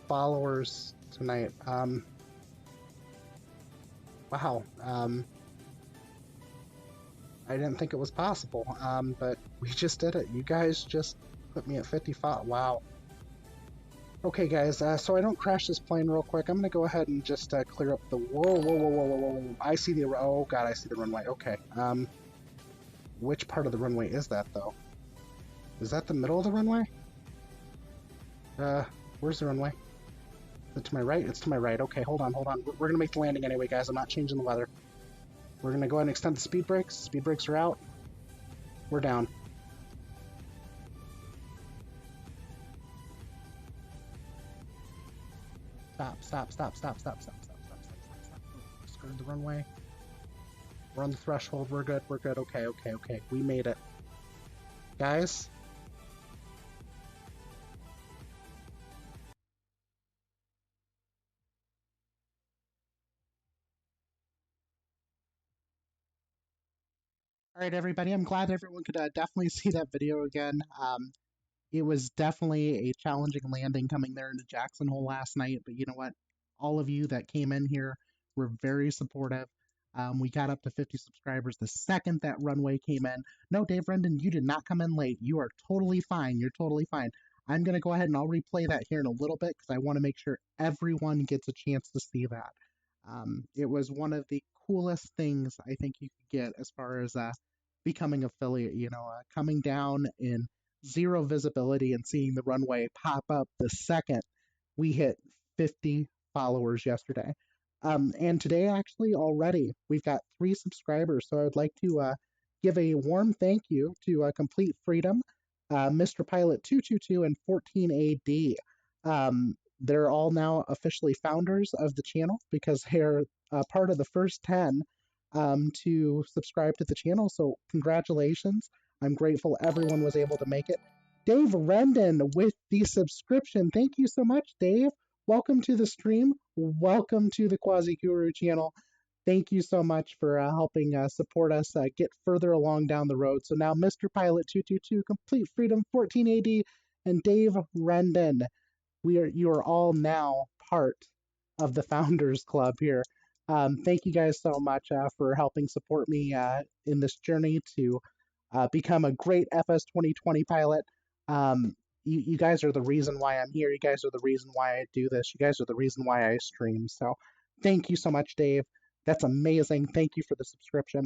followers tonight. Wow. I didn't think it was possible, but we just did it. You guys just put me at 55. Wow. Okay, guys, so I don't crash this plane real quick. I'm going to go ahead and just clear up the... Whoa. I see the... Oh, God, I see the runway. Okay. Which part of the runway is that, though? Is that the middle of the runway? Where's the runway? Is it to my right? It's to my right. Okay, hold on. We're going to make the landing anyway, guys. I'm not changing the weather. We're going to go ahead and extend the speed brakes. Speed brakes are out. We're down. Stop. Skirted the runway. We're on the threshold. We're good. Okay. We made it. Guys? Alright, everybody. I'm glad everyone could definitely see that video again. It was definitely a challenging landing coming there into Jackson Hole last night, but you know what? All of you that came in here were very supportive. We got up to 50 subscribers the second that runway came in. No, Dave Rendon, you did not come in late. You are totally fine. You're totally fine. I'm going to go ahead and I'll replay that here in a little bit because I want to make sure everyone gets a chance to see that. It was one of the coolest things I think you could get as far as becoming affiliate, coming down in zero visibility and seeing the runway pop up the second we hit 50 followers yesterday. And today, actually, already, we've got 3 subscribers. So I would like to give a warm thank you to Complete Freedom, Mr. Pilot 222, and 14AD. They're all now officially founders of the channel because they're part of the first 10 to subscribe to the channel. So congratulations. I'm grateful everyone was able to make it. Dave Rendon with the subscription. Thank you so much, Dave. Welcome to the stream. Welcome to the Quasiguru channel. Thank you so much for helping support us get further along down the road. So now Mr. Pilot 222, Complete Freedom 14AD, and Dave Rendon. You are all now part of the Founders Club here. Thank you guys so much for helping support me in this journey to become a great FS 2020 pilot. You guys are the reason why I'm here. You guys are the reason why I do this. You guys are the reason why I stream. So thank you so much, Dave. That's amazing. Thank you for the subscription.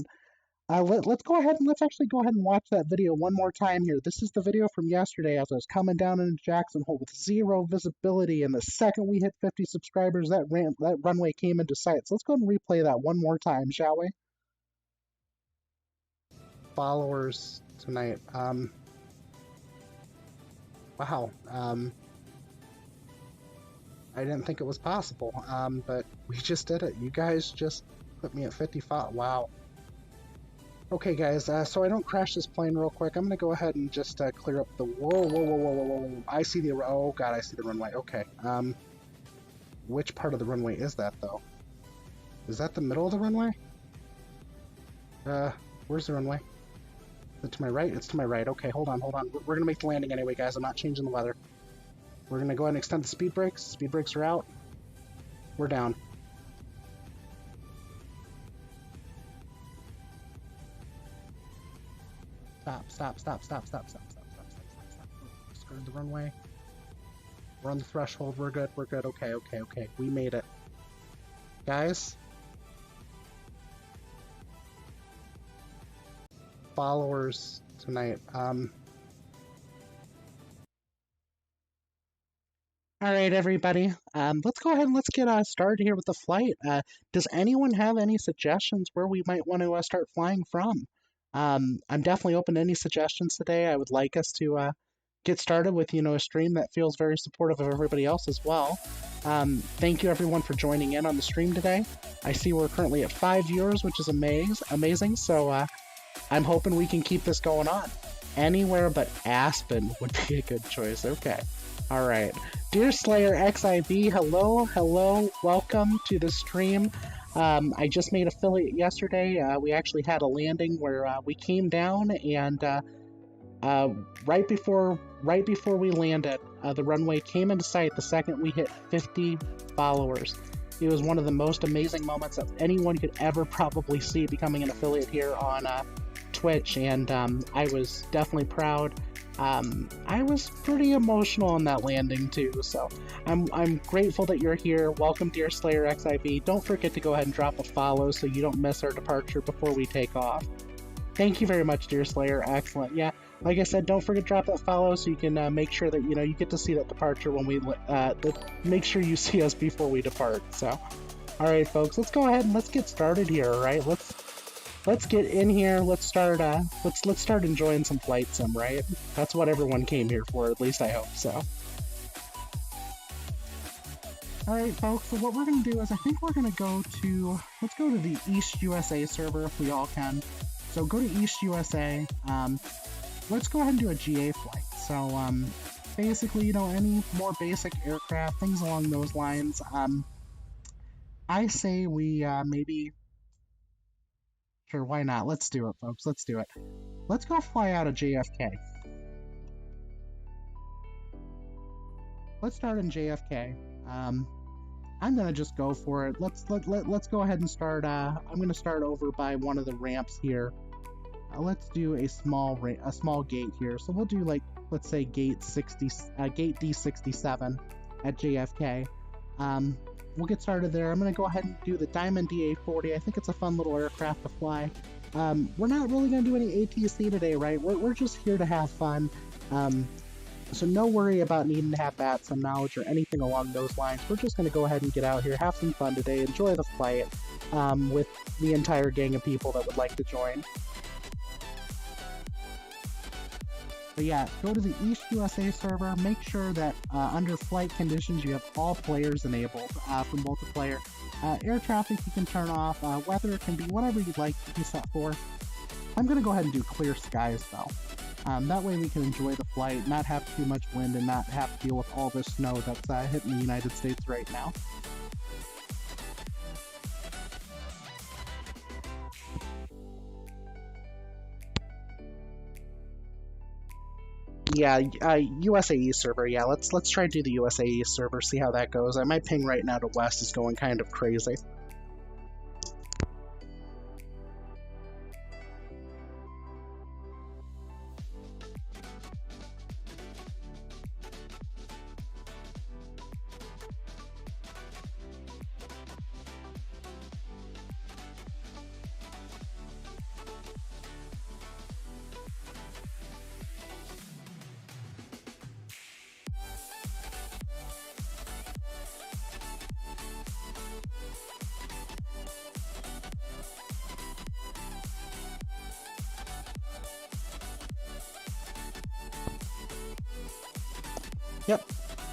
Let's go ahead and let's actually go ahead and watch that video one more time here. This is the video from yesterday as I was coming down into Jackson Hole with zero visibility, and the second we hit 50 subscribers, that runway came into sight. So let's go ahead and replay that one more time, shall we? Followers tonight. Wow. I didn't think it was possible, but we just did it. You guys just put me at 55. Wow. Okay, guys, so I don't crash this plane real quick. I'm going to go ahead and just clear up the... Whoa. I see the... Oh, God, I see the runway. Okay. Which part of the runway is that, though? Is that the middle of the runway? Where's the runway? Is it to my right? It's to my right. Okay, hold on. We're going to make the landing anyway, guys. I'm not changing the weather. We're going to go ahead and extend the speed brakes. Speed brakes are out. We're down. Stop. Skirted the runway. We're on the threshold. We're good. Okay. We made it. Guys? Followers tonight. Alright, everybody. Let's go ahead and let's get started here with the flight. Does anyone have any suggestions where we might want to start flying from? I'm definitely open to any suggestions today. I would like us to get started with, a stream that feels very supportive of everybody else as well. Thank you, everyone, for joining in on the stream today. I see we're currently at 5 viewers, which is amazing. So I'm hoping we can keep this going on. Anywhere but Aspen would be a good choice. Okay. All right. Dear Slayer XIV, hello. Welcome to the stream. I just made affiliate yesterday. We actually had a landing where we came down and uh, right before we landed, the runway came into sight the second we hit 50 followers. It was one of the most amazing moments that anyone could ever probably see becoming an affiliate here on Twitch, and I was definitely proud. I was pretty emotional on that landing too, so I'm grateful that you're here. Welcome, dear Slayer XIV. Don't forget to go ahead and drop a follow so you don't miss our departure before we take off. Thank you very much, dear Slayer. Excellent. Yeah, like I said, don't forget to drop that follow so you can make sure that you get to see that departure when we make sure you see us before we depart. So, all right, folks, let's go ahead and let's get started here. All right, let's get in here. Let's start enjoying some flight sim. Right, that's what everyone came here for. At least I hope so. All right, folks. So what we're gonna do is I think we're gonna let's go to the East USA server if we all can. So go to East USA. Let's go ahead and do a GA flight. So basically, any more basic aircraft, things along those lines. I say we maybe. Sure, why not? Let's do it, folks. Let's do it. Let's go fly out of JFK. Let's start in JFK. I'm gonna just go for it. Let's go ahead and start. I'm gonna start over by one of the ramps here. Let's do a small gate here. So we'll do let's say gate D67 at JFK. We'll get started there. I'm gonna go ahead and do the Diamond DA40. I think it's a fun little aircraft to fly. We're not really gonna do any ATC today, right? We're just here to have fun. So no worry about needing to have some knowledge or anything along those lines. We're just going to go ahead and get out here, have some fun today, enjoy the flight with the entire gang of people that would like to join. But yeah, go to the East USA server, make sure that under flight conditions you have all players enabled for multiplayer. Air traffic you can turn off, weather can be whatever you'd like to be set for. I'm going to go ahead and do clear skies though. That way we can enjoy the flight, not have too much wind, and not have to deal with all this snow that's hitting the United States right now. Yeah, USAE server. Yeah, let's try to do the USAE server, see how that goes. My ping right now to West is going kind of crazy. Yep,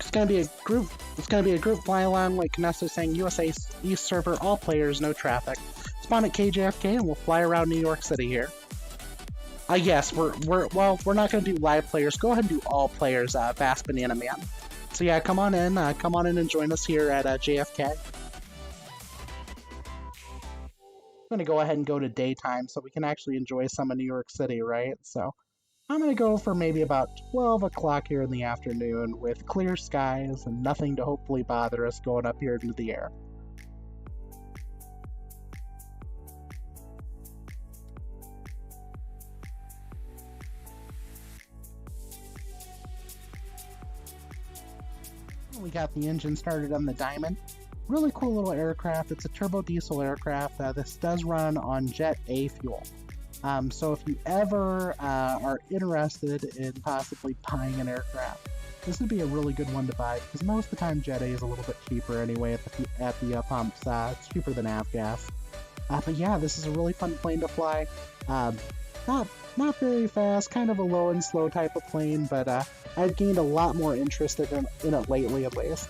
it's gonna be a group. It's gonna be a group fly along, like Canessa saying. USA East server, all players, no traffic. Spawn at KJFK, and we'll fly around New York City here. Yes, we're not gonna do live players. Go ahead and do all players. Fast Banana Man. So yeah, come on in and join us here at JFK. I'm gonna go ahead and go to daytime so we can actually enjoy some of New York City, right? So. I'm going to go for maybe about 12 o'clock here in the afternoon with clear skies and nothing to hopefully bother us going up here into the air. We got the engine started on the Diamond. Really cool little aircraft. It's a turbo diesel aircraft. This does run on Jet A fuel. So if you ever are interested in possibly buying an aircraft, this would be a really good one to buy because most of the time Jet A is a little bit cheaper anyway at the pumps. It's cheaper than avgas. But yeah, this is a really fun plane to fly. Not very fast, kind of a low and slow type of plane, but I've gained a lot more interest in it lately at least.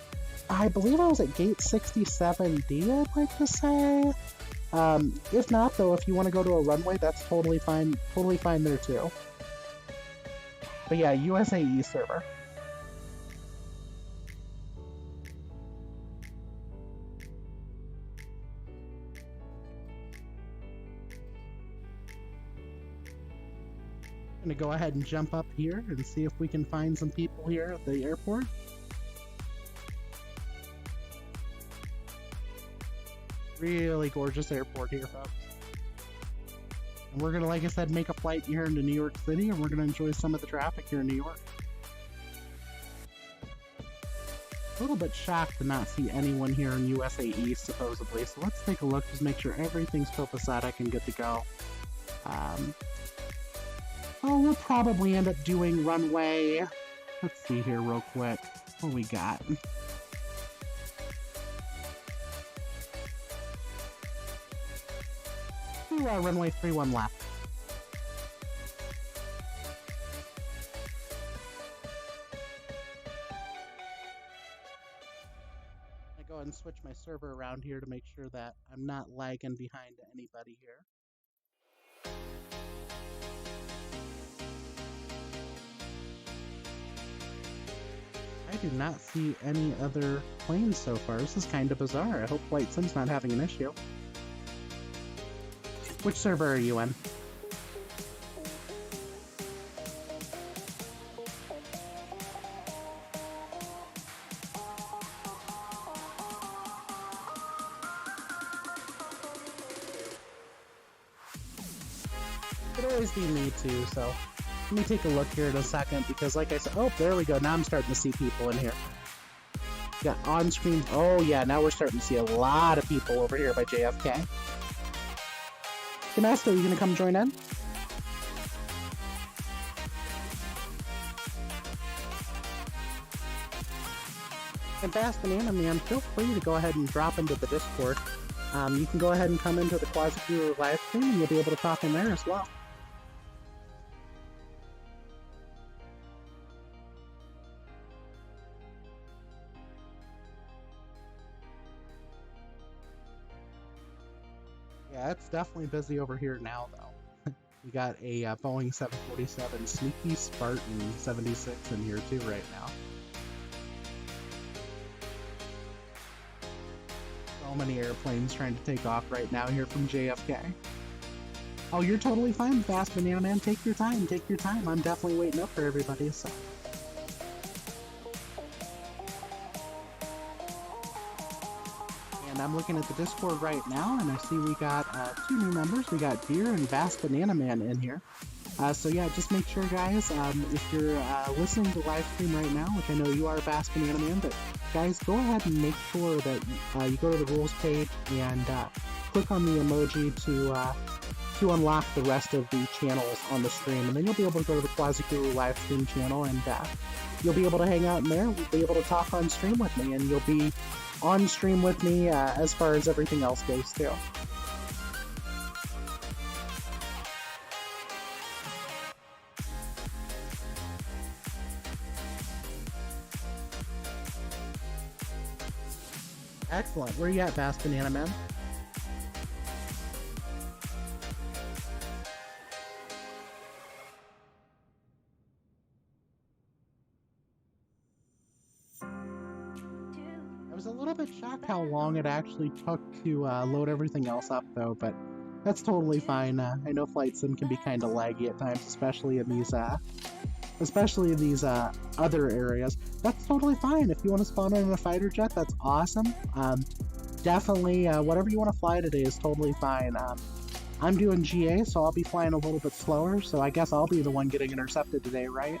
I believe I was at gate 67D, I'd like to say. If not, though, if you want to go to a runway, that's totally fine there too. But yeah, USAE server. Gonna go ahead and jump up here and see if we can find some people here at the airport. Really gorgeous airport here, folks. And we're gonna, like I said, make a flight here into New York City, and we're gonna enjoy some of the traffic here in New York. A little bit shocked to not see anyone here in USA East, supposedly. So let's take a look, just make sure everything's copacetic and good to go. Oh, we'll probably end up doing runway. Let's see here real quick. What we got? Ooh, runway 31 left. I go ahead and switch my server around here to make sure that I'm not lagging behind anybody here. I do not see any other planes so far. This is kind of bizarre. I hope Flight Sim's not having an issue. Which server are you in? Could always be me too, so let me take a look here in a second, because like I said, oh, there we go. Now I'm starting to see people in here. Yeah, on screen. Oh yeah, now we're starting to see a lot of people over here by JFK. Canasta, you gonna come join in? And Fast Banana Man, feel free to go ahead and drop into the Discord. You can go ahead and come into the Quasiguru live stream, and you'll be able to talk in there as well. Yeah, it's definitely busy over here now, though. We got a Boeing 747 Sneaky Spartan 76 in here too right now. So many airplanes trying to take off right now here from JFK. Oh, you're totally fine, Fast Banana Man. Take your time, take your time. I'm definitely waiting up for everybody, so. And I'm looking at the Discord right now, and I see we got 2 new members. We got Deer and Vast Banana Man in here. So yeah, just make sure, guys, if you're listening to the live stream right now, which I know you are, Vast Banana Man, but guys, go ahead and make sure that you go to the rules page and click on the emoji to unlock the rest of the channels on the stream, and then you'll be able to go to the Quasiguru live stream channel, and you'll be able to hang out in there. You'll be able to talk on stream with me, and you'll be on stream with me as far as everything else goes too. Excellent. Where you at, Fast Banana Man? I was a little bit shocked how long it actually took to load everything else up, though, but that's totally fine. I know Flight Sim can be kind of laggy at times, especially in these other areas. That's totally fine. If you want to spawn in a fighter jet, that's awesome. Definitely, whatever you want to fly today is totally fine. I'm doing GA, so I'll be flying a little bit slower, so I guess I'll be the one getting intercepted today, right?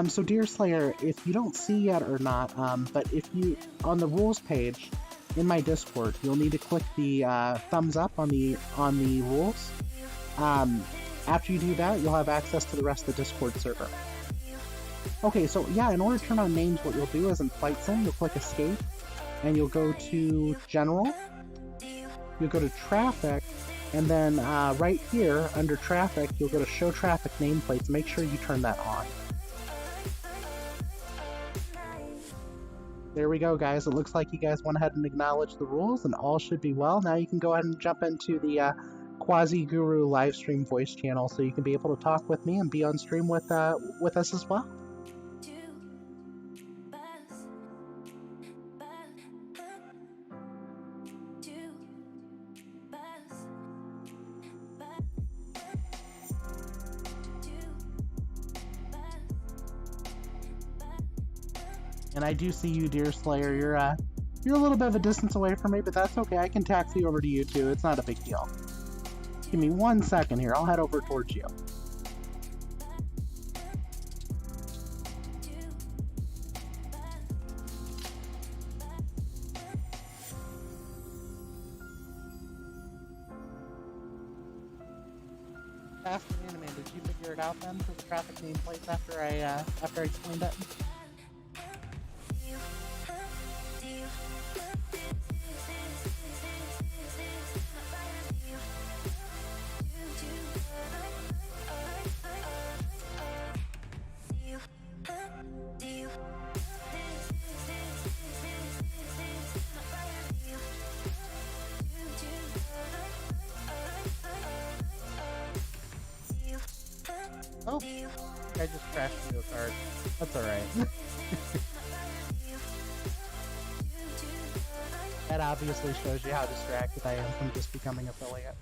So Deer Slayer, if you don't see yet or not, but if you, on the rules page in my Discord, you'll need to click the thumbs up on the rules. After you do that, you'll have access to the rest of the Discord server. Okay, so yeah, in order to turn on names, what you'll do is in Flight Sim, you'll click Escape, and you'll go to General, you'll go to Traffic, and then right here, under Traffic, you'll go to Show Traffic Nameplates. Make sure you turn that on. There we go, guys. It looks like you guys went ahead and acknowledged the rules, and all should be well. Now you can go ahead and jump into the Quasiguru live stream voice channel, so you can be able to talk with me and be on stream with us as well. And I do see you, Deer Slayer. You're a little bit of a distance away from me, but that's okay. I can taxi over to you too. It's not a big deal. Give me 1 second here. I'll head over towards you. Fast and Animan, did you figure it out then for the traffic nameplates after I explained it? Oh, I just crashed into a car. That's alright. That obviously shows you how distracted I am from just becoming affiliate.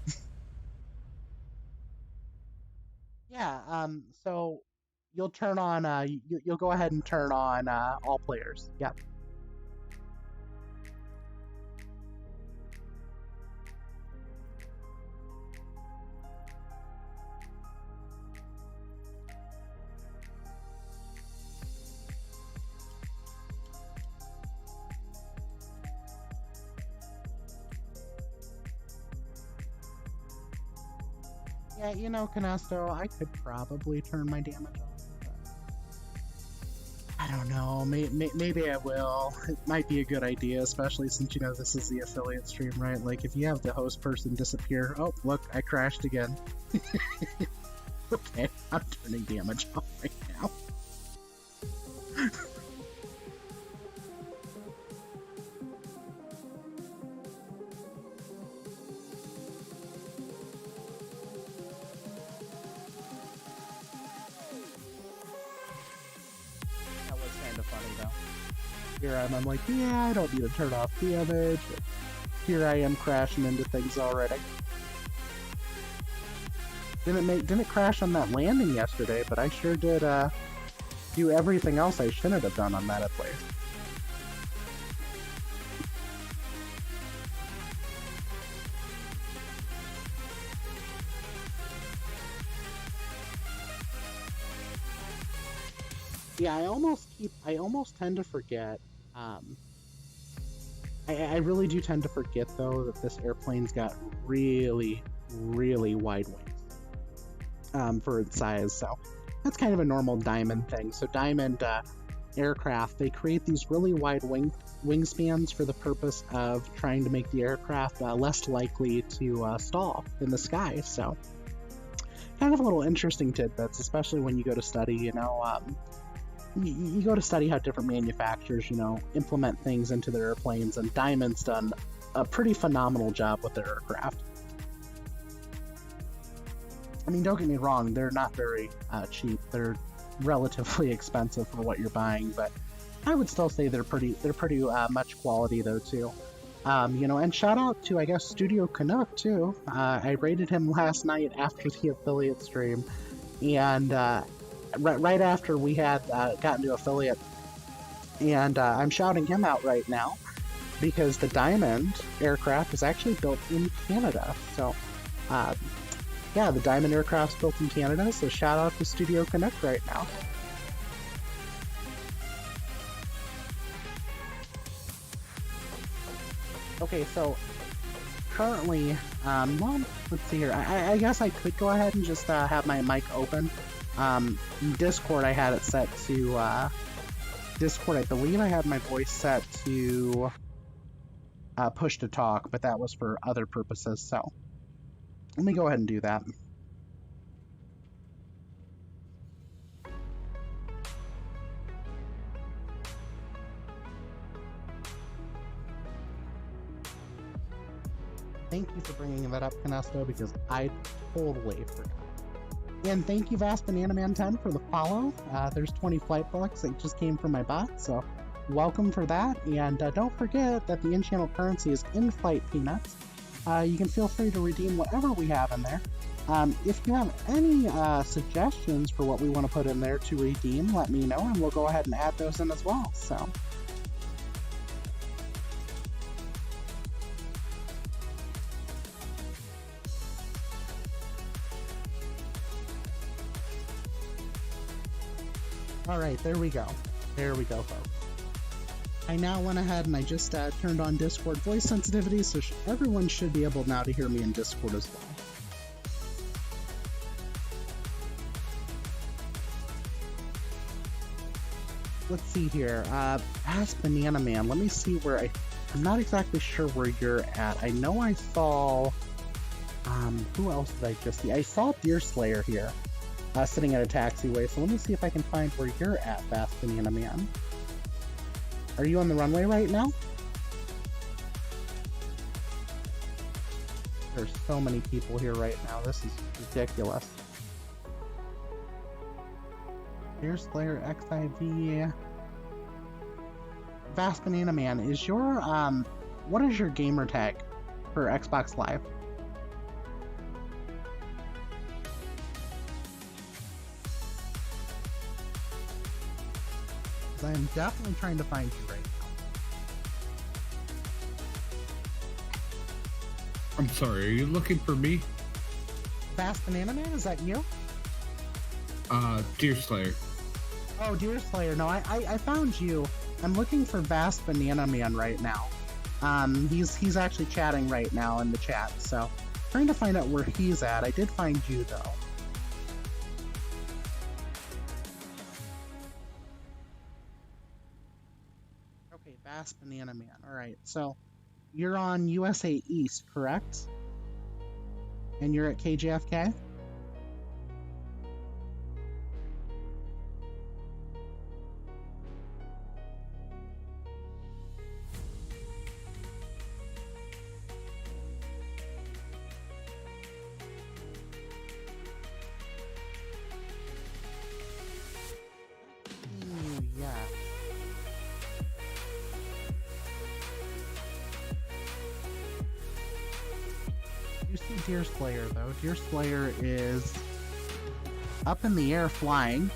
Yeah, so you'll turn on, you'll go ahead and turn on all players. Yep. Yeah, you know, Canasto, I could probably turn my damage off. I don't know, maybe I will. It might be a good idea, especially since, you know, this is the affiliate stream, right? Like, if you have the host person disappear, oh, look, I crashed again. Okay, I'm turning damage off right now. Here I'm like, yeah, I don't need to turn off damage. But here I am crashing into things already. Didn't crash on that landing yesterday, but I sure did do everything else I shouldn't have done on that place. Yeah, I almost tend to forget. I really do tend to forget, though, that this airplane's got really, really wide wings for its size. So that's kind of a normal Diamond thing. So Diamond aircraft, they create these really wide wingspans for the purpose of trying to make the aircraft less likely to stall in the sky. So kind of a little interesting tidbits, especially when you go to study, you know, you go to study how different manufacturers, you know, implement things into their airplanes, and Diamond's done a pretty phenomenal job with their aircraft. I mean, don't get me wrong, they're not very cheap. They're relatively expensive for what you're buying, but I would still say they're pretty much quality though too. You know, and shout out to, I guess, Studio Canuck too. I rated him last night after the affiliate stream, and right after we had gotten to affiliate, and I'm shouting him out right now because the Diamond aircraft is actually built in Canada. So yeah, the Diamond aircraft's built in Canada, so shout out to Studio Canuck right now. Okay, so currently, well, let's see here. I guess I could go ahead and just have my mic open. Discord, I had it set to, Discord, I believe I had my voice set to push to talk, but that was for other purposes, so let me go ahead and do that. Thank you for bringing that up, Canesto, because I totally forgot. And thank you, VaspanAniman10, for the follow. There's 20 flight bucks that just came from my bot, so welcome for that. And don't forget that the in-channel currency is in-flight peanuts. You can feel free to redeem whatever we have in there. If you have any suggestions for what we want to put in there to redeem, let me know, and we'll go ahead and add those in as well. So. Alright, there we go. There we go, folks. I now went ahead and I just turned on Discord voice sensitivity, so everyone should be able now to hear me in Discord as well. Let's see here. Ask Banana Man. Let me see where I'm not exactly sure where you're at. I know I saw... who else did I just see? I saw Deer Slayer here, sitting at a taxiway, so let me see if I can find where you're at, Fast Banana Man. Are you on the runway right now? There's so many people here right now. This is ridiculous. Deer Slayer XIV. Fast Banana Man, is your, what is your gamer tag for Xbox Live? I am definitely trying to find you right now. I'm sorry, are you looking for me? Fast Banana Man, is that you? Deer Slayer. Oh, Deer Slayer. No, I found you. I'm looking for Vast Banana Man right now. He's actually chatting right now in the chat, so trying to find out where he's at. I did find you though. Okay, Vast Banana Man. Alright, so you're on USA East, correct? And you're at KJFK? You see Deer Slayer though. Deer Slayer is up in the air flying.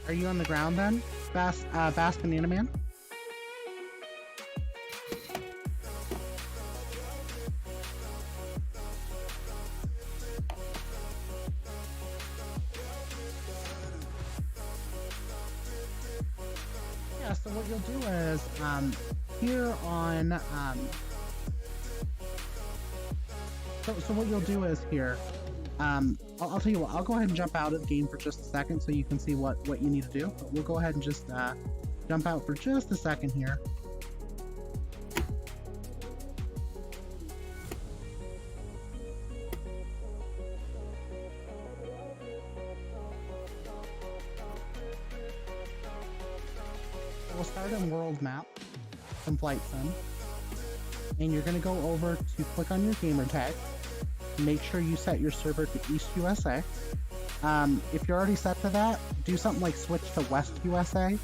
Are you on the ground then, Vast Banana Man? Yeah, so what you'll do is, here on, so what you'll do is here, I'll tell you what, I'll go ahead and jump out of the game for just a second so you can see what you need to do. But we'll go ahead and just, jump out for just a second here. We'll start in world map, some flight sim, and you're going to go over to click on your gamer tag. Make sure you set your server to East USA. If you're already set to that, do something like switch to West USA,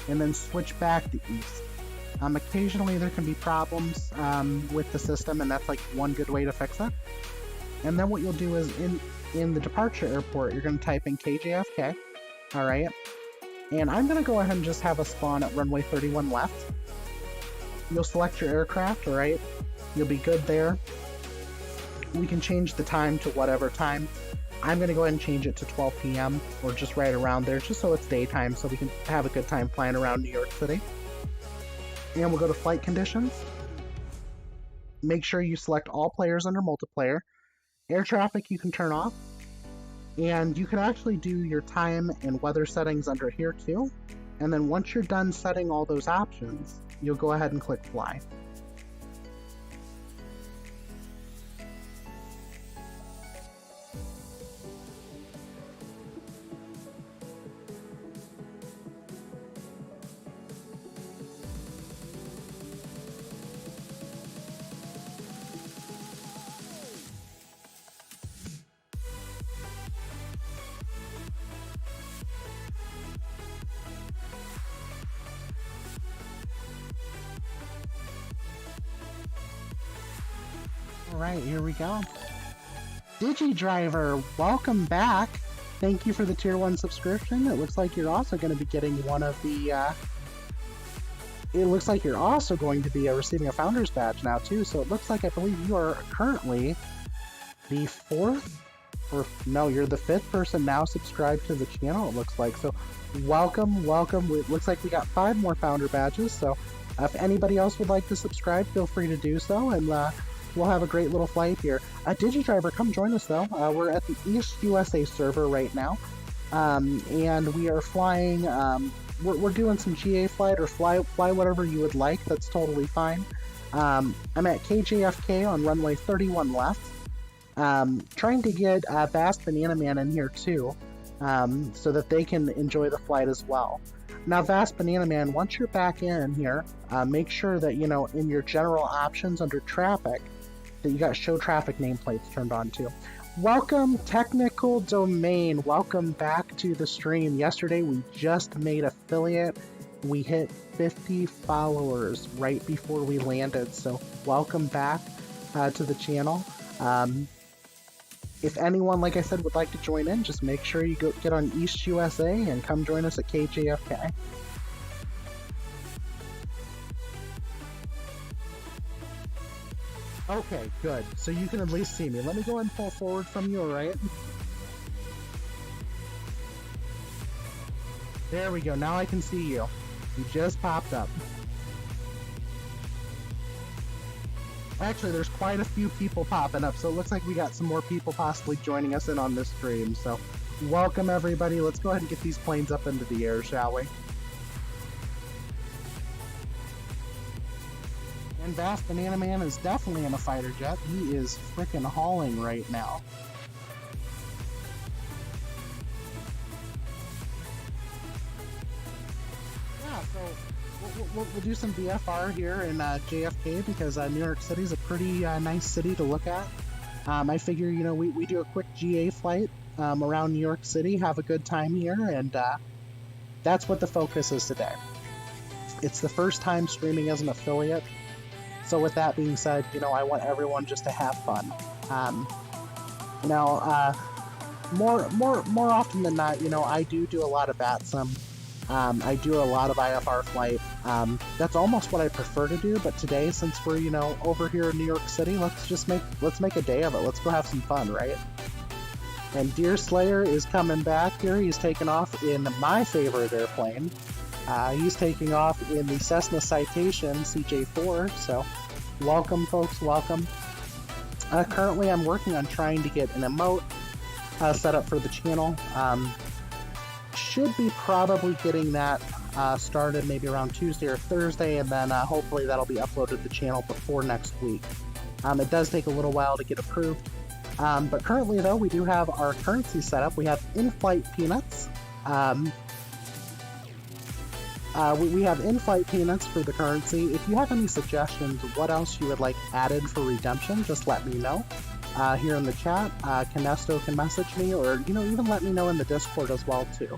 and then switch back to East. Occasionally there can be problems with the system, and that's like one good way to fix it. And then what you'll do is in the departure airport, you're going to type in KJFK, alright? And I'm going to go ahead and just have a spawn at runway 31 left. You'll select your aircraft, alright? You'll be good there. We can change the time to whatever time. I'm going to go ahead and change it to 12 p.m. or just right around there, just so it's daytime, so we can have a good time flying around New York City. And we'll go to flight conditions. Make sure you select all players under multiplayer. Air traffic you can turn off. And you can actually do your time and weather settings under here too. And then once you're done setting all those options, you'll go ahead and click fly. Alright, here we go. DigiDriver, welcome back. Thank you for the Tier 1 subscription. It looks like you're also going to be getting one of the, it looks like you're also going to be receiving a Founder's Badge now, too. So it looks like, I believe you are currently the 4th, or no, you're the 5th person now subscribed to the channel, it looks like. So welcome, welcome. It looks like we got 5 more Founder Badges, so if anybody else would like to subscribe, feel free to do so, and we'll have a great little flight here. DigiDriver, come join us, though. We're at the East USA server right now, and we are flying, we're doing some GA flight, or fly whatever you would like. That's totally fine. I'm at KJFK on runway 31 left, trying to get Vast Banana Man in here, too, so that they can enjoy the flight as well. Now, Vast Banana Man, once you're back in here, make sure that, you know, in your general options under traffic, that you got show traffic nameplates turned on too. Welcome, Technical Domain. Welcome back to the stream. Yesterday, we just made affiliate. We hit 50 followers right before we landed, so welcome back to the channel. If anyone, like I said, would like to join in, just make sure you get on East USA and come join us at KJFK. Okay, good. So you can at least see me. Let me go and pull forward from you, alright? There we go. Now I can see you. You just popped up. Actually, there's quite a few people popping up, so it looks like we got some more people possibly joining us in on this stream. So, welcome everybody. Let's go ahead and get these planes up into the air, shall we? And Vast Banana Man is definitely in a fighter jet. He is freaking hauling right now. Yeah, so we'll do some VFR here in JFK because New York City is a pretty nice city to look at. I figure, you know, we do a quick GA flight around New York City, have a good time here, and that's what the focus is today. It's the first time streaming as an affiliate, so with that being said, you know, I want everyone just to have fun. Now, more often than not, you know, I do a lot of VATSIM. I do a lot of IFR flight. That's almost what I prefer to do, but today, since we're, you know, over here in New York City, let's make a day of it. Let's go have some fun, right? And Deer Slayer is coming back here. He's taking off in my favorite airplane. He's taking off in the Cessna Citation CJ4, so welcome, folks, welcome. Currently, I'm working on trying to get an emote set up for the channel. Should be probably getting that started maybe around Tuesday or Thursday, and then hopefully that'll be uploaded to the channel before next week. It does take a little while to get approved, but currently though we do have our currency set up. We have in-flight peanuts. We have in-flight peanuts for the currency. If you have any suggestions what else you would like added for redemption, just let me know. Here in the chat, Canesto can message me, or, you know, even let me know in the Discord as well, too.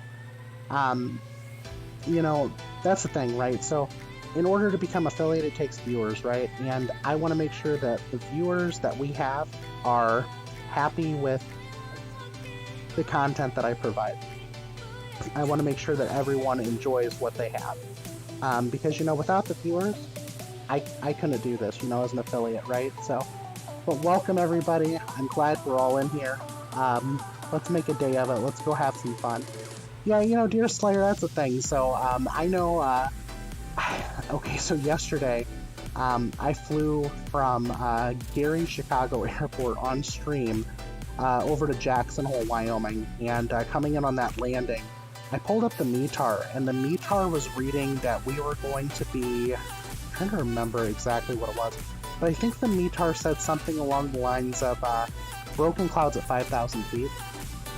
You know, that's the thing, right? So, in order to become affiliated, it takes viewers, right? And I want to make sure that the viewers that we have are happy with the content that I provide. I want to make sure that everyone enjoys what they have. Because, you know, without the viewers, I couldn't do this, you know, as an affiliate, right? So, but welcome everybody. I'm glad we're all in here. Let's make a day of it. Let's go have some fun. Yeah, you know, Deer Slayer, that's the thing. So, I know, okay, so yesterday, I flew from Gary Chicago Airport on stream over to Jackson Hole, Wyoming, and coming in on that landing, I pulled up the METAR, and the METAR was reading that we were going to be, I'm trying to remember exactly what it was, but I think the METAR said something along the lines of broken clouds at 5,000 feet.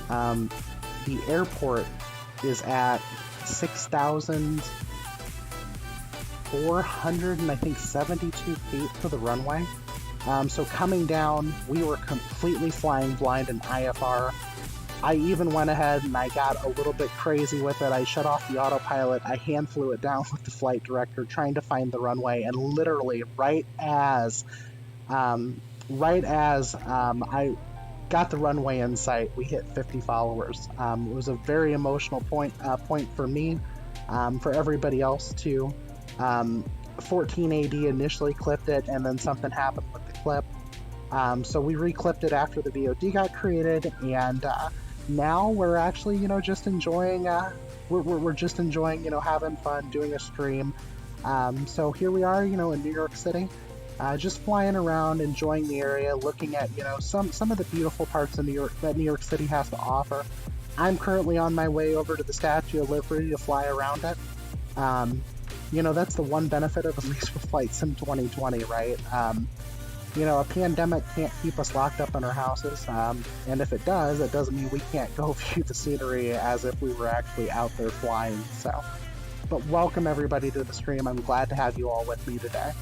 The airport is at 6,400 and I think 72 feet for the runway. So coming down, we were completely flying blind in IFR. I even went ahead and I got a little bit crazy with it. I shut off the autopilot. I hand flew it down with the flight director trying to find the runway, and literally right as right as I got the runway in sight, we hit 50 followers. It was a very emotional point for me, for everybody else too. 14 AD initially clipped it, and then something happened with the clip. So we reclipped it after the VOD got created, and now we're actually, just enjoying. We're just enjoying, having fun, doing a stream. So here we are, in New York City, just flying around, enjoying the area, looking at, some of the beautiful parts of New York that New York City has to offer. I'm currently on my way over to the Statue of Liberty to fly around it. That's the one benefit of at least with Flight Sim 2020, right? A pandemic can't keep us locked up in our houses, and if it does, it doesn't mean we can't go view the scenery as if we were actually out there flying. So, but welcome everybody to the stream. I'm glad to have you all with me today.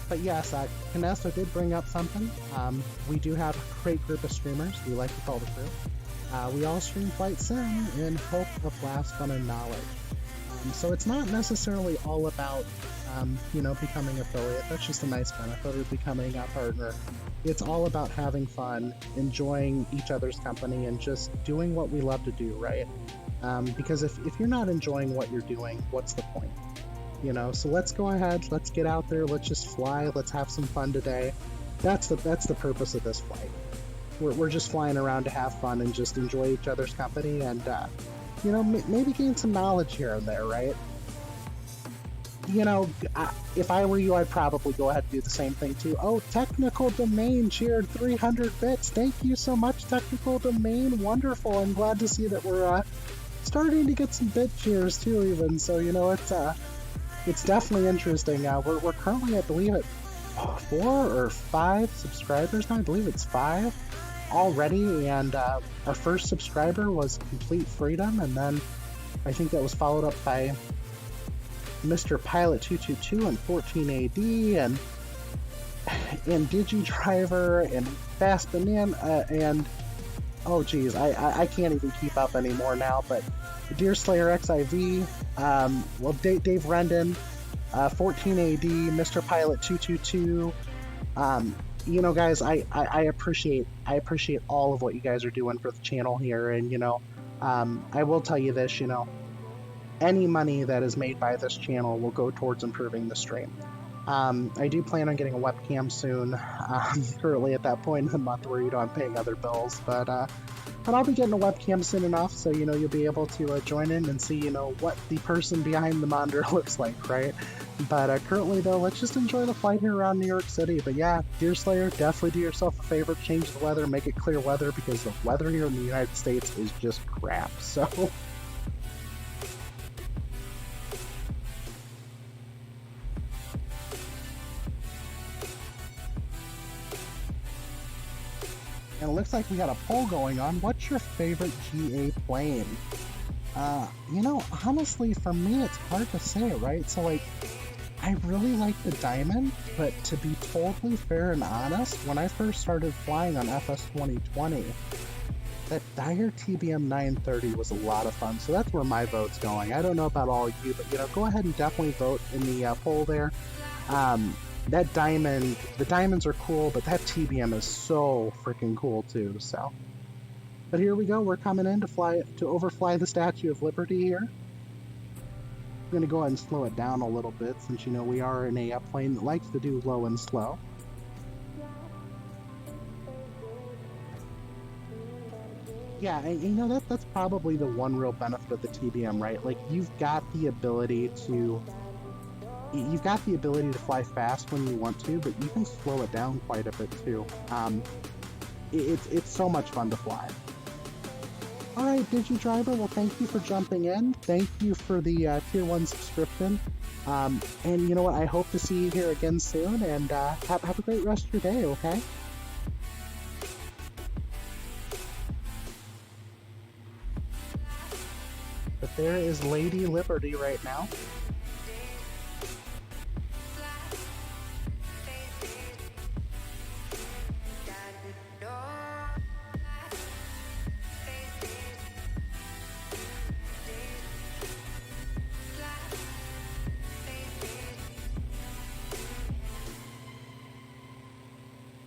But yes, Kinesto did bring up something. We do have a great group of streamers. We like to call the crew. We all stream Flight Sim in hope of laughs, fun, and knowledge. So it's not necessarily all about, becoming affiliate. That's just a nice benefit, or becoming a partner. It's all about having fun, enjoying each other's company, and just doing what we love to do, right? Because if you're not enjoying what you're doing, what's the point? So let's go ahead, let's get out there, let's just fly, let's have some fun today. That's the purpose of this flight. We're just flying around to have fun and just enjoy each other's company, and maybe gain some knowledge here and there, right? If I were you, I'd probably go ahead and do the same thing too. Oh, Technical Domain cheered 300 bits. Thank you so much, Technical Domain. Wonderful. I'm glad to see that we're starting to get some bit cheers too, even. So it's definitely interesting. We're currently, I believe, at 4 or 5 subscribers now. I believe it's 5 already, and our first subscriber was Complete Freedom, and then I think that was followed up by Mr. Pilot 222 and 14 AD, and DigiDriver and Fast Banana, and oh geez, I can't even keep up anymore now. But Deerslayer XIV, Dave Rendon, 14 AD, Mr. Pilot 222. Guys, I appreciate all of what you guys are doing for the channel here, and I will tell you this, any money that is made by this channel will go towards improving the stream. I do plan on getting a webcam soon. Currently at that point in the month where I'm paying other bills, but I'll be getting a webcam soon enough, so you'll be able to join in and see what the person behind the monitor looks like, right? But currently though, let's just enjoy the flight here around New York City. But yeah, Deerslayer, definitely do yourself a favor, change the weather, make it clear weather, because the weather here in the United States is just crap. So. And it looks like we got a poll going on. What's your favorite GA plane? Honestly, for me, it's hard to say, right? So, I really like the Diamond, but to be totally fair and honest, when I first started flying on FS 2020, that Dyer TBM 930 was a lot of fun. So that's where my vote's going. I don't know about all of you, but, go ahead and definitely vote in the poll there. That Diamond, the Diamonds are cool, but that TBM is so freaking cool too, so. But here we go, we're coming in to overfly the Statue of Liberty here. I'm gonna go ahead and slow it down a little bit, since we are in a plane that likes to do low and slow. Yeah, and that's probably the one real benefit of the TBM, right? Like, you've got the ability to fly fast when you want to, but you can slow it down quite a bit too. It's so much fun to fly. Alright, DigiDriver, well, thank you for jumping in. Thank you for the Tier 1 subscription. And you know what, I hope to see you here again soon, and have a great rest of your day, okay? But there is Lady Liberty right now.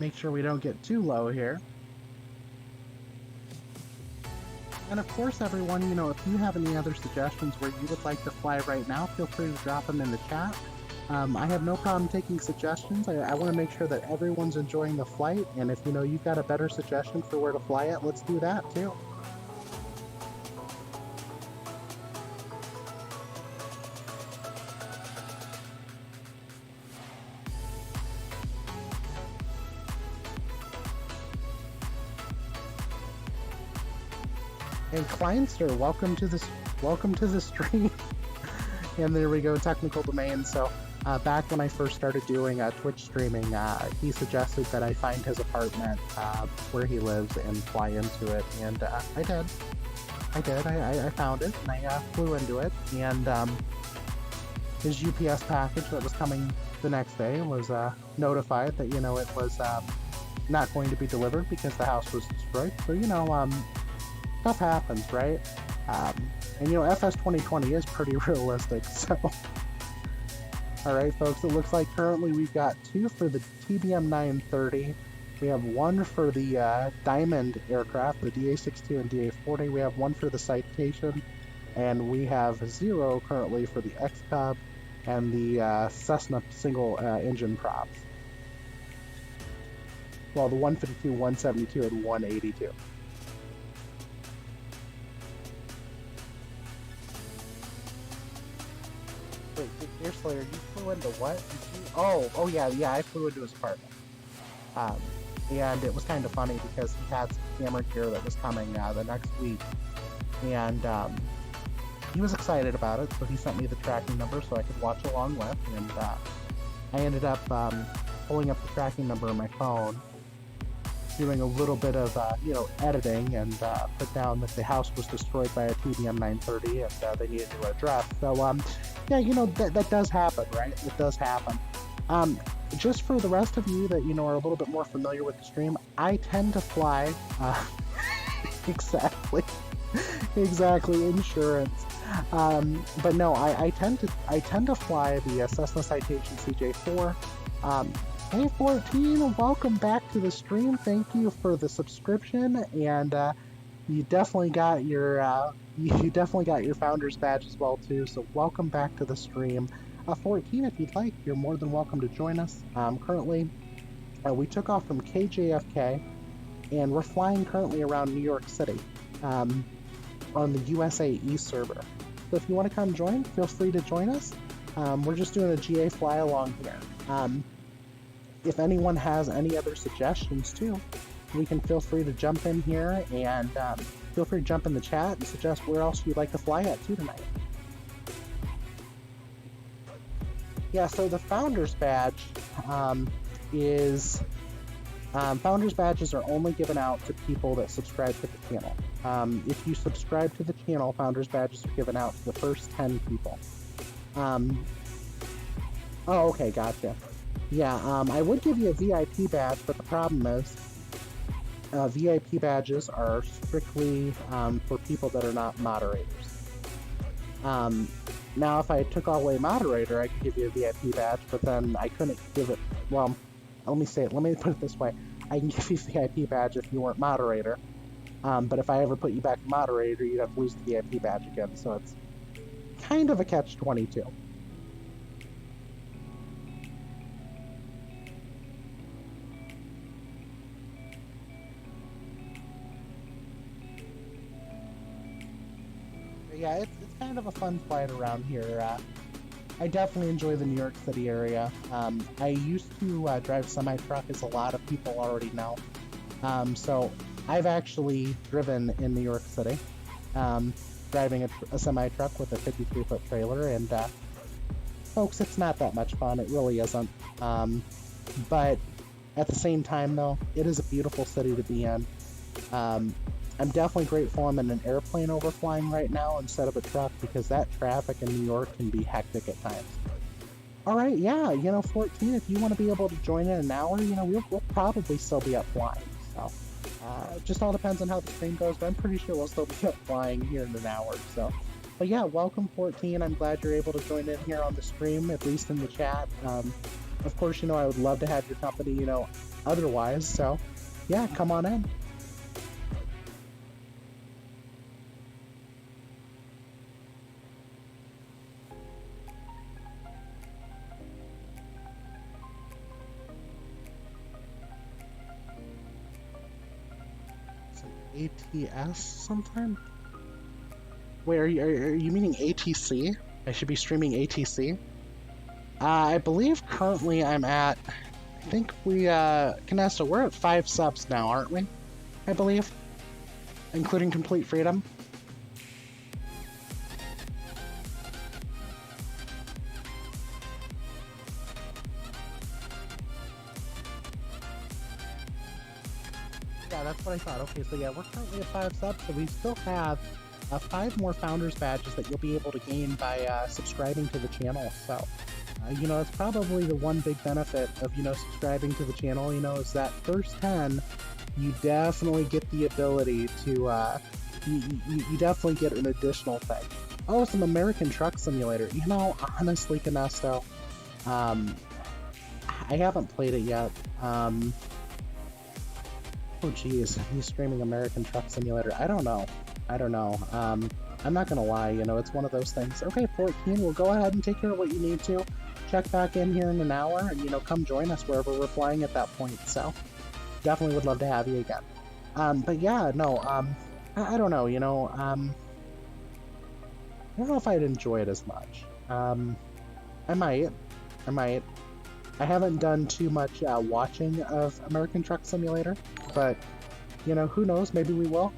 Make sure we don't get too low here. And of course, everyone, you know, if you have any other suggestions where you would like to fly right now, feel free to drop them in the chat. I have no problem taking suggestions. I want to make sure that everyone's enjoying the flight, and if you know you've got a better suggestion for where to fly it, let's do that too. And Kleinster, welcome to the stream. And there we go, technical domain. So back when I first started doing Twitch streaming, he suggested that I find his apartment where he lives and fly into it, and I did. I found it, and I flew into it, and his UPS package that was coming the next day was notified that, you know, it was not going to be delivered because the house was destroyed. So, you know, stuff happens, right? And you know, FS 2020 is pretty realistic, so. Alright folks, it looks like currently we've got 2 for the TBM 930. We have 1 for the Diamond aircraft, the DA62 and DA40. We have 1 for the Citation, and we have 0 currently for the X-Cub and the Cessna single engine props. Well, the 152, 172, and 182. Wait, Deerslayer, you flew into what? Oh yeah, I flew into his apartment. And it was kind of funny because he had some camera gear that was coming the next week, and he was excited about it, so he sent me the tracking number so I could watch along with, and I ended up pulling up the tracking number on my phone, doing a little bit of you know, editing, and put down that the house was destroyed by a TBM 930 and they needed to address. So yeah, you know, that does happen, right? It does happen. Just for the rest of you that, you know, are a little bit more familiar with the stream, I tend to fly exactly insurance. But no, I tend to fly the Cessna Citation CJ4. Hey 14, welcome back to the stream. Thank you for the subscription, and you definitely got your founder's badge as well too. So welcome back to the stream. 14, if you'd like, you're more than welcome to join us. Currently, we took off from KJFK, and we're flying currently around New York City on the USA East server. So if you want to come join, feel free to join us. We're just doing a GA fly along here. If anyone has any other suggestions too, we can feel free to jump in here, and feel free to jump in the chat and suggest where else you'd like to fly at too tonight. Yeah, so the Founders Badge Founders Badges are only given out to people that subscribe to the channel. If you subscribe to the channel, Founders Badges are given out to the first 10 people. Oh, okay, gotcha. Yeah, I would give you a VIP badge, but the problem is VIP badges are strictly for people that are not moderators. Now, if I took away moderator, I could give you a VIP badge, but then I couldn't give it, well, let me put it this way. I can give you a VIP badge if you weren't moderator, but if I ever put you back moderator, you'd have to lose the VIP badge again, so it's kind of a catch-22. Yeah, it's kind of a fun flight around here. I definitely enjoy the New York City area. I used to drive semi-truck, as a lot of people already know. So I've actually driven in New York City, driving a semi-truck with a 53-foot trailer, and folks, it's not that much fun. It really isn't. But at the same time, though, it is a beautiful city to be in. I'm definitely grateful I'm in an airplane overflying right now instead of a truck, because that traffic in New York can be hectic at times. Alright, yeah, you know, 14, if you want to be able to join in an hour, you know, we'll probably still be up flying. So, it just all depends on how the stream goes, but I'm pretty sure we'll still be up flying here in an hour. So, but yeah, welcome 14. I'm glad you're able to join in here on the stream, at least in the chat. of course, I would love to have your company, otherwise. So, yeah, come on in. ATS sometime? Wait, are you meaning ATC? I should be streaming ATC? I believe currently I'm at, I think Canesta, we're at 5 subs now, aren't we? I believe, including Complete Freedom. Yeah, that's what I thought. Okay, so yeah, we're currently at 5 subs, so we still have 5 more Founders Badges that you'll be able to gain by subscribing to the channel. So, it's probably the one big benefit of, subscribing to the channel, is that first 10, you definitely get the ability to, you definitely get an additional thing. Oh, some American Truck Simulator. Honestly, Canesto, I haven't played it yet. Oh geez, he's streaming American Truck Simulator. I don't know. I'm not gonna lie, it's one of those things. Okay, 14, we'll go ahead and take care of what you need to. Check back in here in an hour and, come join us wherever we're flying at that point. So, definitely would love to have you again. But yeah, no, I don't know, I don't know if I'd enjoy it as much. I might. I haven't done too much watching of American Truck Simulator, but, who knows, maybe we will.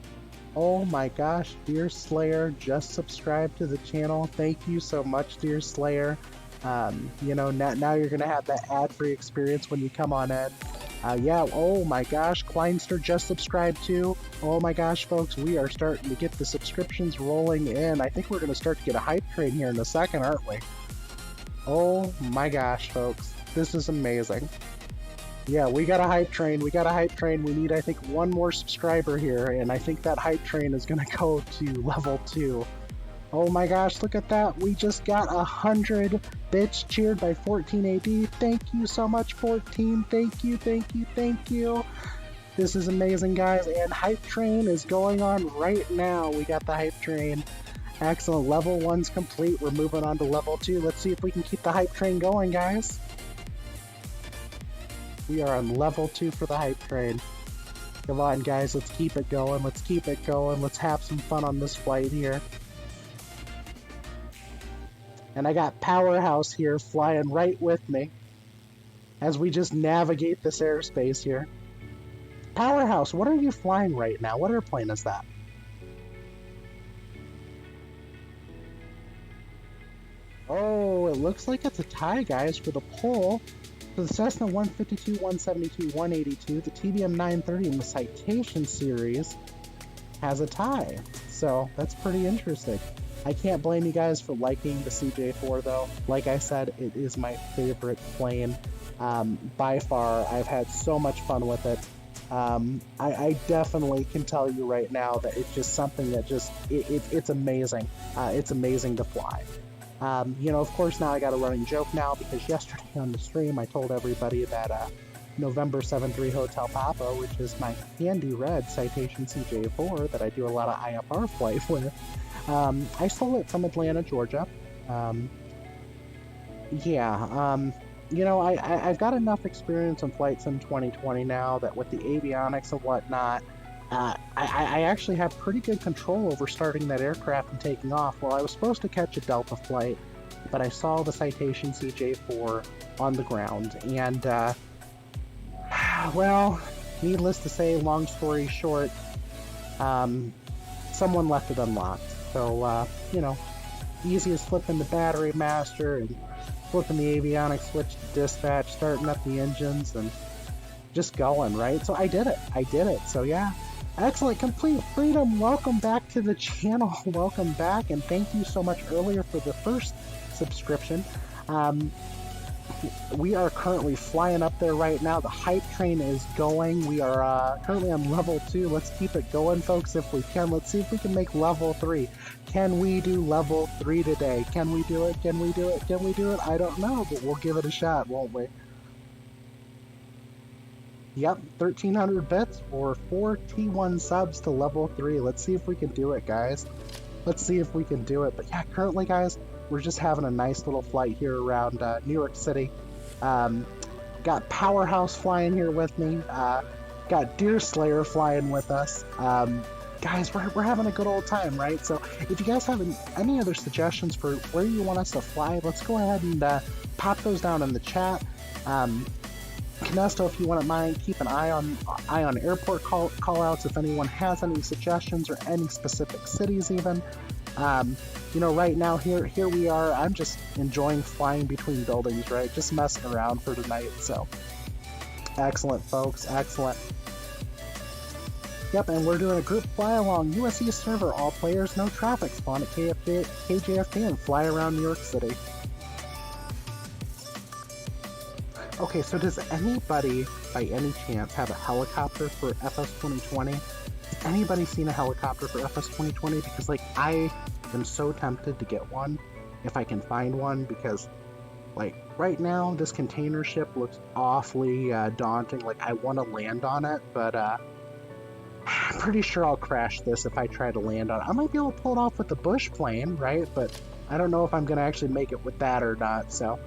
Oh my gosh, Dear Slayer just subscribed to the channel. Thank you so much, Dear Slayer. Now you're going to have that ad-free experience when you come on in. Yeah, oh my gosh, Kleinster just subscribed too. Oh my gosh, folks, we are starting to get the subscriptions rolling in. I think we're going to start to get a hype train here in a second, aren't we? Oh my gosh, folks. This is amazing. Yeah, we got a hype train. We need, I think, one more subscriber here, and I think that hype train is going to go to level 2. Oh my gosh, look at that. We just got 100 bits cheered by 14AD. Thank you so much, 14. Thank you. This is amazing, guys, and hype train is going on right now. We got the hype train. Excellent. Level 1's complete. We're moving on to level 2. Let's see if we can keep the hype train going, guys. We are on level 2 for the hype train. Come on, guys, let's keep it going. Let's have some fun on this flight here. And I got Powerhouse here flying right with me as we just navigate this airspace here. Powerhouse, what are you flying right now? What airplane is that? Oh, it looks like it's a tie, guys, for the pole. For the Cessna 152, 172, 182, the TBM 930 in the Citation series has a tie. So that's pretty interesting. I can't blame you guys for liking the CJ4 though. Like I said, it is my favorite plane by far. I've had so much fun with it. I definitely can tell you right now that it's just something that it's amazing. It's amazing to fly. Of course now I got a running joke now because yesterday on the stream I told everybody that November 73 Hotel Papa, which is my candy red Citation CJ4 that I do a lot of IFR flight with, I stole it from Atlanta, Georgia. I've got enough experience in Flight Sim 2020 now that with the avionics and whatnot, I actually have pretty good control over starting that aircraft and taking off. Well, I was supposed to catch a Delta flight, but I saw the Citation CJ4 on the ground, and, well, needless to say, long story short, someone left it unlocked. So, easy as flipping the battery master and flipping the avionics switch to dispatch, starting up the engines, and just going, right? So I did it. So yeah. Excellent. Complete Freedom, welcome back to the channel. Welcome back, and thank you so much earlier for the first subscription. We are currently flying up there right now. The hype train is going. We are currently on level 2. Let's keep it going, folks, if we can. Let's see if we can make level 3. Can we do level 3 today? Can we do it? I don't know, but we'll give it a shot, won't we? Yep, 1300 bits or 4 T1 subs to level 3. Let's see if we can do it, guys. Let's see if we can do it. But yeah, currently, guys, we're just having a nice little flight here around New York City. Got Powerhouse flying here with me. Got Deer Slayer flying with us. Guys, we're having a good old time, right? So if you guys have any other suggestions for where you want us to fly, let's go ahead and pop those down in the chat. Canesto, if you wouldn't mind, keep an eye on airport call-outs if anyone has any suggestions or any specific cities even. You know, right now, here we are. I'm just enjoying flying between buildings, right? Just messing around for tonight, so. Excellent, folks, excellent. Yep, and we're doing a group fly-along USE server. All players, no traffic. Spawn at KJFK and fly around New York City. Okay, so does anybody, by any chance, have a helicopter for FS 2020? Has anybody seen a helicopter for FS 2020? Because, like, I am so tempted to get one, if I can find one, because, like, right now, this container ship looks awfully daunting. Like, I want to land on it, but, I'm pretty sure I'll crash this if I try to land on it. I might be able to pull it off with the bush plane, right? But I don't know if I'm going to actually make it with that or not, so...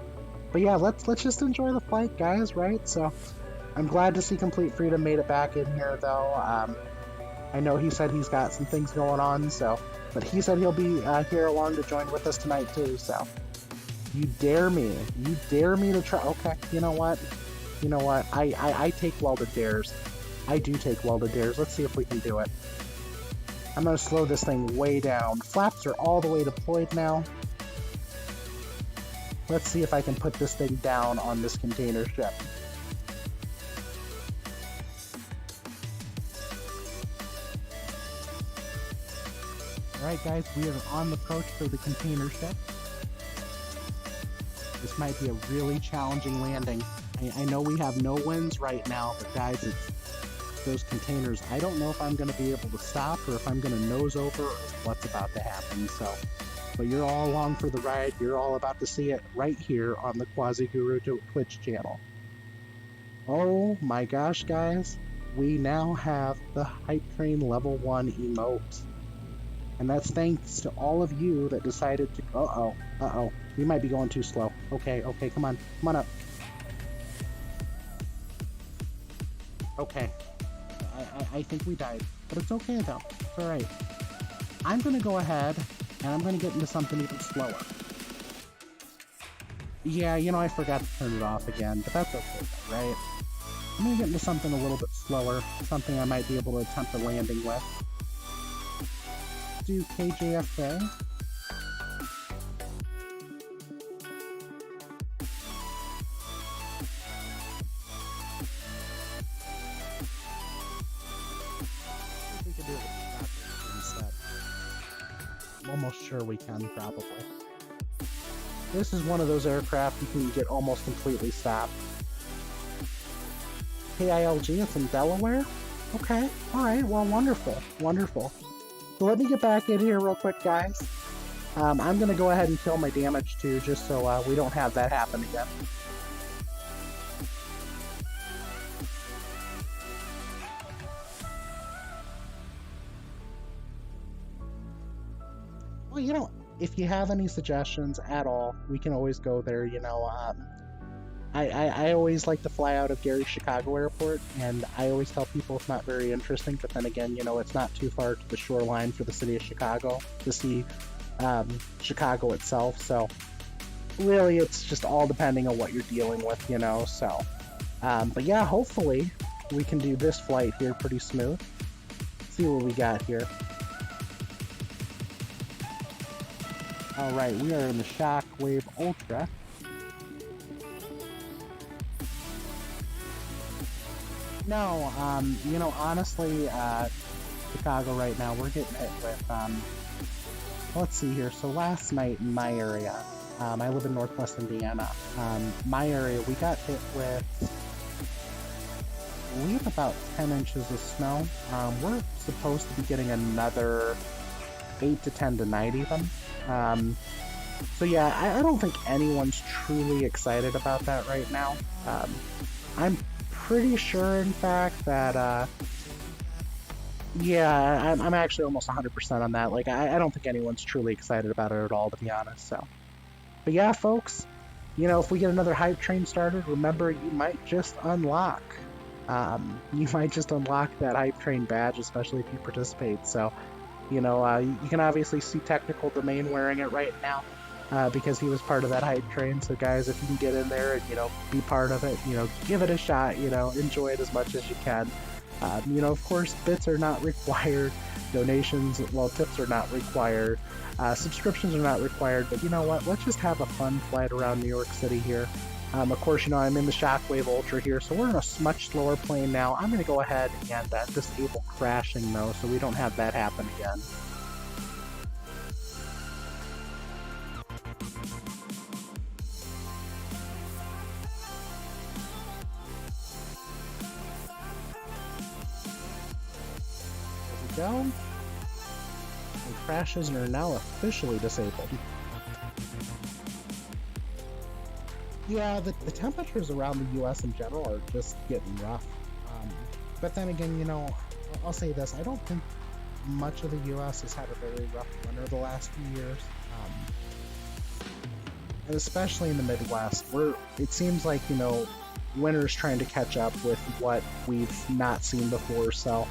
But yeah, let's just enjoy the flight, guys, right? So, I'm glad to see Complete Freedom made it back in here, though. I know he said he's got some things going on, so... But he said he'll be here along to join with us tonight, too, so... You dare me. You dare me to try... Okay, you know what? You know what? I take welded dares. I do take welded dares. Let's see if we can do it. I'm going to slow this thing way down. Flaps are all the way deployed now. Let's see if I can put this thing down on this container ship. Alright guys, we are on the approach for the container ship. This might be a really challenging landing. I know we have no winds right now, but guys, it's those containers. I don't know if I'm going to be able to stop or if I'm going to nose over or what's about to happen, so... But you're all along for the ride. You're all about to see it right here on the Quasiguru Twitch channel. Oh my gosh, guys. We now have the Hype Train Level 1 emote. And that's thanks to all of you that decided to... Uh-oh. We might be going too slow. Okay, come on. Come on up. Okay. I think we died. But it's okay, though. It's alright. I'm going to go ahead... And I'm going to get into something even slower. Yeah, you know, I forgot to turn it off again, but that's okay, right? I'm going to get into something a little bit slower, something I might be able to attempt a landing with. Do KJFK. We could do it instead. I'm almost sure we can, probably. This is one of those aircraft you can get almost completely stopped. KILG, it's in Delaware? Okay, alright, well, wonderful, wonderful. So let me get back in here real quick, guys. I'm going to go ahead and kill my damage, too, just so we don't have that happen again. Well, you know, if you have any suggestions at all, we can always go there, you know. I always like to fly out of Gary Chicago Airport, and I always tell people it's not very interesting, but then again, you know, it's not too far to the shoreline for the city of Chicago to see Chicago itself, so really it's just all depending on what you're dealing with, you know, so. But yeah, hopefully we can do this flight here pretty smooth. Let's see what we got here. Alright, we are in the Shockwave Ultra. No, you know, honestly, Chicago right now, we're getting hit with, let's see here. So last night in my area, I live in Northwest Indiana. My area, we got hit with, we have about 10 inches of snow. We're supposed to be getting another 8 to 10 tonight even. So yeah, I don't think anyone's truly excited about that right now. I'm pretty sure, in fact, that, yeah, I'm actually almost 100% on that. Like, I don't think anyone's truly excited about it at all, to be honest, so. But yeah, folks, you know, if we get another hype train started, remember, you might just unlock. You might just unlock that hype train badge, especially if you participate, so. You know, you can obviously see Technical Domain wearing it right now because he was part of that hype train. So, guys, if you can get in there and, you know, be part of it, you know, give it a shot, you know, enjoy it as much as you can. You know, of course, bits are not required. Donations, well, tips are not required. Subscriptions are not required. But you know what? Let's just have a fun flight around New York City here. Of course, you know, I'm in the Shockwave Ultra here, so we're in a much slower plane now. I'm going to go ahead and disable crashing, though, so we don't have that happen again. There we go. And crashes are now officially disabled. Yeah, the temperatures around the U.S. in general are just getting rough. But then again, you know, I'll say this, I don't think much of the U.S. has had a very rough winter the last few years. And especially in the Midwest, where it seems like, you know, winter's trying to catch up with what we've not seen before, so...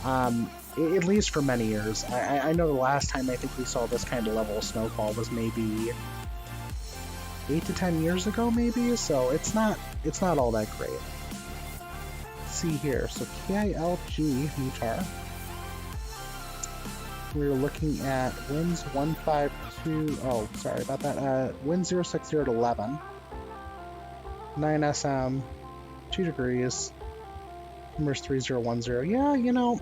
at least for many years. I know the last time I think we saw this kind of level of snowfall was maybe 8 to 10 years ago, maybe, so it's not all that great. Let's see here, so KILG METAR. We're looking at winds 152, oh, sorry about that, wind 060 to 11, 9 SM, 2 degrees, numbers 3010, yeah, you know,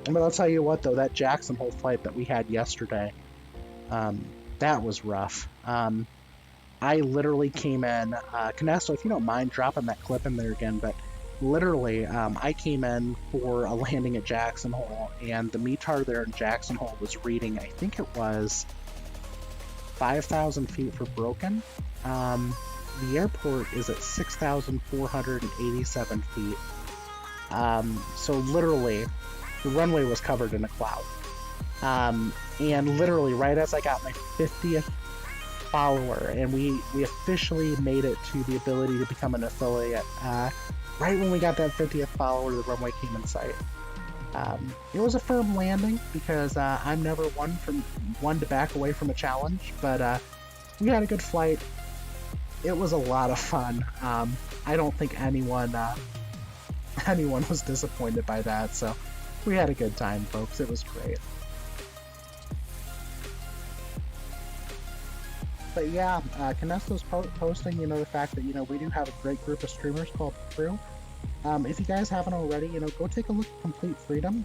but I'll tell you what, though, that Jackson Hole flight that we had yesterday, that was rough. I literally came in, Canesto, if you don't mind dropping that clip in there again, but literally, I came in for a landing at Jackson Hole, and the METAR there in Jackson Hole was reading, I think it was 5,000 feet for broken. The airport is at 6,487 feet. So literally, the runway was covered in a cloud. And literally, right as I got my 50th follower, and we officially made it to the ability to become an affiliate, right when we got that 50th follower, the runway came in sight. It was a firm landing, because I'm never one to back away from a challenge, but we had a good flight. It was a lot of fun. I don't think anyone was disappointed by that, so we had a good time, folks. It was great. But yeah, Canesto's posting, you know, the fact that, you know, we do have a great group of streamers called Crew. If you guys haven't already, you know, go take a look at Complete Freedom,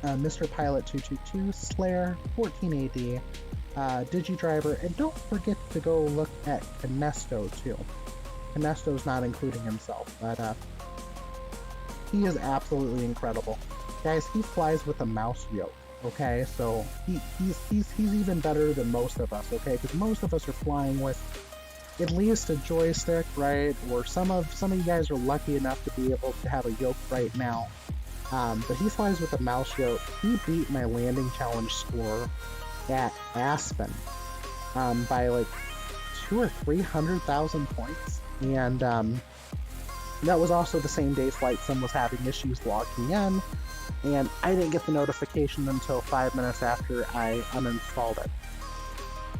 Mr. Pilot 222, Slayer, 14AD, DigiDriver, and don't forget to go look at Canesto too. Canesto's not including himself, but he is absolutely incredible. Guys, he flies with a mouse yoke, okay? So he's even better than most of us, okay? Because most of us are flying with at least a joystick, right? Or some of you guys are lucky enough to be able to have a yoke right now. But he flies with a mouse yoke. He beat my landing challenge score at Aspen by like 200,000 or 300,000 points, and that was also the same day Flight Sim was having issues logging in, and I didn't get the notification until 5 minutes after I uninstalled it,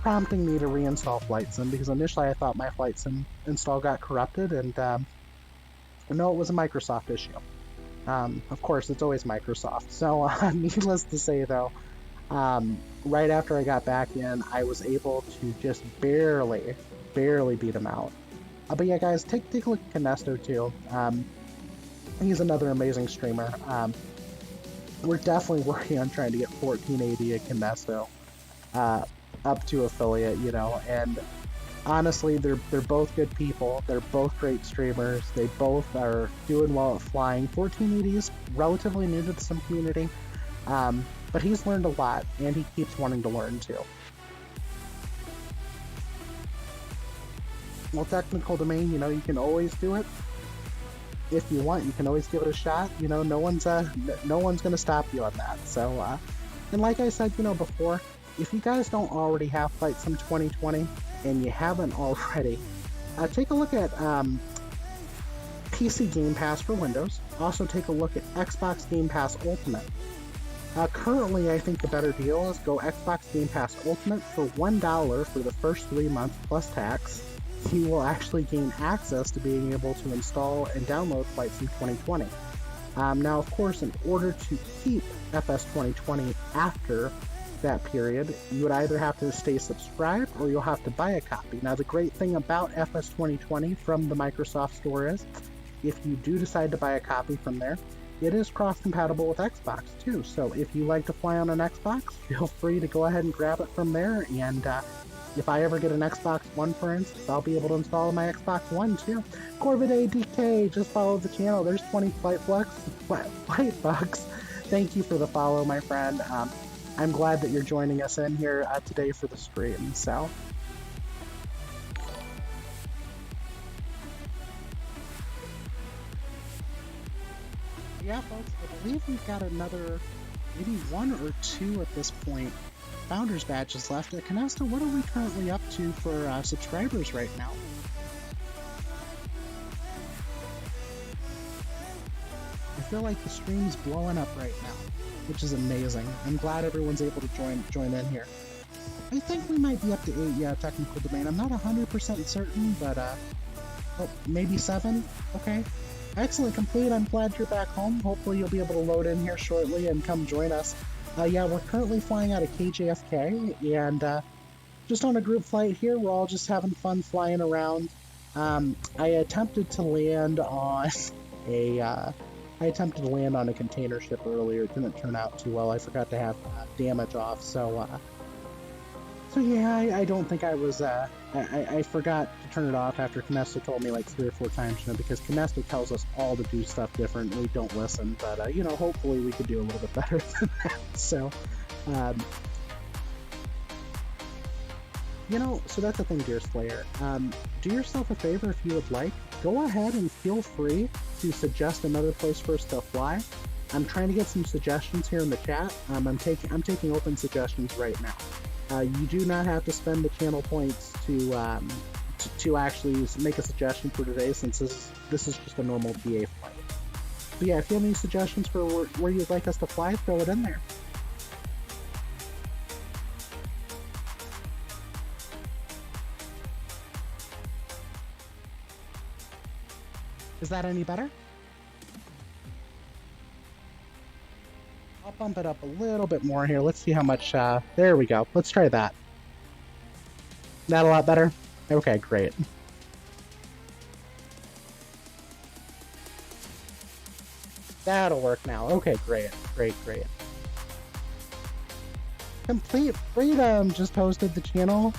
prompting me to reinstall Flight Sim, because initially I thought my Flight Sim install got corrupted, and no, it was a Microsoft issue. Of course, it's always Microsoft. So, needless to say, though, right after I got back in, I was able to just barely beat him out. But yeah, guys, take a look at Canesto too. He's another amazing streamer. We're definitely working on trying to get 1480 at Canesto up to affiliate, you know, and honestly, they're both good people. They're both great streamers. They both are doing well at flying. 1480 is relatively new to the sim community, but he's learned a lot, and he keeps wanting to learn too. Well, technical domain, you know, you can always do it. if you want, you can always give it a shot. You know, no one's gonna stop you on that. So, and like I said, you know, before, if you guys don't already have Flight Sim 2020 and you haven't already, take a look at PC Game Pass for Windows. Also take a look at Xbox Game Pass Ultimate. Currently, I think the better deal is go Xbox Game Pass Ultimate for $1 for the first 3 months plus tax. You will actually gain access to being able to install and download Flight Sim 2020. Now, of course, in order to keep FS 2020 after that period, you would either have to stay subscribed or you'll have to buy a copy. Now, the great thing about FS 2020 from the Microsoft Store is, if you do decide to buy a copy from there, it is cross-compatible with Xbox too. So if you like to fly on an Xbox, feel free to go ahead and grab it from there. And if I ever get an Xbox One, for instance, I'll be able to install my Xbox One too. Corvid ADK, just follow the channel. There's 20 flight bucks. Thank you for the follow, my friend. I'm glad that you're joining us in here today for the stream. So. Yeah, folks, I believe we've got another, maybe 1 or 2 at this point, Founders badges left. Canesta, what are we currently up to for subscribers right now? I feel like the stream's blowing up right now, which is amazing. I'm glad everyone's able to join in here. I think we might be up to 8, yeah, technical domain. I'm not 100% certain, but, oh, maybe 7? Okay. Excellent, Complete. I'm glad you're back home. Hopefully you'll be able to load in here shortly and come join us. Yeah, we're currently flying out of KJFK, and just on a group flight here. We're all just having fun flying around. I attempted to land on a container ship earlier. It didn't turn out too well. I forgot to have damage off, so yeah, I don't think I was, I forgot to turn it off after Canesta told me like 3 or 4 times, you know, because Canesta tells us all to do stuff different and we don't listen, but, you know, hopefully we could do a little bit better than that, so, you know, so that's the thing, Dear Slayer. Do yourself a favor if you would like. Go ahead and feel free to suggest another place for us to fly. I'm trying to get some suggestions here in the chat. I'm taking open suggestions right now. You do not have to spend the channel points to actually make a suggestion for today, since this is just a normal GA flight. So yeah, if you have any suggestions for where you'd like us to fly, throw it in there. Is that any better? I'll bump it up a little bit more here. Let's see how much, there we go. Let's try that. That a lot better? Okay, great. That'll work now. Okay, great. Complete Freedom just posted the channel.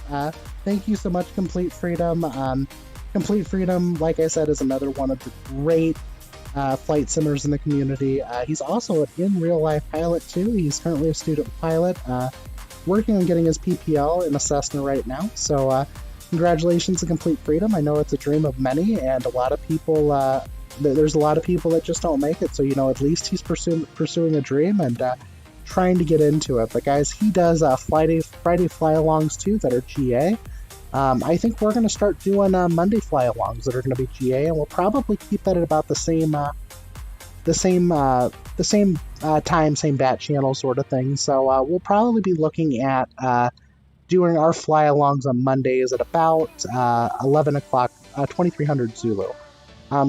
Thank you so much, Complete Freedom. Complete Freedom, like I said, is another one of the great flight simmers in the community. He's also an in-real-life pilot, too. He's currently a student pilot, working on getting his PPL in a Cessna right now. So, congratulations to Complete Freedom. I know it's a dream of many, and a lot of people, there's a lot of people that just don't make it. So, you know, at least he's pursuing a dream and trying to get into it. But, guys, he does Friday fly-alongs, too, that are GA. I think we're going to start doing Monday fly-alongs that are going to be GA, and we'll probably keep that at about the same time, same bat channel sort of thing. So we'll probably be looking at doing our fly-alongs on Mondays at about 11 o'clock, 2300 Zulu.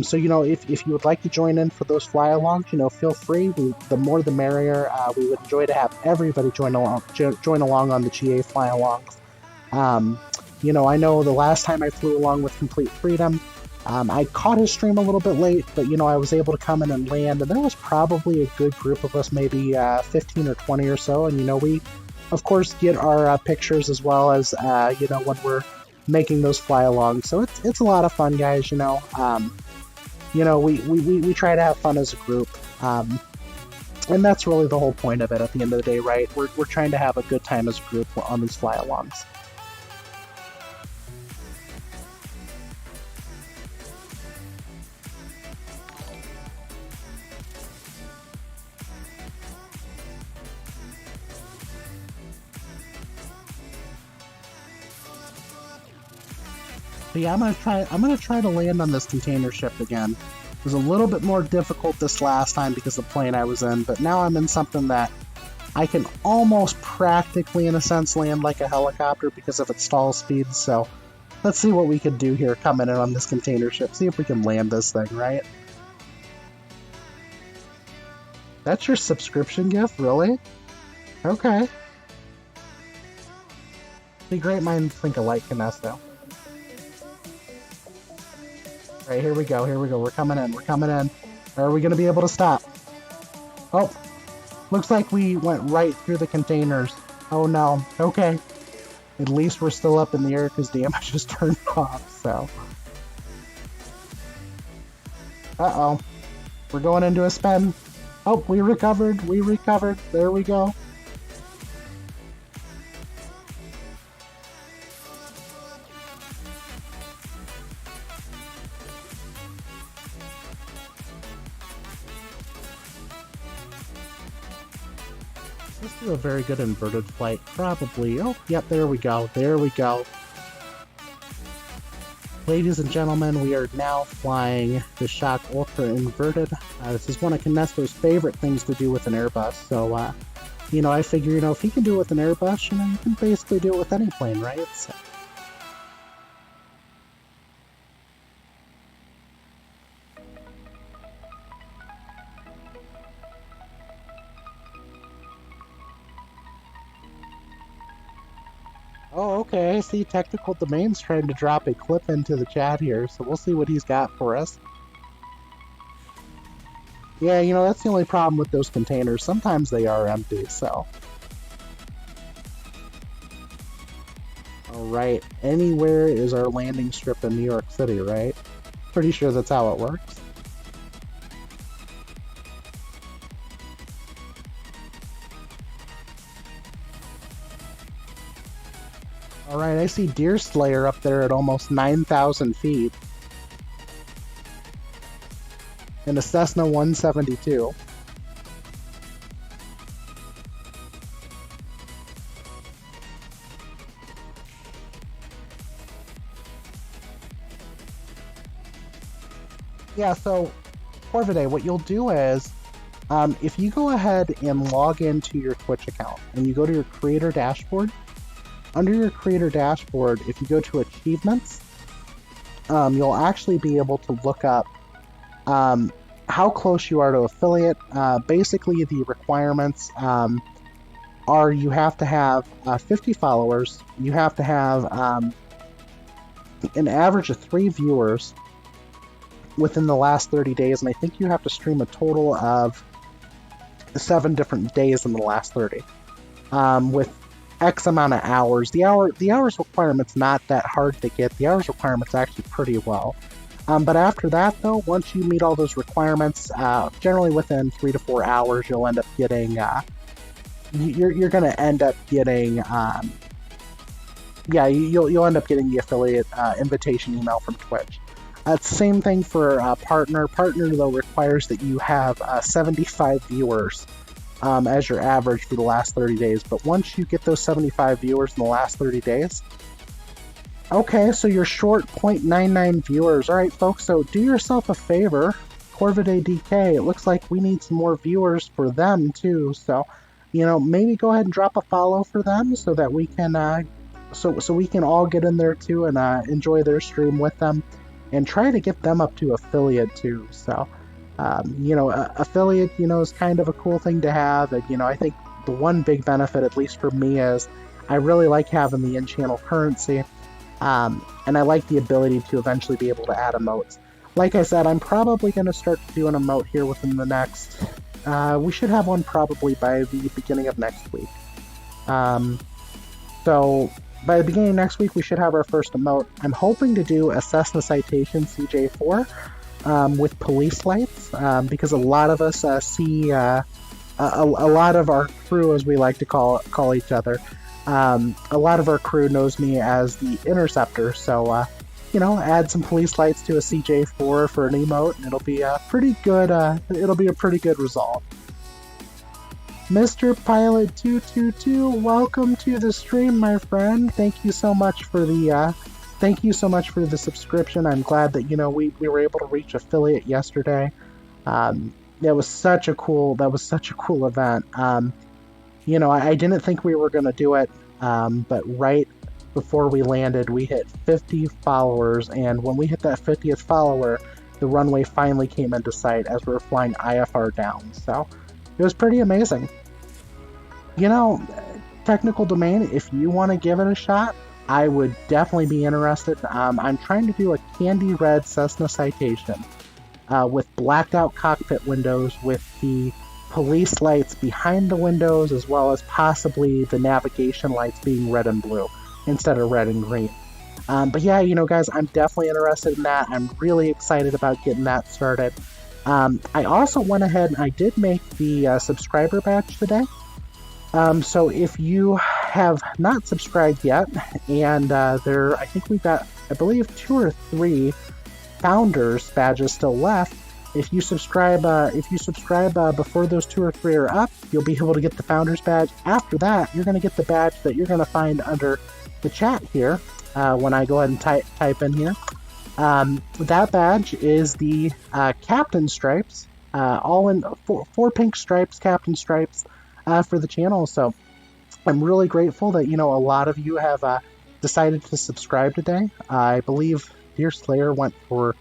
So, you know, if you would like to join in for those fly-alongs, you know, feel free. The more the merrier. We would enjoy to have everybody join along on the GA fly-alongs. You know, I know the last time I flew along with Complete Freedom, I caught his stream a little bit late, but, you know, I was able to come in and land, and there was probably a good group of us, maybe 15 or 20 or so, and, you know, we, of course, get our pictures as well as, you know, when we're making those fly-alongs, so it's a lot of fun, guys, you know. You know, we try to have fun as a group, and that's really the whole point of it at the end of the day, right? We're trying to have a good time as a group on these fly-alongs. But yeah, I'm gonna try to land on this container ship again. It was a little bit more difficult this last time because of the plane I was in, but now I'm in something that I can almost practically, in a sense, land like a helicopter because of its stall speed, so let's see what we can do here coming in on this container ship. See if we can land this thing, right? That's your subscription gift, really? Okay. See, great minds think alike, Canesto. Alright, here we go, here we go. We're coming in, we're coming in. Are we going to be able to stop? Oh, looks like we went right through the containers. Oh no, okay. At least we're still up in the air because damage just turned off, so. Uh-oh. We're going into a spin. Oh, we recovered, there we go. Let's do a very good inverted flight, probably. Oh, yep, there we go, there we go. Ladies and gentlemen, we are now flying the Shock Ultra inverted. This is one of Canesto's favorite things to do with an Airbus, so, you know, I figure, you know, if he can do it with an Airbus, you know, you can basically do it with any plane, right? So. Oh, okay, I see Technical Domain's trying to drop a clip into the chat here, so we'll see what he's got for us. Yeah, you know, that's the only problem with those containers. Sometimes they are empty, so. Alright, anywhere is our landing strip in New York City, right? Pretty sure that's how it works. Alright, I see Deer Slayer up there at almost 9,000 feet. And a Cessna 172. Yeah, so, Corvidae, what you'll do is, if you go ahead and log into your Twitch account, and you go to your creator dashboard, under your creator dashboard, if you go to achievements, you'll actually be able to look up how close you are to affiliate. Basically, the requirements are you have to have 50 followers, you have to have an average of 3 viewers within the last 30 days, and I think you have to stream a total of 7 different days in the last 30, with X amount of hours. The hours requirement's not that hard to get. The hours requirement's actually pretty well. But after that, though, once you meet all those requirements, generally within 3 to 4 hours, you'll end up getting, you're going to end up getting, yeah, you'll end up getting the affiliate invitation email from Twitch. Same thing for Partner. Partner, though, requires that you have 75 viewers as your average for the last 30 days. But once you get those 75 viewers in the last 30 days, okay, so you're short 0.99 viewers. Alright, folks, so do yourself a favor. Corvidae DK, it looks like we need some more viewers for them, too. So, you know, maybe go ahead and drop a follow for them so that we can, so we can all get in there, too, and enjoy their stream with them. And try to get them up to affiliate, too. So, you know, affiliate, you know, is kind of a cool thing to have. And, you know, I think the one big benefit, at least for me, is I really like having the in-channel currency. And I like the ability to eventually be able to add emotes. Like I said, I'm probably going to start to do an emote here within the next... we should have one probably by the beginning of next week. So, by the beginning of next week, we should have our first emote. I'm hoping to do a Cessna Citation CJ4 with police lights, because a lot of us see... a lot of our crew, as we like to call each other, a lot of our crew knows me as the Interceptor, so, you know, add some police lights to a CJ4 for an emote, and it'll be a pretty good result. Mr. Pilot 222, welcome to the stream, my friend. Thank you so much for the thank you so much for the subscription. I'm glad that, you know, we were able to reach affiliate yesterday. That was such a cool event. You know, I didn't think we were going to do it, but right before we landed, we hit 50 followers, and when we hit that 50th follower, the runway finally came into sight as we were flying IFR down. So it was pretty amazing. You know, Technical Domain, if you want to give it a shot, I would definitely be interested. I'm trying to do a candy red Cessna Citation with blacked out cockpit windows with the police lights behind the windows, as well as possibly the navigation lights being red and blue instead of red and green. But yeah, you know, guys, I'm definitely interested in that. I'm really excited about getting that started. I also went ahead and I did make the subscriber badge today. So if you have not subscribed yet, and I think we've got, I believe, 2 or 3 founders badges still left. If you subscribe before those 2 or 3 are up, you'll be able to get the founders badge. After that, you're going to get the badge that you're going to find under the chat here when I go ahead and type in here. That badge is the captain stripes, all in 4 pink stripes, captain stripes for the channel. So I'm really grateful that, you know, a lot of you have decided to subscribe today. I believe Deer Slayer went for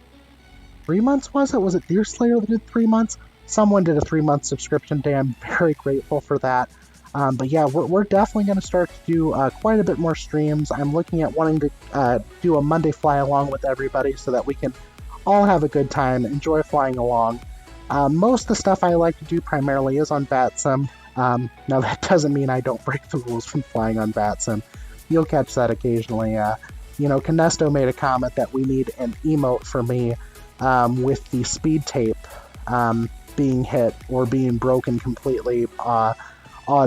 3 months, was it? Was it Deer Slayer that did 3 months? Someone did a 3-month subscription day. I'm very grateful for that. But yeah, we're definitely going to start to do quite a bit more streams. I'm looking at wanting to do a Monday fly along with everybody so that we can all have a good time, enjoy flying along. Most of the stuff I like to do primarily is on VATSIM. Now that doesn't mean I don't break the rules from flying on VATSIM. You'll catch that occasionally. You know, Canesto made a comment that we need an emote for me with the speed tape being hit or being broken completely on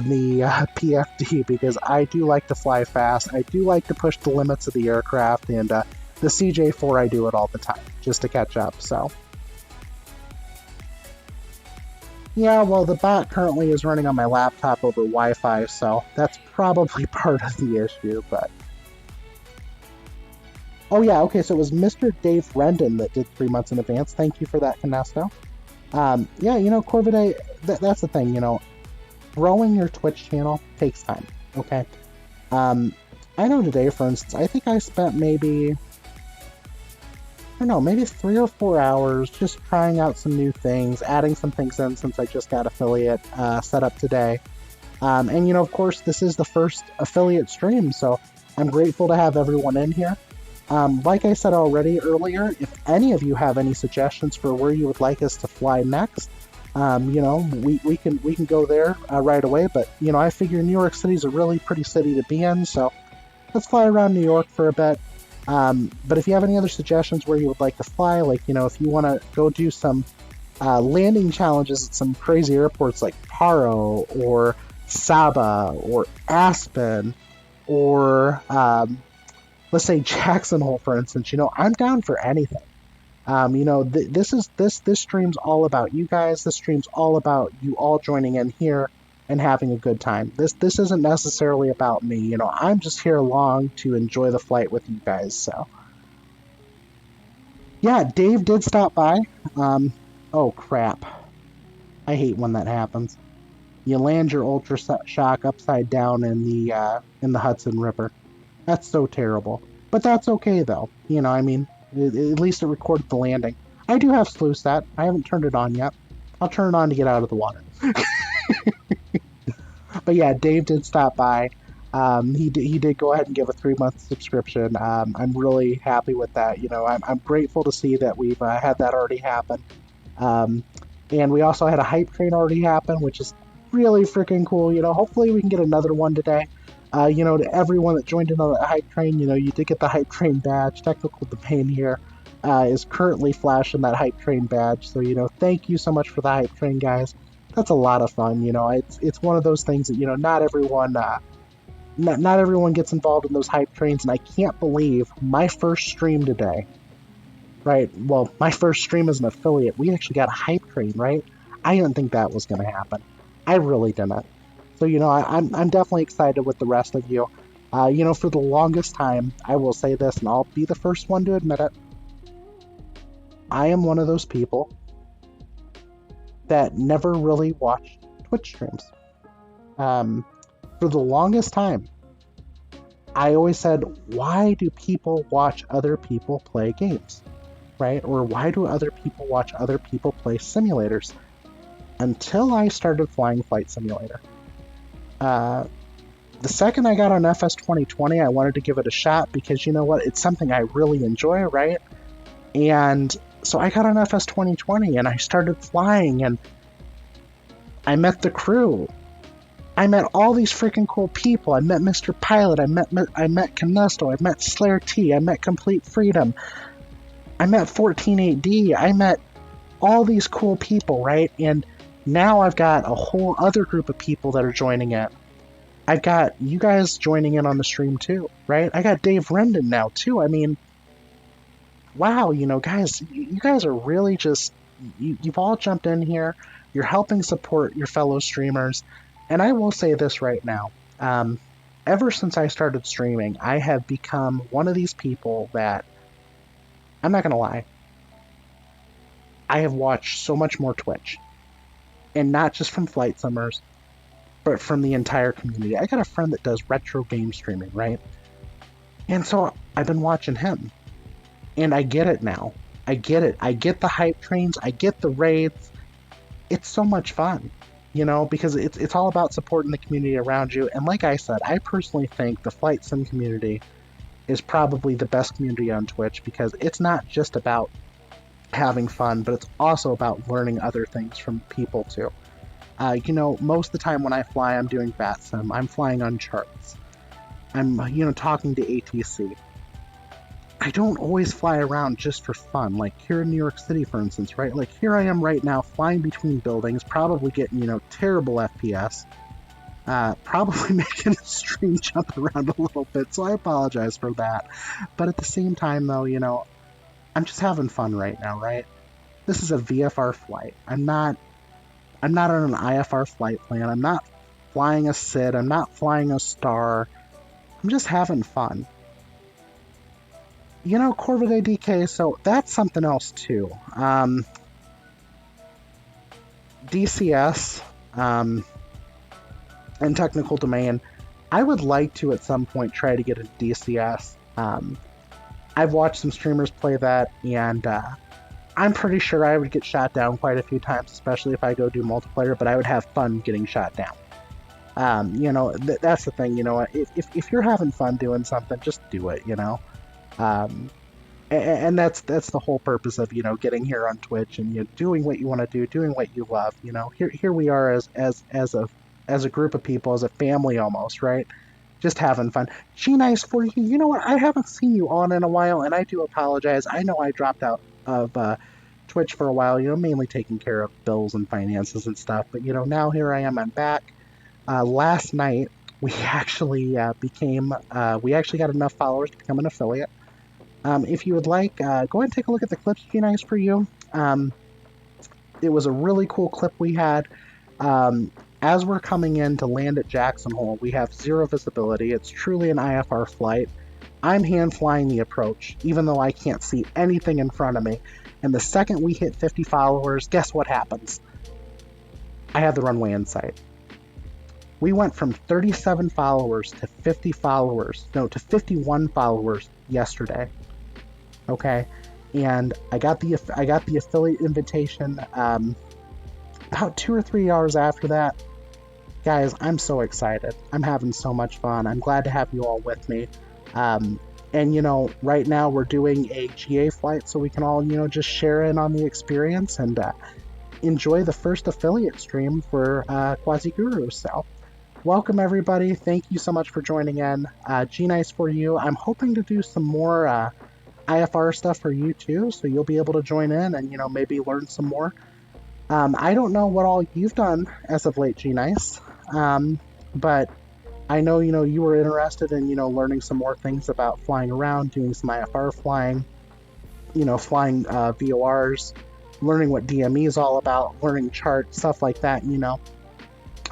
the PFD, because I do like to fly fast. I do like to push the limits of the aircraft, and the CJ4 I do it all the time just to catch up. So yeah, well, the bot currently is running on my laptop over Wi-Fi, so that's probably part of the issue. But oh yeah, okay, so it was Mr. Dave Rendon that did 3 months in advance. Thank you for that, Canesto. Yeah, you know, Corvidae, that's the thing, you know, growing your Twitch channel takes time, okay? I know today, for instance, I think I spent maybe 3 or 4 hours just trying out some new things, adding some things in since I just got affiliate set up today. And, you know, of course, this is the first affiliate stream, so I'm grateful to have everyone in here. Like I said already earlier, if any of you have any suggestions for where you would like us to fly next, you know, we can go there right away. But, you know, I figure New York City is a really pretty city to be in, so let's fly around New York for a bit. But if you have any other suggestions where you would like to fly, like, you know, if you want to go do some landing challenges at some crazy airports like Paro or Saba or Aspen or let's say Jackson Hole, for instance, you know, I'm down for anything. You know, this stream's all about you guys. This stream's all about you all joining in here and having a good time. This isn't necessarily about me. You know, I'm just here along to enjoy the flight with you guys. So yeah, Dave did stop by. Oh crap, I hate when that happens. You land your Ultra Shock upside down in the Hudson River. That's so terrible. But that's okay, though. You know, I mean, at least it recorded the landing. I do have Slew set. I haven't turned it on yet. I'll turn it on to get out of the water. But yeah, Dave did stop by. He did go ahead and give a 3-month subscription. I'm really happy with that. You know, I'm grateful to see that we've had that already happen. And we also had a hype train already happen, which is really freaking cool. You know, hopefully we can get another one today. You know, to everyone that joined in on the hype train, you know, you did get the hype train badge. Technical Domain here is currently flashing that hype train badge. So, you know, thank you so much for the hype train, guys. That's a lot of fun. You know, it's one of those things that, you know, not everyone gets involved in those hype trains. And I can't believe my first stream today, right? Well, my first stream as an affiliate, we actually got a hype train, right? I didn't think that was going to happen. I really didn't. So, you know, I'm definitely excited with the rest of you. For the longest time, I will say this, and I'll be the first one to admit it. I am one of those people that never really watched Twitch streams. For the longest time, I always said, why do people watch other people play games, right? Or why do other people watch other people play simulators? Until I started flying Flight Simulator. The second I got on FS 2020, I wanted to give it a shot because you know what? It's something I really enjoy, right? And so I got on FS 2020 and I started flying and I met the crew. I met all these freaking cool people. I met Mr. Pilot. I met Canesto. I met Slayer T. I met Complete Freedom. I met 148D. I met all these cool people, right? And now I've got a whole other group of people that are joining in. I've got you guys joining in on the stream too, right? I got Dave Rendon now too. I mean, wow, guys, you guys are really just, you've all jumped in here. You're helping support your fellow streamers. And I will say this right now. Ever since I started streaming, I have become one of these people that, I'm not going to lie, I have watched so much more Twitch. And not just from Flight Simmers, but from the entire community. I got a friend that does retro game streaming, right? And so I've been watching him. And I get it now. I get it. I get the hype trains. I get the raids. It's so much fun. Because it's all about supporting the community around you. And like I said, I personally think the Flight Sim community is probably the best community on Twitch because it's not just about having fun, but it's also about learning other things from people too. Most of the time when I fly, I'm doing bat sim. I'm flying on charts. I'm, talking to ATC. I don't always fly around just for fun, like here in New York City, for instance, right? Like here I am right now flying between buildings, probably getting, terrible FPS, probably making the stream jump around a little bit, so I apologize for that. But at the same time, though, I'm just having fun right now, right? This is a VFR flight. I'm not on an IFR flight plan. I'm not flying a SID. I'm not flying a Star. I'm just having fun. Corvette ADK, so that's something else too. DCS and technical domain. I would like to at some point try to get a DCS. I've watched some streamers play that, and I'm pretty sure I would get shot down quite a few times, especially if I go do multiplayer, but I would have fun getting shot down. That's the thing, if you're having fun doing something, just do it, and that's the whole purpose of getting here on Twitch and doing what you want to do, doing what you love. Here we are as a group of people, as a family almost, right? Just having fun. G-Nice for you. You know what? I haven't seen you on in a while, and I do apologize. I know I dropped out of Twitch for a while. Mainly taking care of bills and finances and stuff. But now here I am. I'm back. Last night we actually we actually got enough followers to become an affiliate. If you would like, go ahead and take a look at the clips, G-Nice for you. It was a really cool clip we had. As we're coming in to land at Jackson Hole, we have zero visibility. It's truly an IFR flight. I'm hand flying the approach, even though I can't see anything in front of me. And the second we hit 50 followers, guess what happens? I have the runway in sight. We went from 37 followers to 50 followers, no, to 51 followers yesterday. Okay, and I got the affiliate invitation about 2 or 3 hours after that. Guys, I'm so excited. I'm having so much fun. I'm glad to have you all with me. And right now we're doing a GA flight, so we can all just share in on the experience and enjoy the first affiliate stream for Quasiguru. So welcome everybody. Thank you so much for joining in. G-Nice for you. I'm hoping to do some more IFR stuff for you too, so you'll be able to join in and maybe learn some more. I don't know what all you've done as of late, G-Nice, but I know you were interested in learning some more things about flying around, doing some IFR flying, flying VORs, learning what DME is all about, learning charts, stuff like that.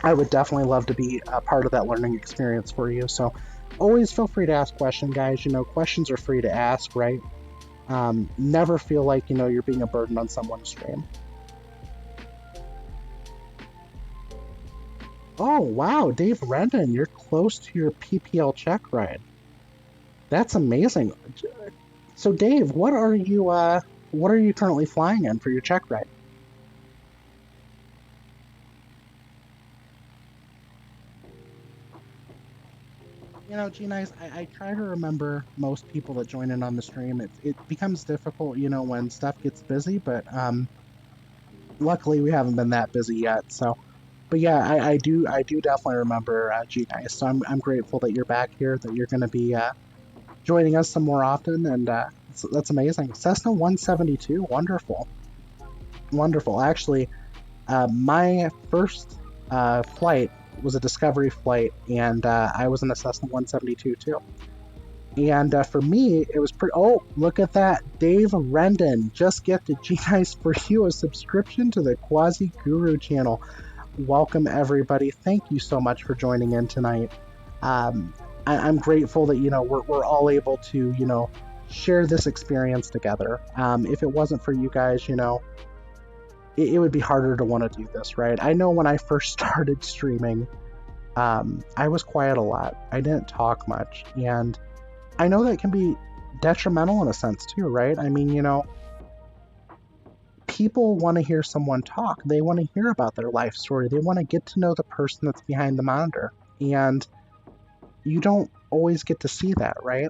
I would definitely love to be a part of that learning experience for you. So always feel free to ask questions, guys. You know, questions are free to ask, right? Never feel like, you know, you're being a burden on someone's stream. Oh, wow, Dave Rendon, you're close to your PPL check ride. That's amazing. So, Dave, what are you currently flying in for your check ride? You know, G-Nice, I try to remember most people that join in on the stream. It becomes difficult, you know, when stuff gets busy, but luckily we haven't been that busy yet. So, but yeah, I do definitely remember G-Nice. So I'm grateful that you're back here, that you're going to be joining us some more often, and that's amazing. Cessna 172, wonderful, wonderful. Actually, my first flight was a Discovery flight, and I was in a Cessna 172 too. And for me, it was pretty. Oh, look at that! Dave Rendon just gifted G-Nice for you a subscription to the Quasiguru channel. Welcome, everybody. Thank you so much for joining in tonight. I'm grateful that, you know, we're all able to, you know, share this experience together. If it wasn't for you guys, you know, it would be harder to want to do this, right? I know when I first started streaming, I was quiet a lot. I didn't talk much, and I know that can be detrimental in a sense too, right? I mean, you know, people want to hear someone talk. They want to hear about their life story. They want to get to know the person that's behind the monitor. And you don't always get to see that, right?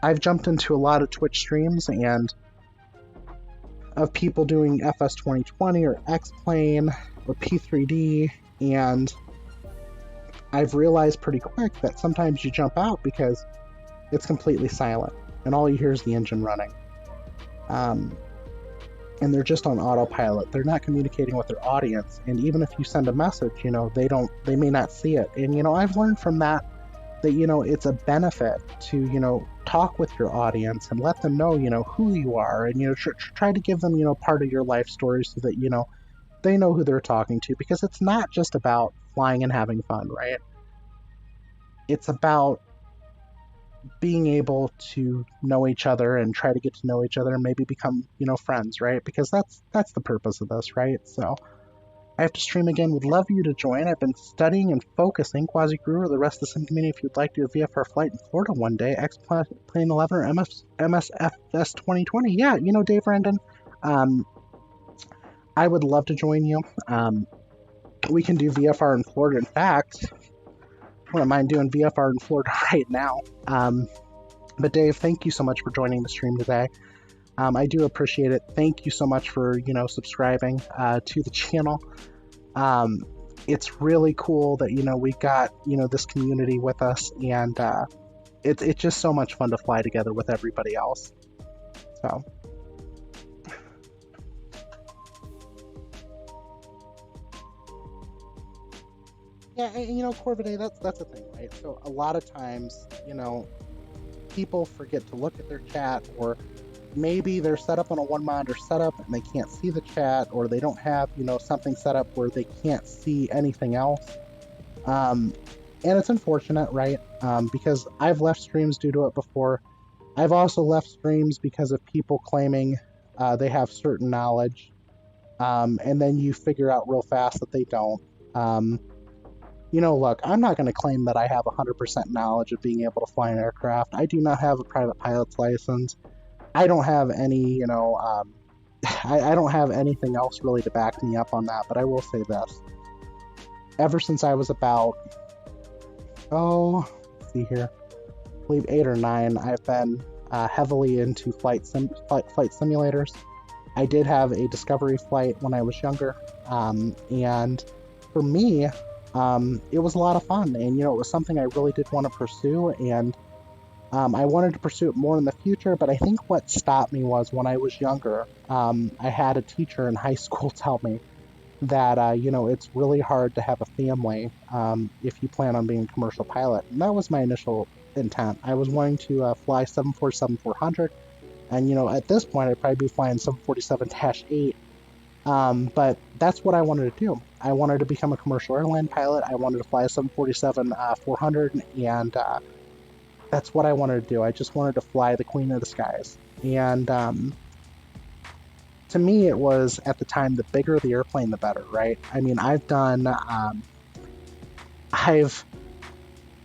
I've jumped into a lot of Twitch streams and of people doing FS 2020 or X-Plane or P3D, and I've realized pretty quick that sometimes you jump out because it's completely silent and all you hear is the engine running. And they're just on autopilot. They're not communicating with their audience. And even if you send a message, you know, they may not see it. And, you know, I've learned from that, you know, it's a benefit to, you know, talk with your audience and let them know, you know, who you are, and, you know, try to give them, you know, part of your life story so that, you know, they know who they're talking to, because it's not just about flying and having fun, right? It's about being able to know each other and try to get to know each other and maybe become, you know, friends, right? Because that's the purpose of this, right? So I have to stream again. Would love you to join. I've been studying and focusing Quasiguru or the rest of the sim community. If you'd like to do a VFR flight in Florida one day, X-Plane 11 or MSFS 2020. Yeah, you know, Dave Randon, I would love to join you. We can do VFR in Florida. In fact, I wouldn't mind doing VFR in Florida right now. But Dave, thank you so much for joining the stream today. I do appreciate it. Thank you so much for, you know, subscribing to the channel. It's really cool that, you know, we've got, you know, this community with us, and it's just so much fun to fly together with everybody else. So. Yeah, and, you know, Corvidae, that's the thing, right? So a lot of times, you know, people forget to look at their chat, or maybe they're set up on a one monitor setup and they can't see the chat, or they don't have, you know, something set up where they can't see anything else. And it's unfortunate, right? Because I've left streams due to it before. I've also left streams because of people claiming they have certain knowledge, and then you figure out real fast that they don't. You know, look, I'm not going to claim that I have 100% knowledge of being able to fly an aircraft. I do not have a private pilot's license. I don't have any, you know, I don't have anything else really to back me up on that, but I will say this. Ever since I was about, let's see here, I believe 8 or 9, I've been heavily into flight simulators. I did have a Discovery flight when I was younger, and for me, it was a lot of fun, and, you know, it was something I really did want to pursue, and I wanted to pursue it more in the future, but I think what stopped me was when I was younger, I had a teacher in high school tell me that, you know, it's really hard to have a family if you plan on being a commercial pilot. And that was my initial intent. I was wanting to fly 747-400, and, you know, at this point, I'd probably be flying 747-8 But that's what I wanted to do. I wanted to become a commercial airline pilot. I wanted to fly a 747 400, and that's what I wanted to do. I just wanted to fly the Queen of the Skies. And to me, it was at the time, the bigger the airplane, the better, right? I mean, I've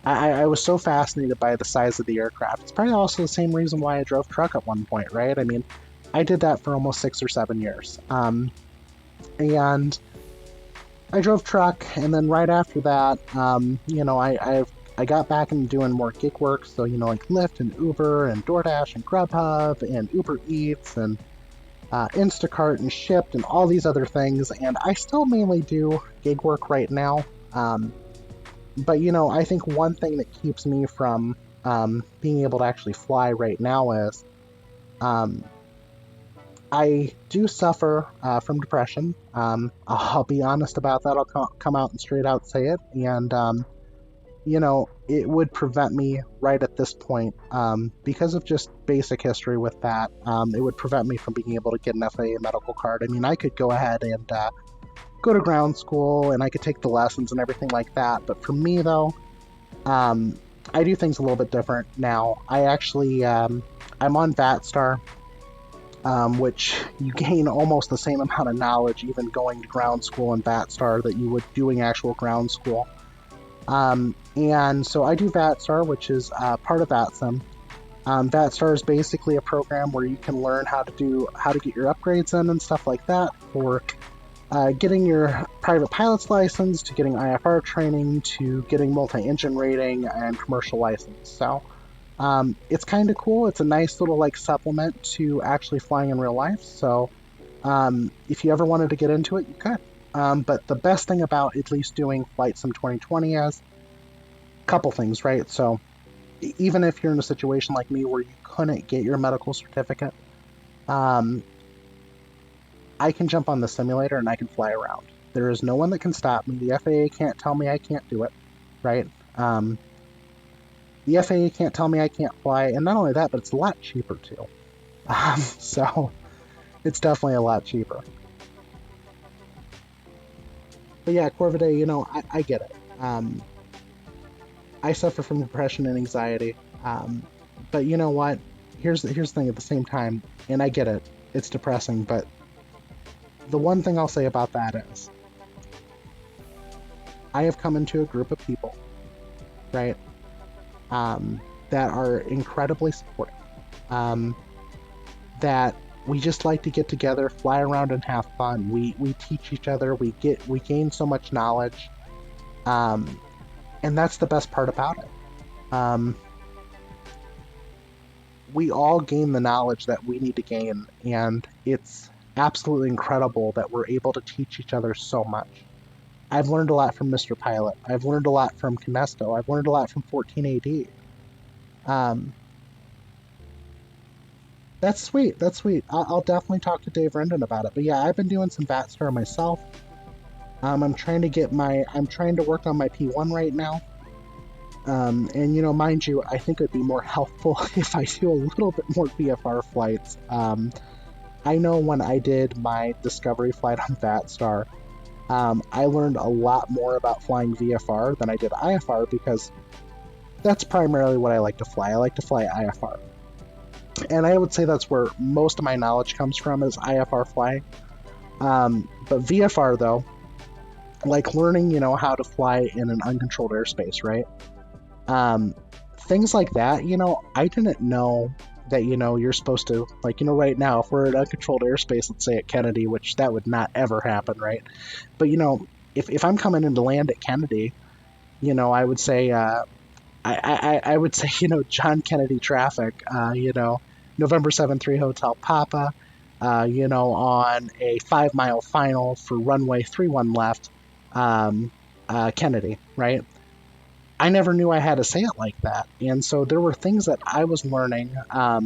I was so fascinated by the size of the aircraft. It's probably also the same reason why I drove truck at one point, right? I mean, I did that for almost 6 or 7 years. And I drove truck, and then right after that, I got back into doing more gig work. So like Lyft and Uber and DoorDash and Grubhub and Uber Eats and Instacart and Shipt and all these other things. And I still mainly do gig work right now. But I think one thing that keeps me from being able to actually fly right now is um, I do suffer from depression. I'll be honest about that. I'll come out and straight out say it. And, it would prevent me right at this point, because of just basic history with that. It would prevent me from being able to get an FAA medical card. I mean, I could go ahead and go to ground school and I could take the lessons and everything like that. But for me, though, I do things a little bit different now. I'm on VATSTAR, which you gain almost the same amount of knowledge even going to ground school in VATSTAR that you would doing actual ground school. And so I do VATSTAR, which is part of VATSIM. VATSTAR is basically a program where you can learn how to get your upgrades in and stuff like that for getting your private pilot's license, to getting IFR training, to getting multi-engine rating and commercial license. So it's kind of cool. It's a nice little supplement to actually flying in real life. So if you ever wanted to get into it, you could. But the best thing about at least doing Flight Sim 2020 is a couple things, right? So even if you're in a situation like me where you couldn't get your medical certificate, I can jump on the simulator and I can fly around. There is no one that can stop me. The FAA can't tell me I can't do it, right? The FAA can't tell me I can't fly, and not only that, but it's a lot cheaper too. So it's definitely a lot cheaper. But yeah, Corvidae, I get it. I suffer from depression and anxiety. But you know what? Here's the thing at the same time, and I get it. It's depressing, but the one thing I'll say about that is I have come into a group of people, right, that are incredibly supportive, that we just like to get together, fly around, and have fun. We teach each other. We gain so much knowledge, and that's the best part about it. We all gain the knowledge that we need to gain, and it's absolutely incredible that we're able to teach each other so much. I've learned a lot from Mr. Pilot. I've learned a lot from Kinesto. I've learned a lot from 14AD. That's sweet. That's sweet. I'll definitely talk to Dave Rendon about it. But yeah, I've been doing some VATSTAR myself. I'm trying to work on my P1 right now. And mind you, I think it would be more helpful if I do a little bit more VFR flights. I know when I did my discovery flight on VATSTAR, I learned a lot more about flying VFR than I did IFR, because that's primarily what I like to fly. I like to fly IFR. And I would say that's where most of my knowledge comes from, is IFR flying. But VFR, though, like learning, how to fly in an uncontrolled airspace, right? Things like that, I didn't know that, you're supposed to, right now, if we're in uncontrolled airspace, let's say at Kennedy, which that would not ever happen, right? But, if I'm coming in to land at Kennedy, I would say, I would say, John Kennedy traffic, November 7-3 Hotel Papa, on a 5-mile final for runway 31 left, Kennedy, right? I never knew I had to say it like that. And so there were things that I was learning there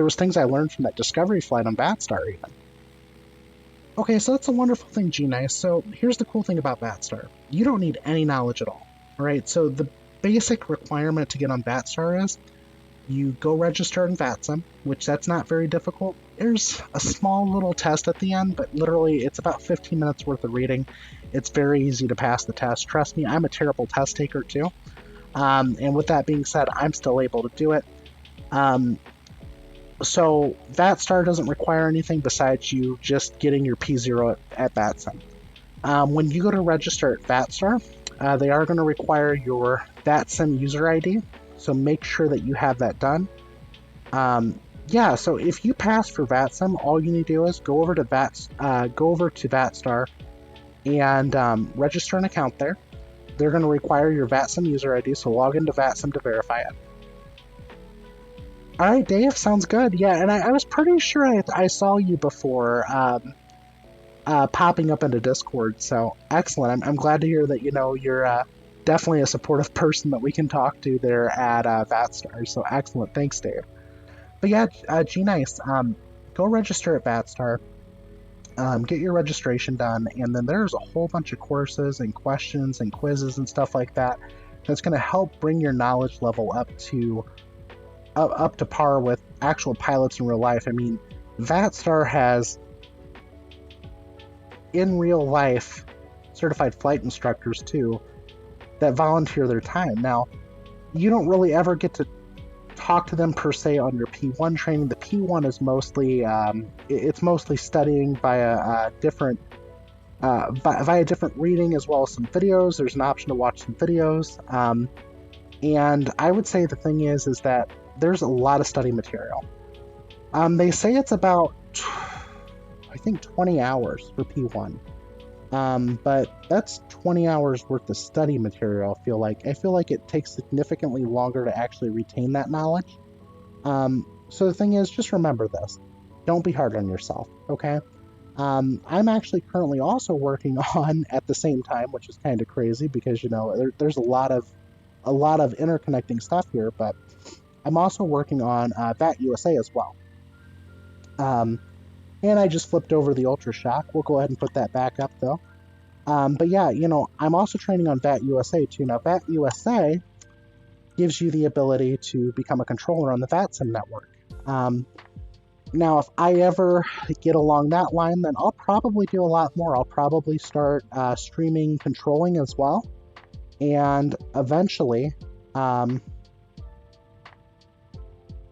was things I learned from that discovery flight on VATSTAR even. Okay, so that's a wonderful thing, G-Nice. So here's the cool thing about VATSTAR. You don't need any knowledge at all. All right, so the basic requirement to get on VATSTAR is you go register in VATSIM, which that's not very difficult. there's a small little test at the end, but literally it's about 15 minutes worth of reading. It's very easy to pass the test. Trust me, I'm a terrible test taker too. And with that being said, I'm still able to do it. So VATSTAR doesn't require anything besides you just getting your P0 at VATSIM. When you go to register at VATSTAR, they are going to require your VATSIM user ID, so make sure that you have that done. Yeah, so if you pass for VATSIM, all you need to do is go over to VATSTAR and register an account there. They're going to require your VATSIM user ID, so log into VATSIM to verify it. All right, Dave, sounds good. Yeah, and I was pretty sure I saw you before popping up into Discord, so excellent. I'm glad to hear that, you're definitely a supportive person that we can talk to there at VATSTAR, so excellent. Thanks, Dave. But yeah, G-Nice, go register at VATSTAR, get your registration done, and then there's a whole bunch of courses and questions and quizzes and stuff like that that's going to help bring your knowledge level up to par with actual pilots in real life. I mean, VATSTAR has, in real life, certified flight instructors too that volunteer their time. Now, you don't really ever get to talk to them per se on your P1 training. The P1 is mostly it's mostly studying via different reading as well as some videos. There's an option to watch some videos, and I would say the thing is that there's a lot of study material. They say it's about, I think, 20 hours for P1. But that's 20 hours worth of study material, I feel like. I feel like it takes significantly longer to actually retain that knowledge. So the thing is, just remember this. Don't be hard on yourself, okay? I'm actually currently also working on, at the same time, which is kind of crazy because, there's a lot of interconnecting stuff here, but I'm also working on VAT USA as well. And I just flipped over the Ultrashock. We'll go ahead and put that back up, though. But yeah, I'm also training on VAT USA, too. Now, VAT USA gives you the ability to become a controller on the VATSIM network. Now, if I ever get along that line, then I'll probably do a lot more. I'll probably start streaming controlling as well. And eventually,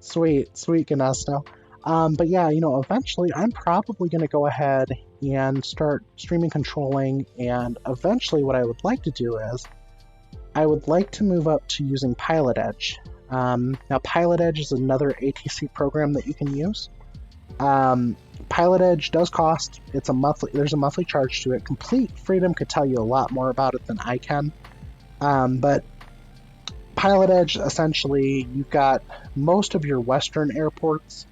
sweet Ganesto. But yeah, eventually I'm probably going to go ahead and start streaming controlling, and eventually what I would like to do is I would like to move up to using Pilot Edge. Now, Pilot Edge is another ATC program that you can use. Pilot Edge does cost. There's a monthly charge to it. Complete Freedom could tell you a lot more about it than I can. But Pilot Edge, essentially, you've got most of your Western airports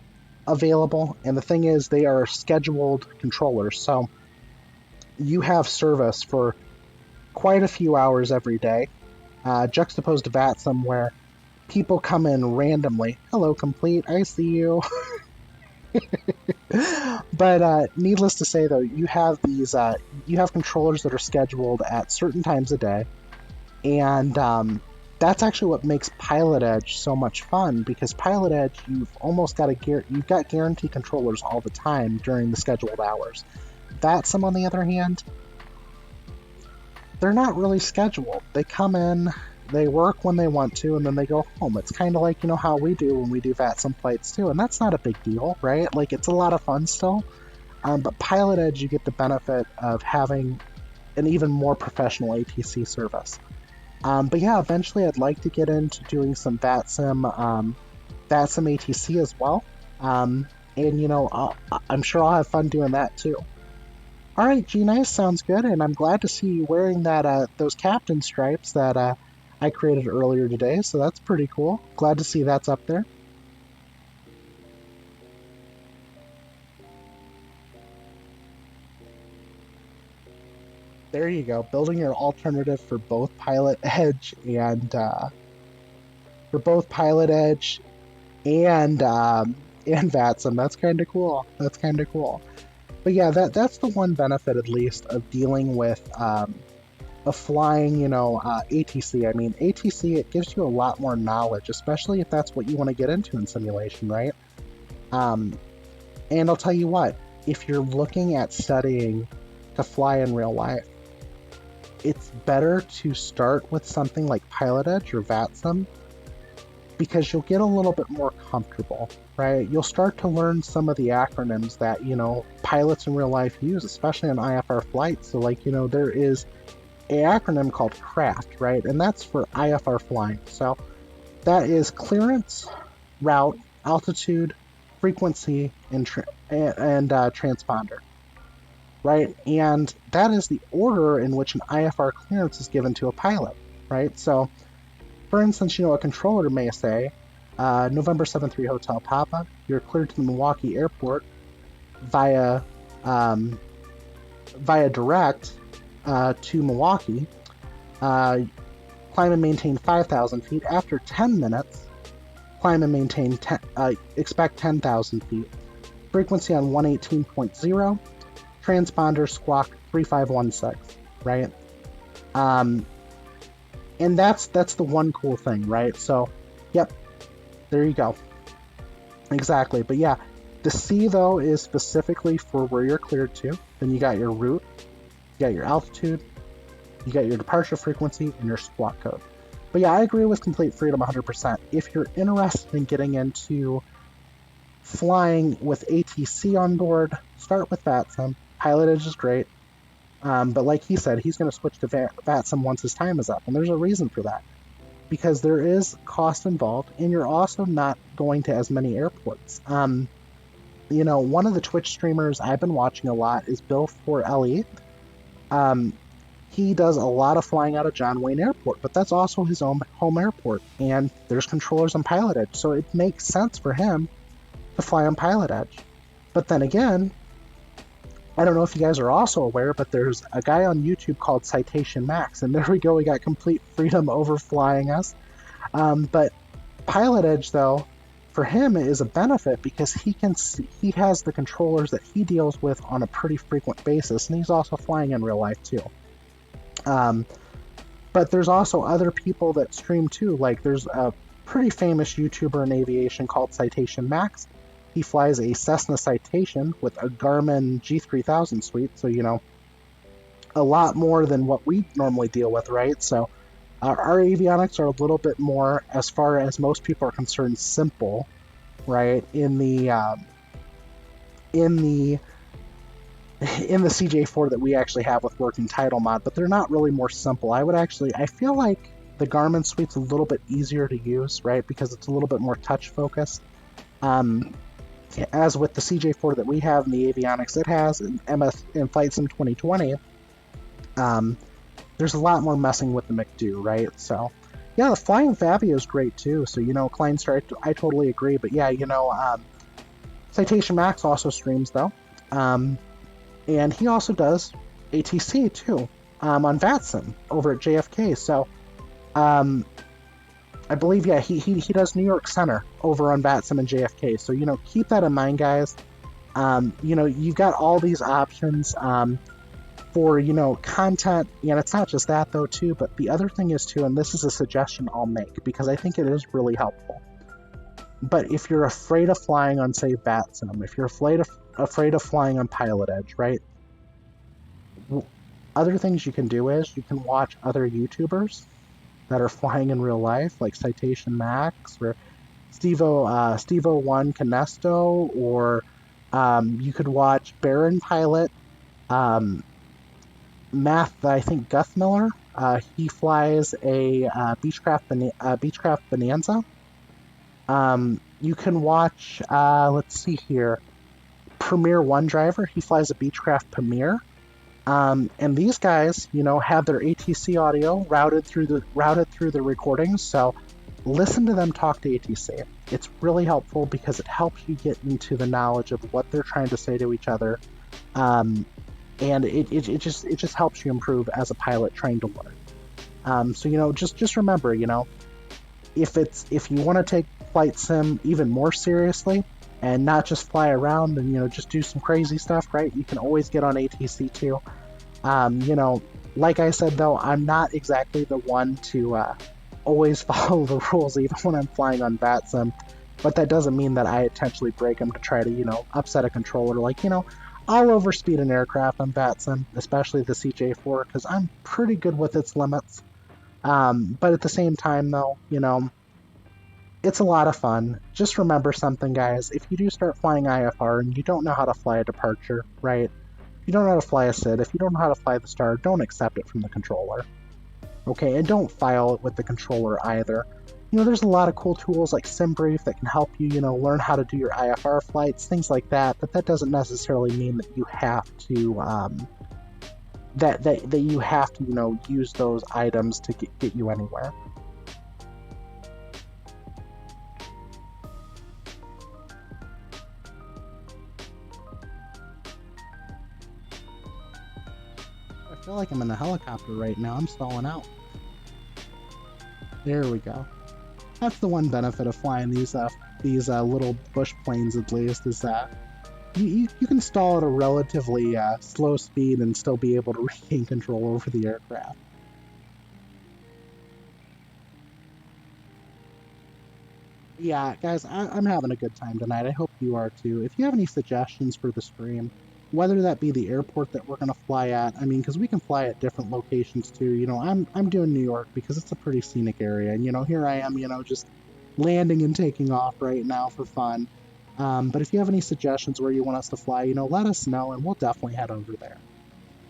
available, and the thing is, they are scheduled controllers, so you have service for quite a few hours every day, juxtaposed to VATSIM, where people come in randomly. Hello, Complete, I see you. But needless to say, though, you have controllers that are scheduled at certain times a day, and that's actually what makes Pilot Edge so much fun, because Pilot Edge, you've got guaranteed controllers all the time during the scheduled hours. VATSIM, on the other hand, they're not really scheduled. They come in, they work when they want to, and then they go home. It's kind of like, how we do when we do VATSIM flights too, and that's not a big deal, right? Like, it's a lot of fun still. But Pilot Edge, you get the benefit of having an even more professional ATC service. But yeah, eventually I'd like to get into doing some VATSIM ATC as well. And I'm sure I'll have fun doing that too. All right, G-Nice, sounds good, and I'm glad to see you wearing those captain stripes that I created earlier today, so that's pretty cool. Glad to see that's up there. There you go, building your alternative for both Pilot Edge and VATSIM. That's kind of cool. But yeah, that's the one benefit, at least, of dealing with a flying, ATC. I mean, ATC, it gives you a lot more knowledge, especially if that's what you want to get into in simulation, right? And I'll tell you what, if you're looking at studying to fly in real life, it's better to start with something like Pilot Edge or VATSIM, because you'll get a little bit more comfortable, right? You'll start to learn some of the acronyms that, pilots in real life use, especially on IFR flights. So like, there is an acronym called CRAFT, right? And that's for IFR flying. So that is clearance, route, altitude, frequency, and transponder, right? And that is the order in which an IFR clearance is given to a pilot, right? So, for instance, a controller may say, November 73 Hotel Papa, you're cleared to the Milwaukee Airport via direct to Milwaukee. Climb and maintain 5,000 feet. After 10 minutes, climb and maintain expect 10,000 feet. Frequency on 118.0. Transponder squawk 3516, right? And that's the one cool thing, right? So, yep, there you go. Exactly. But yeah, the C though is specifically for where you're cleared to. Then you got your route, you got your altitude, you got your departure frequency, and your squawk code. But yeah, I agree with Complete Freedom 100%. If you're interested in getting into flying with ATC on board, start with VATSIM. Pilot Edge is great. But like he said, he's going to switch to VATSIM once his time is up. And there's a reason for that. Because there is cost involved, and you're also not going to as many airports. One of the Twitch streamers I've been watching a lot is Bill4LE. He does a lot of flying out of John Wayne Airport, but that's also his own home airport. And there's controllers on Pilot Edge, so it makes sense for him to fly on Pilot Edge. But then again, I don't know if you guys are also aware, but there's a guy on YouTube called Citation Max, and there we go, we got Complete Freedom overflying us. But Pilot Edge, though, for him is a benefit because he has the controllers that he deals with on a pretty frequent basis, and he's also flying in real life too. But there's also other people that stream too, like there's a pretty famous YouTuber in aviation called Citation Max. He flies a Cessna Citation with a Garmin G3000 suite, so, a lot more than what we normally deal with, right? So our avionics are a little bit more, as far as most people are concerned, simple, right? In the CJ4 that we actually have with working Title Mod, but they're not really more simple. I feel like the Garmin suite's a little bit easier to use, right? Because it's a little bit more touch focused. As with the CJ4 that we have in the avionics it has in Flight Sim 2020, there's a lot more messing with the McDo, right? So, yeah, the Flying Fabio is great too. So, Kleinstar, I totally agree. But yeah, Citation Max also streams though. And he also does ATC too, on VATSIM over at JFK. So, I believe, yeah, he does New York Center over on VATSIM and JFK. So, keep that in mind, guys. You've got all these options for, content. And it's not just that, though, too. But the other thing is, too, and this is a suggestion I'll make because I think it is really helpful. But if you're afraid of flying on, say, VATSIM, if you're afraid of flying on Pilot Edge, right? Other things you can do is you can watch other YouTubers that are flying in real life, like Citation Max or Stevo1 Canesto, or you could watch Baron Pilot, Math, I think Guthmiller. He flies a Beechcraft Bonanza. You can watch, let's see here, Premier One Driver. He flies a Beechcraft Premier. And these guys, have their ATC audio routed through the recordings. So listen to them talk to ATC. It's really helpful because it helps you get into the knowledge of what they're trying to say to each other. And it just helps you improve as a pilot trying to learn. So just remember, if you want to take flight sim even more seriously and not just fly around and just do some crazy stuff, right? You can always get on ATC too. Like I said though, I'm not exactly the one to always follow the rules even when I'm flying on VATSIM. but that doesn't mean that I intentionally break them to try to, you know, upset a controller. Like, you know, I'll overspeed an aircraft on VATSIM, especially the CJ4, because I'm pretty good with its limits. But at the same time, though, you know, it's a lot of fun. Just remember something, guys. If you do start flying IFR and you don't know how to fly a departure, right? If you don't know how to fly a SID, if you don't know how to fly the star, don't accept it from the controller. Okay, and don't file it with the controller either. You know, there's a lot of cool tools like SimBrief that can help you, you know, learn how to do your IFR flights, things like that, but that doesn't necessarily mean that you have to, that you have to, you know, use those items to get you anywhere. I feel like I'm in a helicopter right now. I'm stalling out. There we go. That's the one benefit of flying these little bush planes, at least, is that you can stall at a relatively slow speed and still be able to regain control over the aircraft. Yeah, guys, I'm having a good time tonight. I hope you are too. If you have any suggestions for the stream, whether that be the airport that we're going to fly at, I mean, because we can fly at different locations too. You know, I'm doing New York because it's a pretty scenic area, and you know, here I am, you know, just landing and taking off right now for fun. But if you have any suggestions where you want us to fly, you know, let us know, and we'll definitely head over there.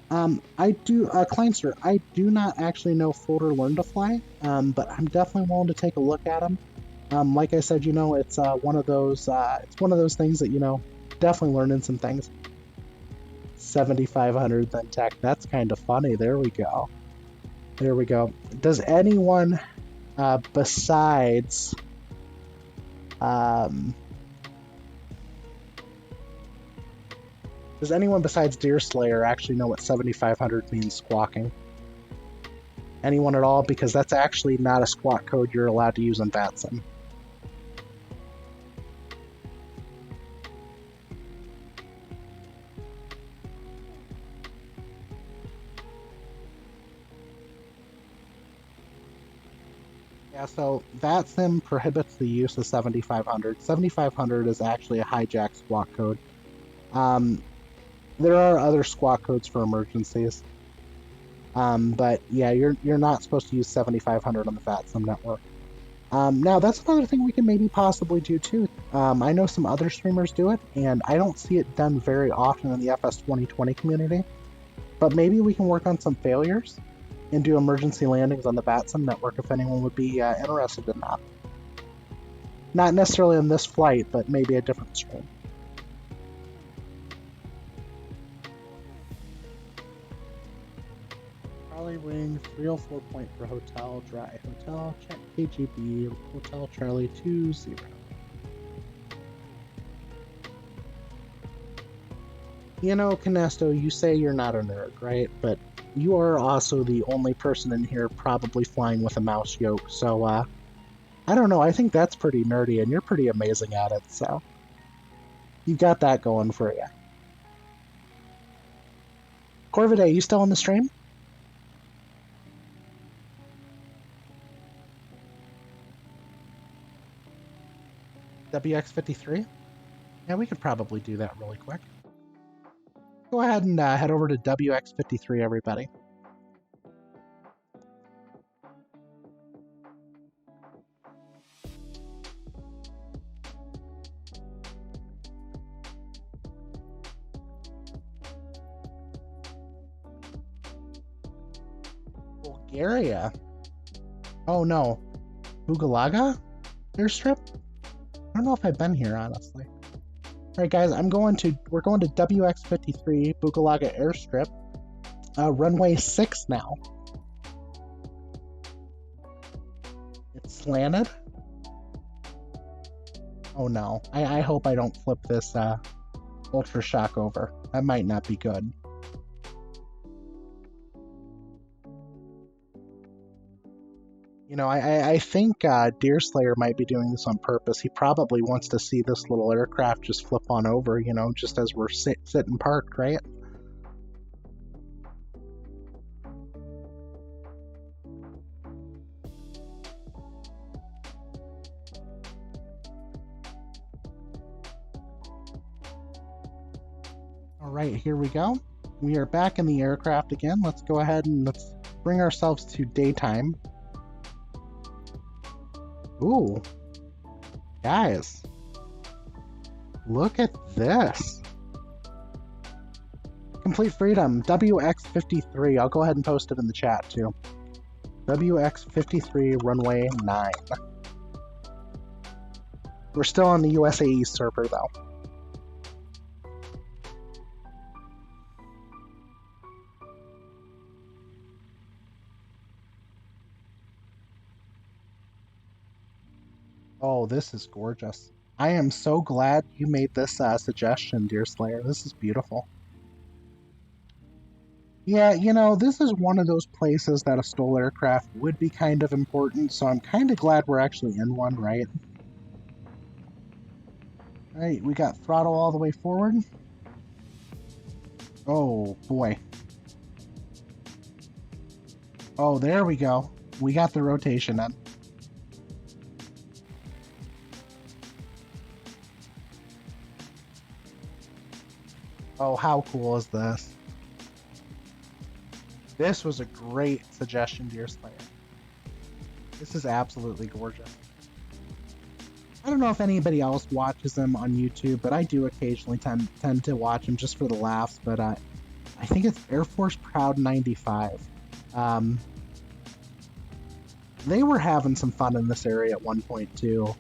Kleinster, I do not actually know Folder Learn to Fly, but I'm definitely willing to take a look at them. Like I said, you know, it's one of those things that, you know, definitely learning some things. 7,500 then tech. That's kind of funny. There we go. There we go. Does anyone besides Deerslayer actually know what 7,500 means squawking? Anyone at all? Because that's actually not a squawk code you're allowed to use on VATSIM. Yeah, so VATSIM prohibits the use of 7,500. 7,500 is actually a hijack squawk code. There are other squawk codes for emergencies. But yeah, you're not supposed to use 7,500 on the VATSIM network. Now, that's another thing we can maybe possibly do too. I know some other streamers do it, and I don't see it done very often in the FS 2020 community. But maybe we can work on some failures and do emergency landings on the VATSIM network if anyone would be interested in that. Not necessarily on this flight, but maybe a different stream. Charlie Wing 304 point for hotel, dry hotel, check KGB, hotel Charlie 20. You know, Canesto, you say you're not a nerd, right? But you are also the only person in here probably flying with a mouse yoke, so, I don't know, I think that's pretty nerdy, and you're pretty amazing at it, so you got that going for you. Corvidae, you still on the stream? WX53? Yeah, we could probably do that really quick. Go ahead and head over to WX53, everybody. Bulgaria? Oh no. Bugalaga? Airstrip? I don't know if I've been here, honestly. Alright guys, we're going to WX53 Bugalaga Airstrip. Runway 6 now. It's slanted? Oh no. I hope I don't flip this Ultra Shock over. That might not be good. You know, I think Deerslayer might be doing this on purpose. He probably wants to see this little aircraft just flip on over, you know, just as we're sitting parked, right? Alright, here we go. We are back in the aircraft again. Let's go ahead and let's bring ourselves to daytime. Ooh. Guys. Look at this. Complete Freedom, WX53. I'll go ahead and post it in the chat too. WX53 runway 9. We're still on the USAE server though. Oh, this is gorgeous. I am so glad you made this suggestion, Deer Slayer. This is beautiful. Yeah, you know, this is one of those places that a STOL aircraft would be kind of important, so I'm kind of glad we're actually in one, right? Alright, we got throttle all the way forward. Oh, boy. Oh, there we go. We got the rotation in. Oh, how cool is this? This was a great suggestion, Deer Slayer. This is absolutely gorgeous. I don't know if anybody else watches them on YouTube, but I do occasionally tend to watch them just for the laughs, but I think it's Air Force Proud 95. They were having some fun in this area at one point too.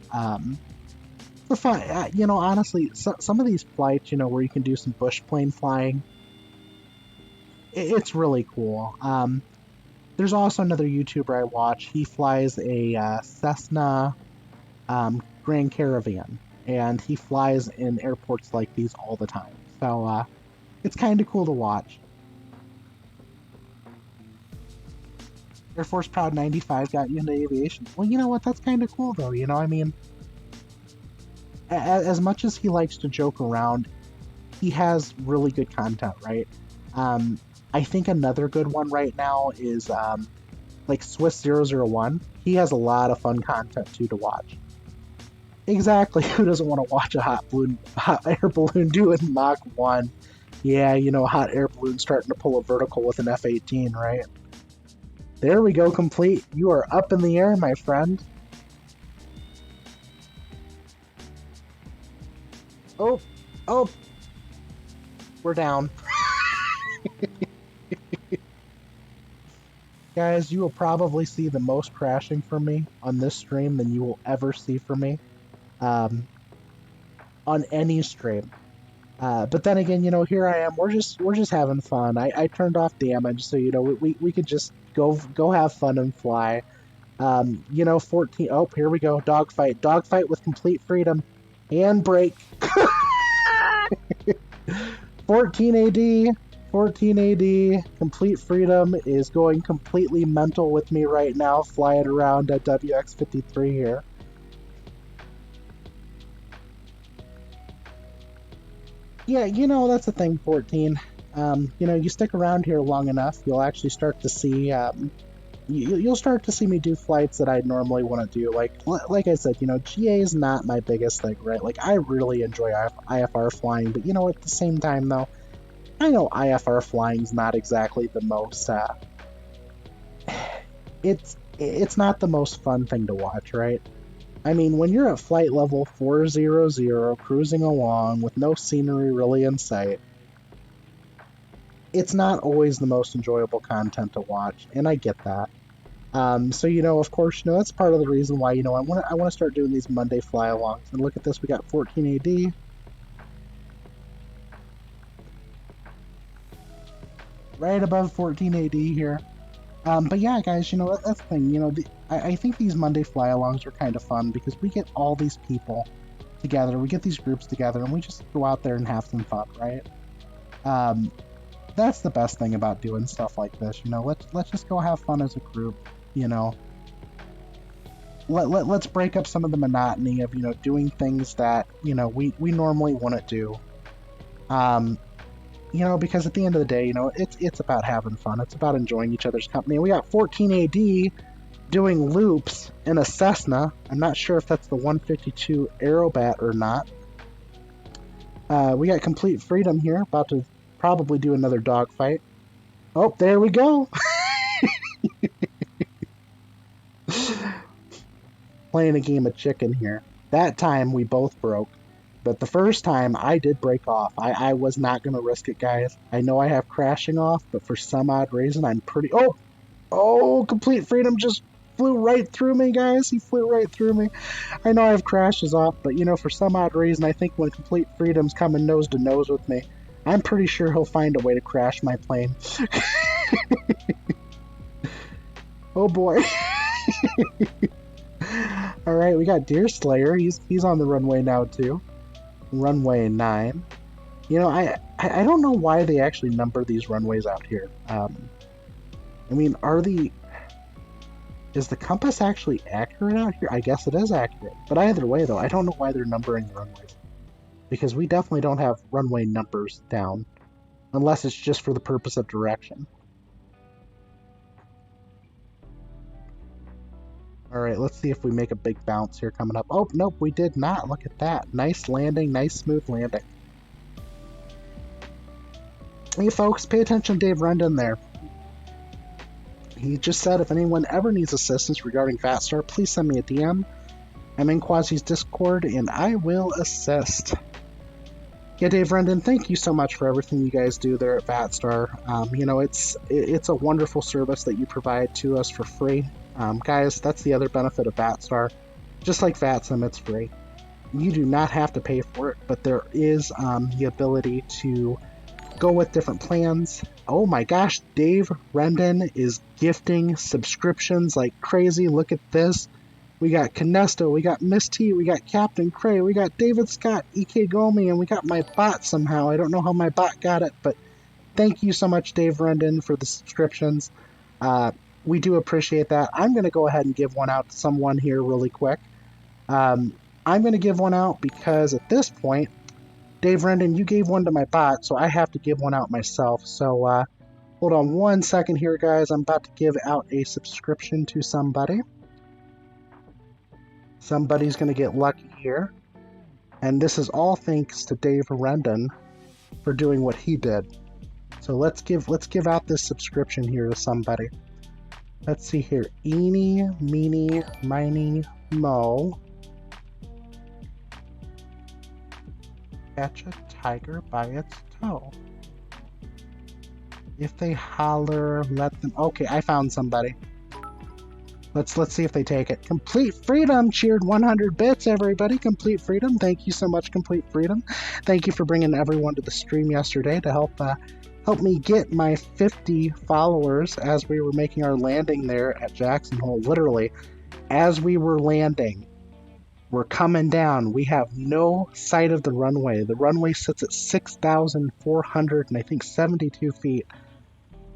For fun, you know, honestly, some of these flights, you know, where you can do some bush plane flying, it's really cool. There's also another YouTuber I watch. He flies a Cessna Grand Caravan, and he flies in airports like these all the time. So it's kind of cool to watch. Air Force Proud 95 got you into aviation. Well, you know what? That's kind of cool, though. You know, I mean, as much as he likes to joke around, he has really good content, right? I think another good one right now is like Swiss 001. He has a lot of fun content too to watch. Exactly. Who doesn't want to watch a hot air balloon doing Mach 1? Yeah, you know, hot air balloon starting to pull a vertical with an F-18, right? There we go, complete. You are up in the air, my friend. Oh, oh, we're down. Guys, you will probably see the most crashing from me on this stream than you will ever see from me on any stream. But then again, you know, here I am. We're just having fun. I turned off damage, so you know we could just go have fun and fly. You know, 14. Oh, here we go. Dogfight with complete freedom and brake. 14 AD. 14 AD, complete freedom is going completely mental with me right now, flying around at WX53 here. Yeah, you know, that's the thing, 14. You know, you stick around here long enough, you'll actually start to see, you'll start to see me do flights that I normally want to do. Like I said, you know, GA is not my biggest thing, right? Like, I really enjoy IFR flying, but you know, at the same time, though, I know IFR flying's not exactly the most, it's not the most fun thing to watch, right? I mean, when you're at flight level 400, cruising along with no scenery really in sight, it's not always the most enjoyable content to watch, and I get that. So, you know, of course, you know, that's part of the reason why, you know, I want to start doing these Monday fly-alongs. And look at this, we got 14 AD. Right above 14 AD here. But yeah, guys, you know, that's the thing. You know, I think these Monday fly-alongs are kind of fun because we get all these people together. We get these groups together, and we just go out there and have some fun, right? That's the best thing about doing stuff like this. You know, let's just go have fun as a group. You know, let's break up some of the monotony of, you know, doing things that, you know, we normally wouldn't do. You know, because at the end of the day, you know, it's about having fun. It's about enjoying each other's company. And we got 14 AD doing loops in a Cessna. I'm not sure if that's the 152 Aerobat or not. We got complete freedom here, about to probably do another dogfight. Oh, there we go. Playing a game of chicken here. That time we both broke. But the first time I did break off. I was not going to risk it, guys. I know I have crashing off, but for some odd reason I'm pretty... Oh! Oh, Complete Freedom just flew right through me, guys. He flew right through me. I know I have crashes off, but you know, for some odd reason, I think when Complete Freedom's coming nose to nose with me, I'm pretty sure he'll find a way to crash my plane. Oh boy. Alright, we got Deer Slayer. He's on the runway now too. Runway 9. You know, I don't know why they actually number these runways out here. I mean, is the compass actually accurate out here? I guess it is accurate. But either way, though, I don't know why they're numbering the runways. Because we definitely don't have runway numbers down. Unless it's just for the purpose of direction. Alright, let's see if we make a big bounce here coming up. Oh, nope, we did not. Look at that. Nice landing, nice smooth landing. Hey folks, pay attention to Dave Rendon there. He just said if anyone ever needs assistance regarding Vatstar, please send me a DM. I'm in Quasi's Discord and I will assist. Yeah, Dave Rendon, thank you so much for everything you guys do there at Vatstar. You know, it's a wonderful service that you provide to us for free. Guys, that's the other benefit of Vatstar. Just like VATSIM, it's free. You do not have to pay for it, but there is the ability to go with different plans. Oh my gosh, Dave Rendon is gifting subscriptions like crazy. Look at this. We got Canesto, we got Miss T, we got Captain Cray, we got David Scott, EK Gomi, and we got my bot somehow. I don't know how my bot got it, but thank you so much, Dave Rendon, for the subscriptions. We do appreciate that. I'm going to go ahead and give one out to someone here really quick. I'm going to give one out because at this point, Dave Rendon, you gave one to my bot, so I have to give one out myself. So hold on one second here, guys. I'm about to give out a subscription to somebody. Somebody's going to get lucky here. And this is all thanks to Dave Rendon for doing what he did. So let's give out this subscription here to somebody. Let's see here. Eeny, meeny, miny, mo. Catch a tiger by its toe. If they holler, let them... Okay, I found somebody. Let's see if they take it. Complete Freedom cheered 100 bits, everybody. Complete Freedom. Thank you so much, Complete Freedom. Thank you for bringing everyone to the stream yesterday to help me get my 50 followers as we were making our landing there at Jackson Hole. Literally, as we were landing, we're coming down. We have no sight of the runway. The runway sits at 6,400 and I think 72 feet.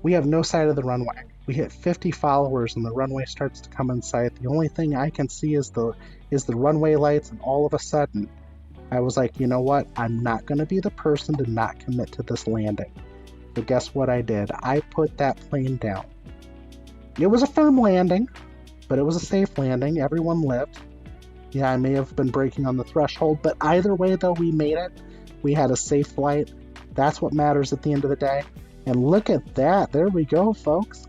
We have no sight of the runway. We hit 50 followers and the runway starts to come in sight. The only thing I can see is the runway lights, and all of a sudden, I was like, you know what? I'm not going to be the person to not commit to this landing. So guess what I did? I put that plane down. It was a firm landing, but it was a safe landing. Everyone lived. Yeah, I may have been breaking on the threshold, but either way, though, we made it. We had a safe flight. That's what matters at the end of the day. And look at that. There we go, folks.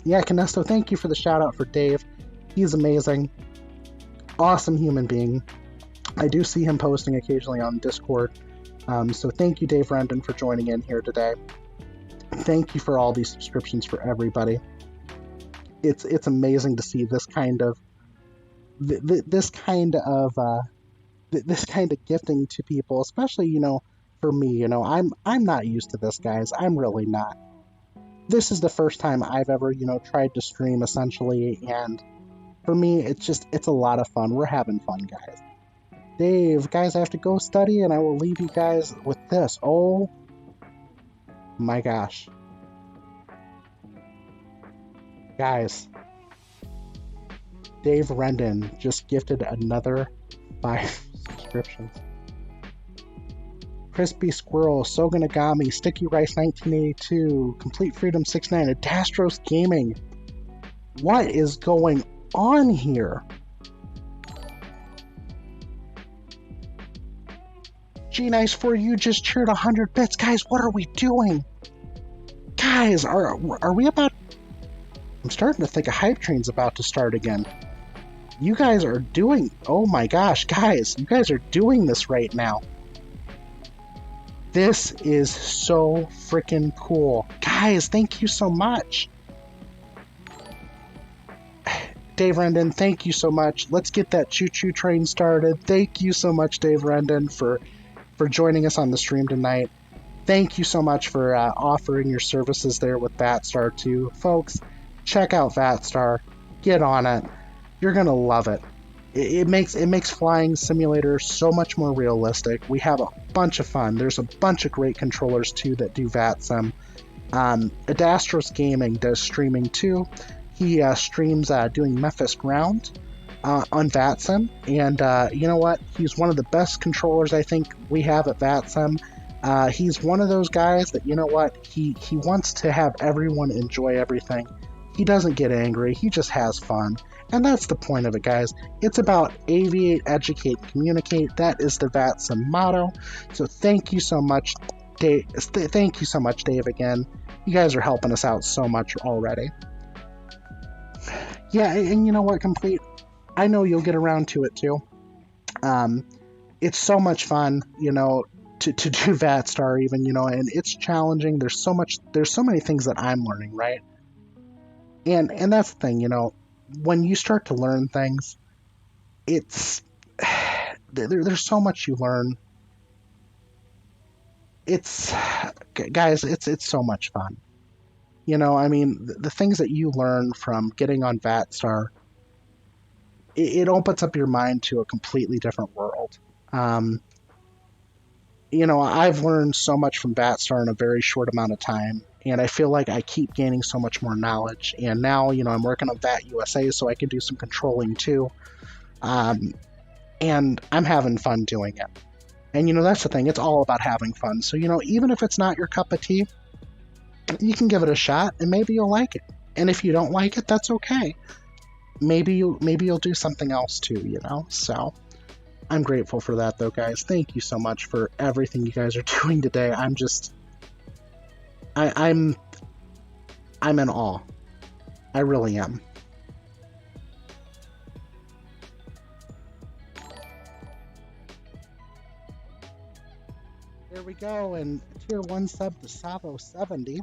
Yeah, Canesto, thank you for the shout out for Dave. He's amazing. Awesome human being. I do see him posting occasionally on Discord. So thank you, Dave Rendon, for joining in here today. Thank you for all these subscriptions for everybody. It's amazing to see this kind of gifting to people, especially, you know, for me. You know, I'm not used to this, guys. I'm really not. This is the first time I've ever, you know, tried to stream essentially, and for me, it's a lot of fun. We're having fun, guys. Dave, guys, I have to go study, and I will leave you guys with this. Oh my gosh. Guys, Dave Rendon just gifted another 5 subscriptions. Crispy Squirrel, Soganagami, Sticky Rice 1982, Complete Freedom 69, Adastros Gaming. What is going on here? G94, you just cheered 100 bits. Guys, what are we doing? Guys, are we about... I'm starting to think a hype train's about to start again. You guys are doing... Oh my gosh, guys, you guys are doing this right now. This is so freaking cool. Guys, thank you so much. Dave Rendon, thank you so much. Let's get that choo-choo train started. Thank you so much, Dave Rendon, for joining us on the stream tonight. Thank you so much for offering your services there with VatStar too. Folks, check out VatStar. Get on it. You're going to love it. It makes Flying Simulator so much more realistic. We have a bunch of fun. There's a bunch of great controllers too that do VatSim. Adastros Gaming does streaming too. He streams doing Memphis Ground on VatSim, and you know what? He's one of the best controllers I think we have at VatSim. He's one of those guys that, you know what? He wants to have everyone enjoy everything. He doesn't get angry. He just has fun. And that's the point of it, guys. It's about aviate, educate, communicate. That is the VatSim motto. So thank you so much, Dave. Thank you so much, Dave, again. You guys are helping us out so much already. Yeah, and you know what, Complete? I know you'll get around to it, too. It's so much fun, you know, to do VatStar even, you know, and it's challenging. There's so many things that I'm learning, right? And that's the thing, you know, when you start to learn things, it's there's so much you learn. It's guys, it's so much fun. You know, I mean, the things that you learn from getting on VatStar, it opens up your mind to a completely different world. You know, I've learned so much from VatStar in a very short amount of time, and I feel like I keep gaining so much more knowledge. And now, you know, I'm working on VAT USA, so I can do some controlling too. And I'm having fun doing it. And, you know, that's the thing. It's all about having fun. So, you know, even if it's not your cup of tea, you can give it a shot, and maybe you'll like it. And if you don't like it, that's okay. Maybe you'll do something else too, you know? So I'm grateful for that, though, guys. Thank you so much for everything you guys are doing today. I'm in awe. I really am. There we go, and tier 1 sub to Savo70.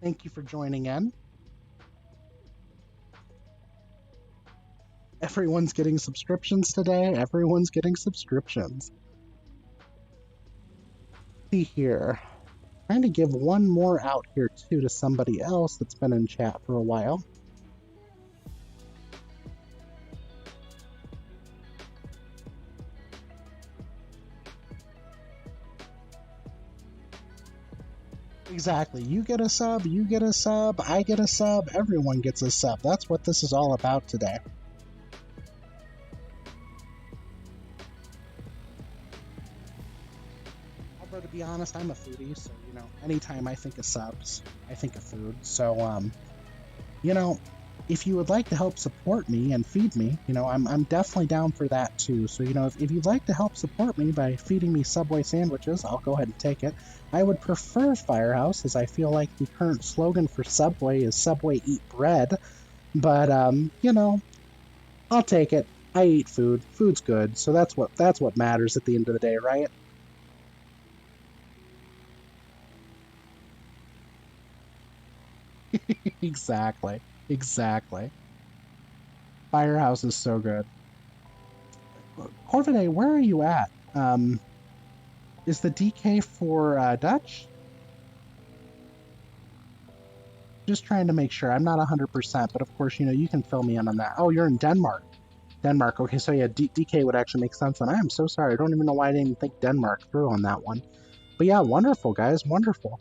Thank you for joining in. Everyone's getting subscriptions today. Everyone's getting subscriptions. See here. Trying to give one more out here too to somebody else that's been in chat for a while. Exactly. You get a sub, you get a sub, I get a sub, everyone gets a sub. That's what this is all about today. Although, to be honest, I'm a foodie, so, you know, anytime I think of subs, I think of food. So, you know, if you would like to help support me and feed me, you know, I'm definitely down for that too. So, you know, if you'd like to help support me by feeding me Subway sandwiches, I'll go ahead and take it. I would prefer Firehouse, as I feel like the current slogan for Subway is Subway Eat Bread. But, you know, I'll take it. I eat food. Food's good, so that's what matters at the end of the day, right? Exactly. Exactly. Firehouse is so good. Corvidae, where are you at? Is the DK for Dutch? Just trying to make sure. I'm not 100%, but of course, you know, you can fill me in on that. Oh, you're in Denmark. Denmark. Okay, so yeah, DK would actually make sense, and I am so sorry. I don't even know why I didn't think Denmark through on that one. But yeah, wonderful, guys. Wonderful.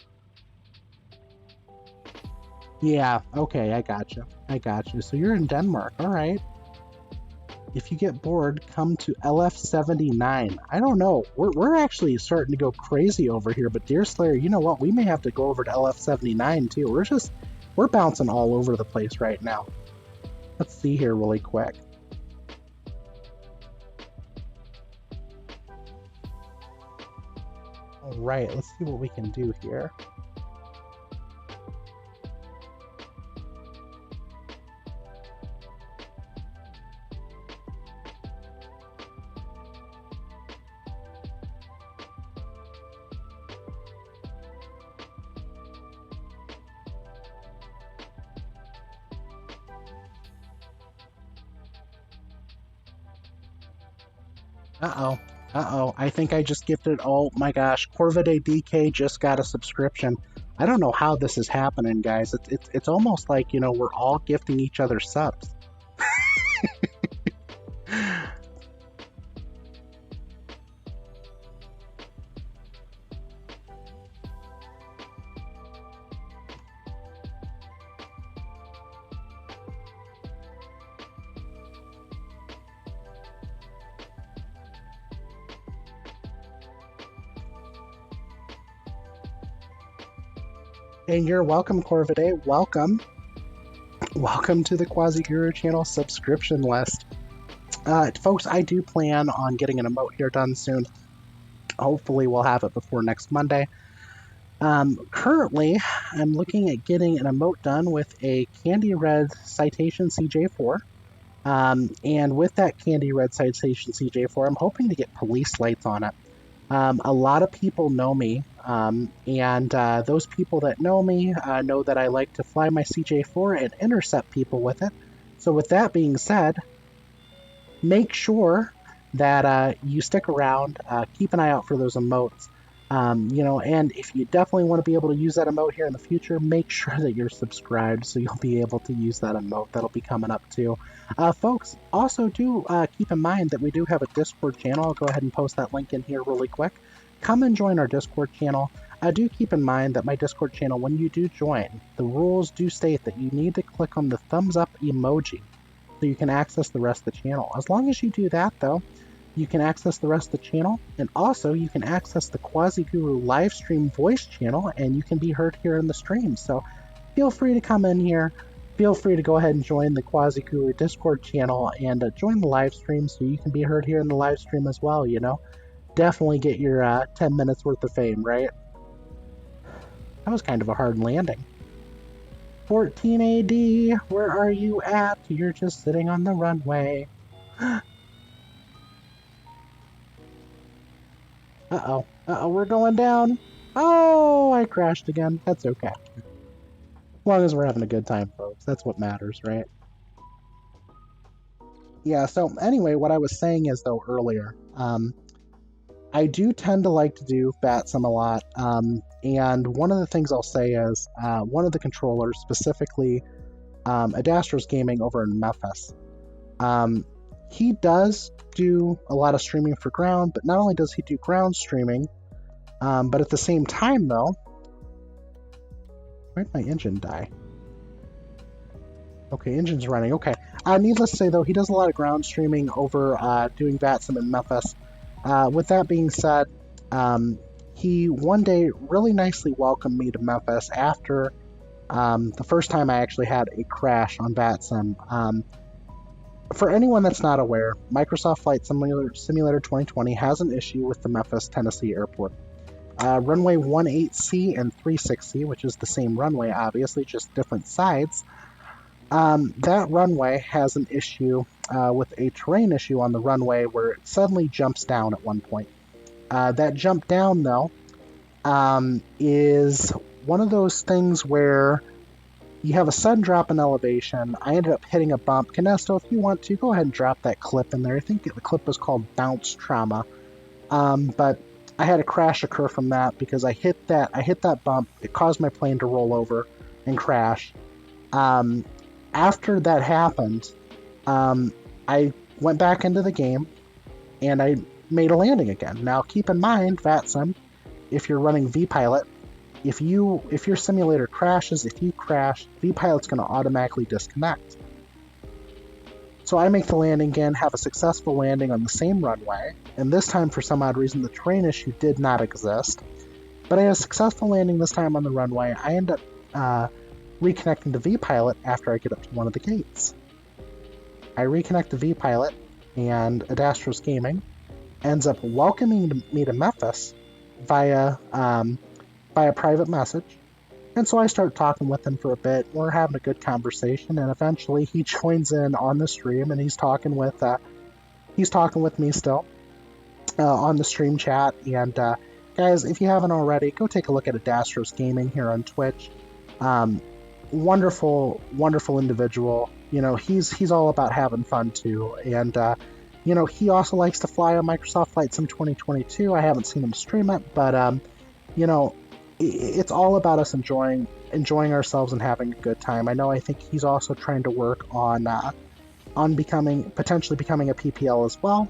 Yeah, okay, I gotcha. I gotcha. So you're in Denmark, alright. If you get bored, come to LF79. I don't know. We're actually starting to go crazy over here, but Deer Slayer, you know what? We may have to go over to LF79 too. We're bouncing all over the place right now. Let's see here really quick. Alright, let's see what we can do here. Uh-oh. Uh-oh. I think I just gifted... Oh my gosh. Corvidae DK just got a subscription. I don't know how this is happening, guys. It's almost like, you know, we're all gifting each other subs. And you're welcome, Corvidae. Welcome. Welcome to the Quasiguru channel subscription list. Folks, I do plan on getting an emote here done soon. Hopefully we'll have it before next Monday. Currently, I'm looking at getting an emote done with a candy red citation CJ4. And with that candy red citation CJ4, I'm hoping to get police lights on it. A lot of people know me, and those people that know me know that I like to fly my CJ4 and intercept people with it. So with that being said, make sure that you stick around, keep an eye out for those emotes. You know, and if you definitely want to be able to use that emote here in the future, make sure that you're subscribed so you'll be able to use that emote. That'll be coming up too. Folks, also do keep in mind that we do have a Discord channel. I'll go ahead and post that link in here really quick. Come and join our Discord channel. Do keep in mind that my Discord channel, when you do join, the rules do state that you need to click on the thumbs up emoji so you can access the rest of the channel. As long as you do that, though, you can access the rest of the channel, and also you can access the Quasiguru live stream voice channel, and you can be heard here in the stream. So feel free to come in here. Feel free to go ahead and join the Quasiguru Discord channel and join the live stream so you can be heard here in the live stream as well, you know? Definitely get your 10 minutes worth of fame, right? That was kind of a hard landing. 14 AD, where are you at? You're just sitting on the runway. Uh-oh. Uh-oh, we're going down. Oh, I crashed again. That's okay. As long as we're having a good time, folks. That's what matters, right? Yeah, so anyway, what I was saying is, though, earlier, I do tend to like to do VATSIM a lot, and one of the things I'll say is, one of the controllers, specifically Adastros Gaming over in Memphis, he does do a lot of streaming for ground, but not only does he do ground streaming, but at the same time, though, where'd my engine die? Okay, engine's running. Okay. Needless to say, though, he does a lot of ground streaming over doing VATSIM in Memphis. With that being said, he one day really nicely welcomed me to Memphis after the first time I actually had a crash on VATSIM. For anyone that's not aware, Microsoft Flight Simulator 2020 has an issue with the Memphis, Tennessee airport. Runway 18C and 36C, which is the same runway, obviously, just different sides. That runway has an issue with a terrain issue on the runway where it suddenly jumps down at one point. That jump down, though, is one of those things where you have a sudden drop in elevation. I ended up hitting a bump. Canesto, if you want to, go ahead and drop that clip in there. I think the clip was called Bounce Trauma. But I had a crash occur from that because I hit that bump. It caused my plane to roll over and crash. After that happened, I went back into the game and I made a landing again. Now keep in mind, VATSIM, if you're running vPilot, if your simulator crashes, if you crash, vPilot's going to automatically disconnect. So I make the landing again, have a successful landing on the same runway, and this time for some odd reason the terrain issue did not exist. But I had a successful landing this time on the runway. I end up reconnecting to vPilot after I get up to one of the gates. I reconnect to vPilot, and Adastros Gaming ends up welcoming me to Memphis via private message. And so I start talking with him for a bit. We're having a good conversation, and eventually he joins in on the stream, and he's talking with me still on the stream chat. And guys, if you haven't already, go take a look at Adastros Gaming here on Twitch. Wonderful, wonderful individual. You know, he's all about having fun too, and you know, he also likes to fly on Microsoft Flight Sim 2022. I haven't seen him stream it, but you know, it's all about us enjoying ourselves and having a good time. I think he's also trying to work on potentially becoming a PPL as well.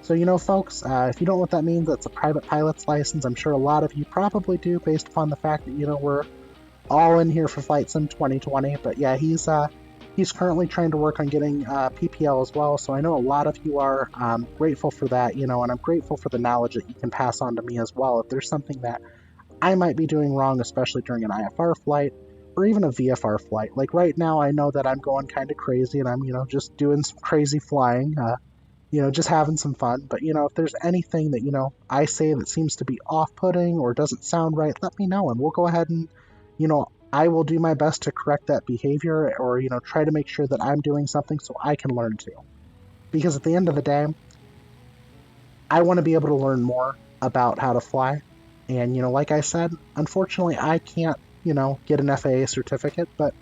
So, you know, folks, if you don't know what that means, that's a private pilot's license. I'm sure a lot of you probably do, based upon the fact that, you know, we're all in here for Flight Sim 2020. But yeah, he's currently trying to work on getting PPL as well. So I know a lot of you are grateful for that, you know, and I'm grateful for the knowledge that you can pass on to me as well. If there's something that I might be doing wrong, especially during an IFR flight or even a VFR flight. Like right now, I know that I'm going kind of crazy and I'm, you know, just doing some crazy flying. You know, just having some fun. But, you know, if there's anything that, you know, I say that seems to be off-putting or doesn't sound right, let me know, and we'll go ahead and, you know, I will do my best to correct that behavior or, you know, try to make sure that I'm doing something so I can learn too. Because at the end of the day, I want to be able to learn more about how to fly. And, you know, like I said, unfortunately, I can't, you know, get an FAA certificate, but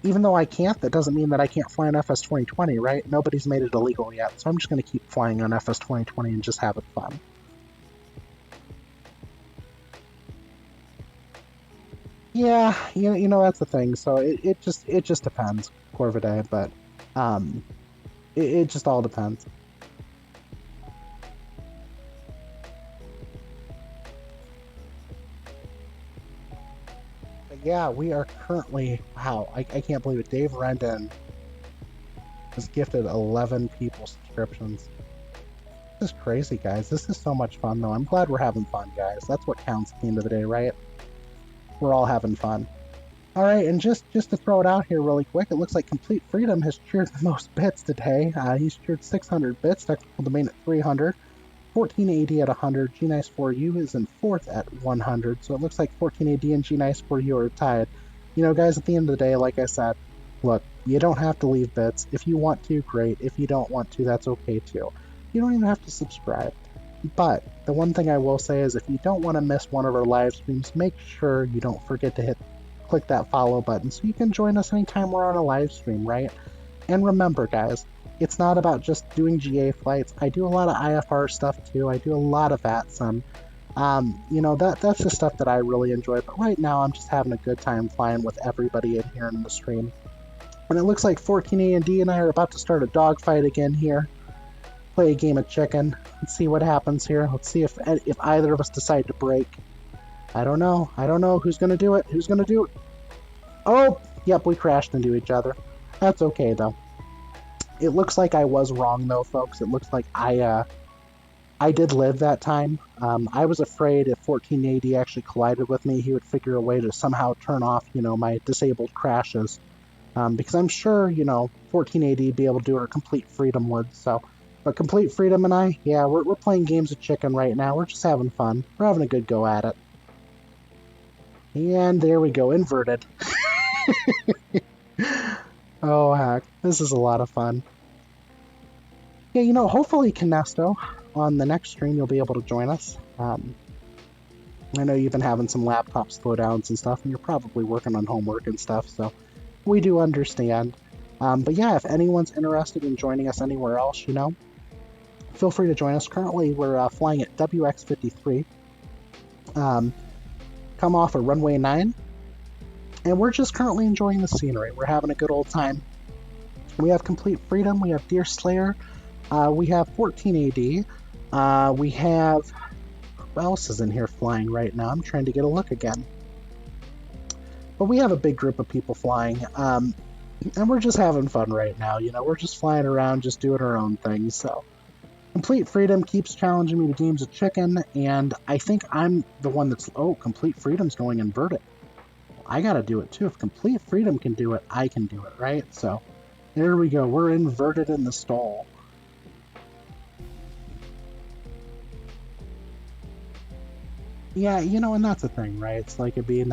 even though I can't, that doesn't mean that I can't fly on FS 2020, right? Nobody's made it illegal yet, so I'm just going to keep flying on FS 2020 and just having fun. Yeah, you know that's the thing. So it just depends, Corvidae, but it just all depends. But yeah, we are currently, wow, I can't believe it. Dave Rendon has gifted 11 people subscriptions. This is crazy, guys. This is so much fun, though. I'm glad we're having fun, guys. That's what counts at the end of the day, right? We're all having fun. All right, and just to throw it out here really quick, it looks like Complete Freedom has cheered the most bits today. He's cheered 600 bits, technical domain at 300, 1480 at 100, G-Nice4U is in 4th at 100, so it looks like 1480 and G-Nice4U are tied. You know, guys, at the end of the day, like I said, look, you don't have to leave bits. If you want to, great. If you don't want to, that's okay too. You don't even have to subscribe. But the one thing I will say is if you don't want to miss one of our live streams, make sure you don't forget to click that follow button so you can join us anytime we're on a live stream, right? And remember, guys, it's not about just doing GA flights. I do a lot of IFR stuff too. I do a lot of VATSIM. You know, that's the stuff that I really enjoy. But right now, I'm just having a good time flying with everybody in here in the stream. And it looks like 14A&D and I are about to start a dogfight again here. Play a game of chicken. Let's see what happens here. Let's see if either of us decide to break. I don't know. I don't know who's going to do it. Who's going to do it? Oh, yep, we crashed into each other. That's okay, though. It looks like I was wrong, though, folks. It looks like I did live that time. I was afraid if 1480 actually collided with me, he would figure a way to somehow turn off, you know, my disabled crashes. Because I'm sure, you know, 1480 would be able to do it, or Complete Freedom would, so... But Complete Freedom and I, yeah, we're playing games of chicken right now. We're just having fun. We're having a good go at it. And there we go, inverted. Oh, heck. This is a lot of fun. Yeah, you know, hopefully, Kinesto, on the next stream, you'll be able to join us. I know you've been having some laptop slowdowns and stuff, and you're probably working on homework and stuff, so we do understand. But yeah, if anyone's interested in joining us anywhere else, you know, feel free to join us. Currently, we're flying at WX53. Come off of runway 9. And we're just currently enjoying the scenery. We're having a good old time. We have Complete Freedom. We have Deer Slayer. We have 14AD. We have... Who else is in here flying right now? I'm trying to get a look again. But we have a big group of people flying. And we're just having fun right now. You know, we're just flying around, just doing our own thing. So, Complete Freedom keeps challenging me to games of chicken. And I think I'm the one that's... Oh, Complete Freedom's going inverted. I gotta do it too. If Complete Freedom can do it, I can do it, right? So, there we go. We're inverted in the stall. Yeah, and that's the thing, right? It's like it being,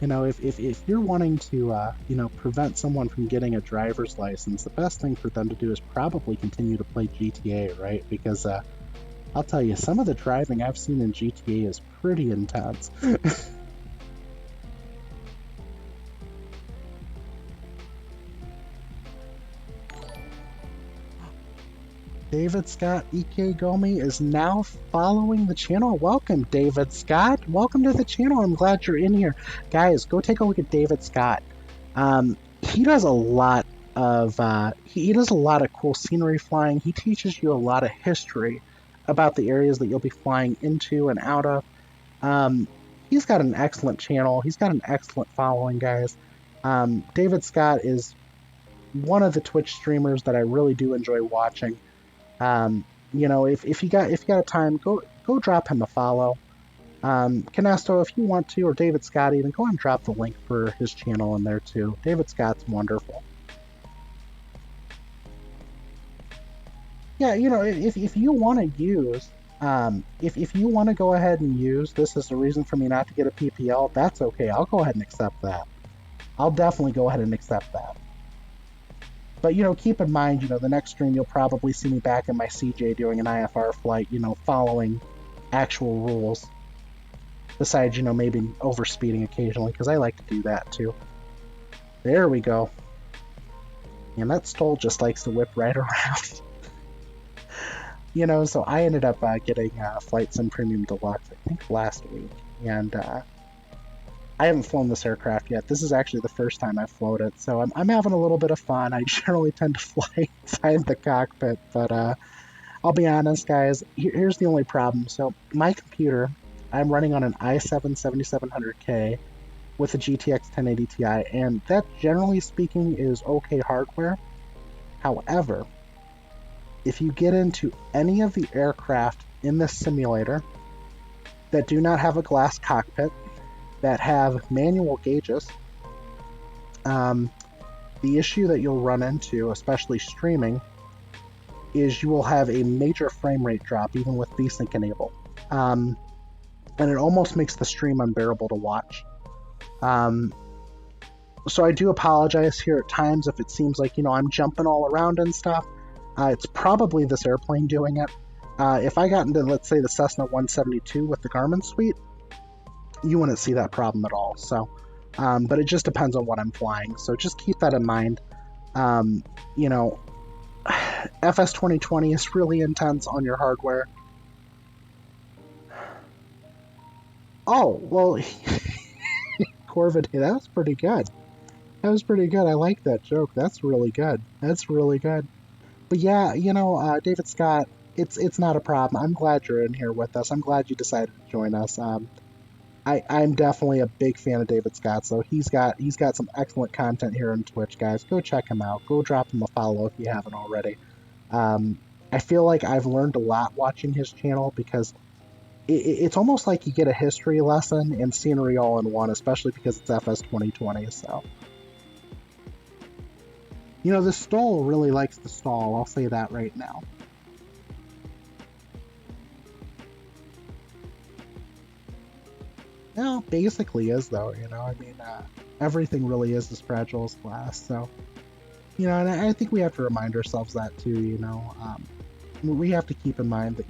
if you're wanting to, prevent someone from getting a driver's license, the best thing for them to do is probably continue to play GTA, right? Because I'll tell you, some of the driving I've seen in GTA is pretty intense. David Scott EK Gomi is now following the channel. Welcome, David Scott. Welcome to the channel. I'm glad you're in here. Guys, go take a look at David Scott. He does a lot of he does a lot of cool scenery flying. He teaches you a lot of history about the areas that you'll be flying into and out of. Um, he's got an excellent channel. He's got an excellent following, guys. David Scott is one of the Twitch streamers that I really do enjoy watching. If you got a time, go drop him a follow. Canesto, if you want to, or David Scott even, go and drop the link for his channel in there too. David Scott's wonderful. Yeah, if you want to use, if you want to go ahead and use this as a reason for me not to get a PPL, that's okay. I'll go ahead and accept that. I'll definitely go ahead and accept that. But, keep in mind, the next stream you'll probably see me back in my CJ doing an IFR flight, following actual rules. Besides, maybe overspeeding occasionally, because I like to do that too. There we go. And that stall just likes to whip right around. So I ended up getting Flight Sim Premium Deluxe, I think, last week. And I haven't flown this aircraft yet. This is actually the first time I've flown it, so I'm having a little bit of fun. I generally tend to fly inside the cockpit, but I'll be honest, guys, here's the only problem. So my computer, I'm running on an i7-7700K with a GTX 1080 Ti, and that, generally speaking, is okay hardware. However, if you get into any of the aircraft in this simulator that do not have a glass cockpit, that have manual gauges, the issue that you'll run into, especially streaming, is you will have a major frame rate drop even with VSync enabled. And it almost makes the stream unbearable to watch. So I do apologize here at times if it seems like, I'm jumping all around and stuff. It's probably this airplane doing it. If I got into, let's say, the Cessna 172 with the Garmin suite, you wouldn't see that problem at all. So, but it just depends on what I'm flying. So just keep that in mind. FS 2020 is really intense on your hardware. Oh, well, Corvid, that was pretty good. That was pretty good. I like that joke. That's really good. That's really good. But yeah, David Scott, it's not a problem. I'm glad you're in here with us. I'm glad you decided to join us. I'm definitely a big fan of David Scott, so he's got some excellent content here on Twitch, guys. Go check him out. Go drop him a follow if you haven't already. I feel like I've learned a lot watching his channel because it's almost like you get a history lesson and scenery all in one, especially because it's FS 2020. So, the stall really likes the stall. I'll say that right now. No, basically is though. Everything really is as fragile as glass. So, and I think we have to remind ourselves that too. We have to keep in mind that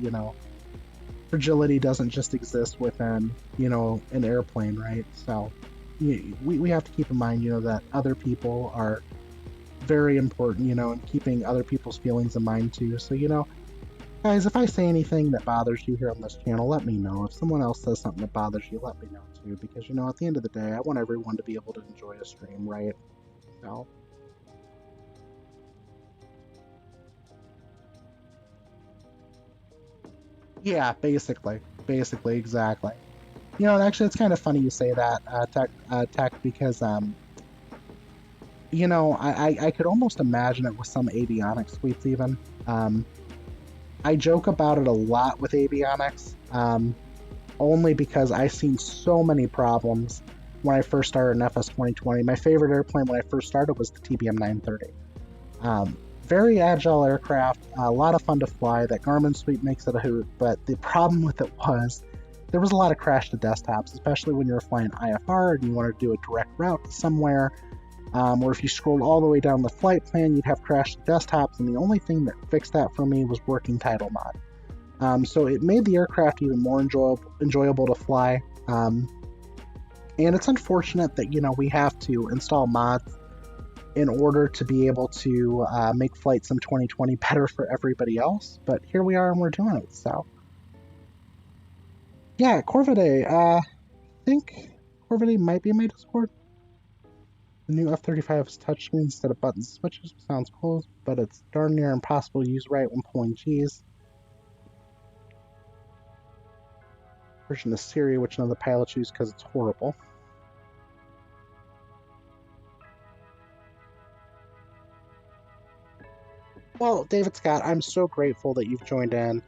fragility doesn't just exist within an airplane, right? So we have to keep in mind that other people are very important, and keeping other people's feelings in mind too. So guys, if I say anything that bothers you here on this channel, let me know. If someone else says something that bothers you, let me know too, because at the end of the day, I want everyone to be able to enjoy a stream, right? So yeah, basically, exactly. And actually, it's kind of funny you say that, Tech, because I could almost imagine it with some avionics suites even. I joke about it a lot with avionics, only because I've seen so many problems when I first started in FS 2020. My favorite airplane when I first started was the TBM 930. Very agile aircraft, a lot of fun to fly. That Garmin suite makes it a hoot, but the problem with it was there was a lot of crash to desktops, especially when you were flying IFR and you wanted to do a direct route to somewhere. Or if you scrolled all the way down the flight plan, you'd have crash to desktops, and the only thing that fixed that for me was working Title Mod. So it made the aircraft even more enjoyable to fly. And it's unfortunate that, we have to install mods in order to be able to make Flight Sim 2020 better for everybody else. But here we are and we're doing it, so. Yeah, Corvidae, I think Corvidae might be in my Discord. The new F-35 has touchscreen instead of buttons and switches. Sounds cool, but it's darn near impossible to use right when pulling Gs. Version of Siri, which none of the pilots use because it's horrible. Well, David Scott, I'm so grateful that you've joined in.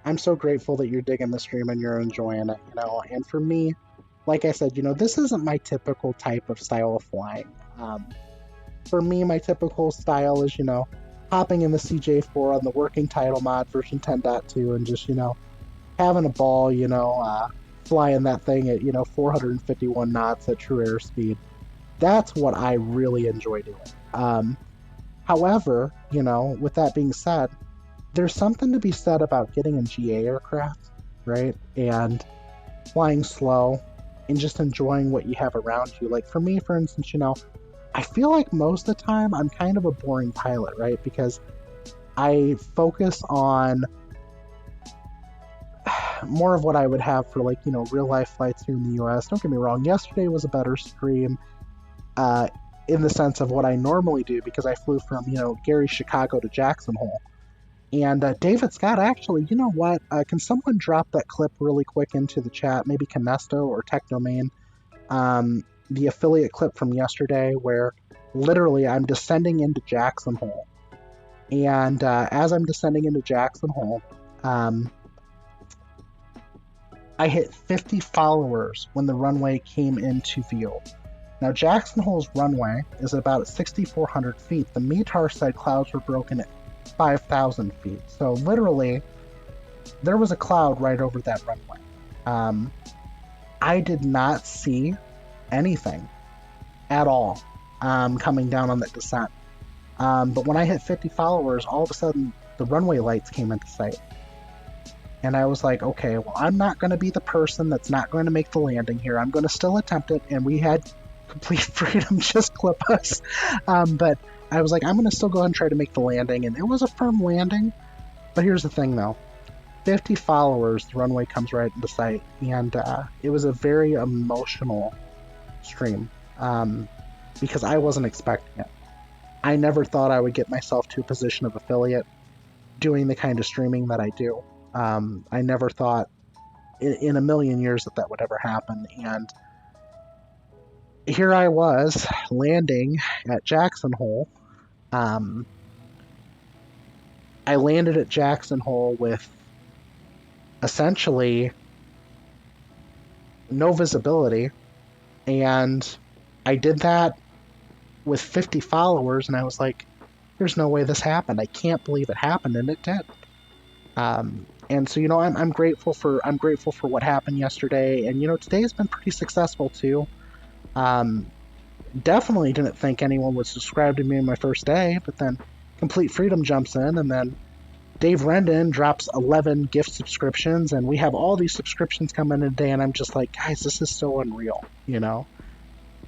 I'm so grateful that you're digging the stream and you're enjoying it, And for me, like I said, this isn't my typical type of style of flying. For me, my typical style is, hopping in the CJ4 on the working Title Mod version 10.2 and just, having a ball, flying that thing at, 451 knots at true airspeed. That's what I really enjoy doing. However, with that being said, there's something to be said about getting a GA aircraft, right? And flying slow and just enjoying what you have around you. Like for me, for instance, I feel like most of the time I'm kind of a boring pilot, right? Because I focus on more of what I would have for real life flights here in the US. Don't get me wrong, yesterday was a better stream in the sense of what I normally do because I flew from, Gary, Chicago to Jackson Hole. And David Scott, actually, you know what? Can someone drop that clip really quick into the chat? Maybe Canesto or Technomain. The affiliate clip from yesterday where literally I'm descending into Jackson Hole. And as I'm descending into Jackson Hole, I hit 50 followers when the runway came into view. Now, Jackson Hole's runway is about 6,400 feet. The METAR side clouds were broken at 5,000 feet. So literally, there was a cloud right over that runway. I did not see anything at all coming down on that descent. But when I hit 50 followers, all of a sudden, the runway lights came into sight. And I was like, okay, well, I'm not going to be the person that's not going to make the landing here. I'm going to still attempt it. And we had complete freedom just clip us. But I was like, I'm going to still go ahead and try to make the landing. And it was a firm landing. But here's the thing, though. 50 followers, the runway comes right into sight. And it was a very emotional stream because I wasn't expecting it. I never thought I would get myself to a position of affiliate doing the kind of streaming that I do. I never thought in a million years that would ever happen. And here I was landing at Jackson Hole. I landed at Jackson Hole with essentially no visibility. And I did that with 50 followers. And I was like, there's no way this happened. I can't believe it happened. And it did. And so, I'm grateful for what happened yesterday. And, today's been pretty successful too. Definitely didn't think anyone would subscribe to me on my first day, but then Complete Freedom jumps in, and then Dave Rendon drops 11 gift subscriptions, and we have all these subscriptions coming in today, and I'm just like, guys, this is so unreal,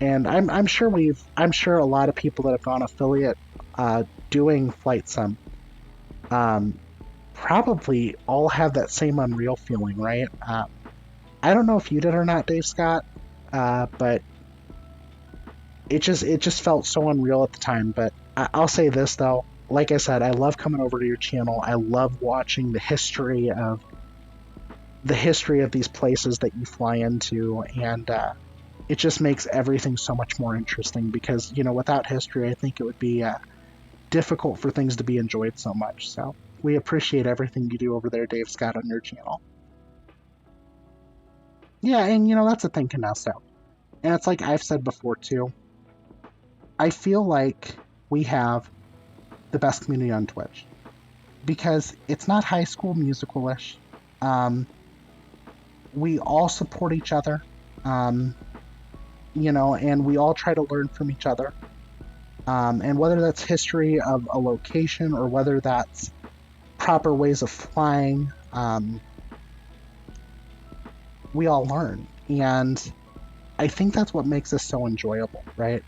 And I'm sure a lot of people that have gone affiliate doing Flight Sim probably all have that same unreal feeling, right? I don't know if you did or not, Dave Scott, but it just felt so unreal at the time. But I'll say this though, like I said, I love coming over to your channel. I love watching the history of these places that you fly into, and it just makes everything so much more interesting because without history, I think it would be difficult for things to be enjoyed so much. So we appreciate everything you do over there, Dave Scott, on your channel. Yeah, and that's the thing, Canesso. And it's like I've said before too, I feel like we have the best community on Twitch because it's not High School Musical-ish. we all support each other, you know, and we all try to learn from each other. And whether that's history of a location or whether that's proper ways of flying, we all learn. And I think that's what makes this so enjoyable, right?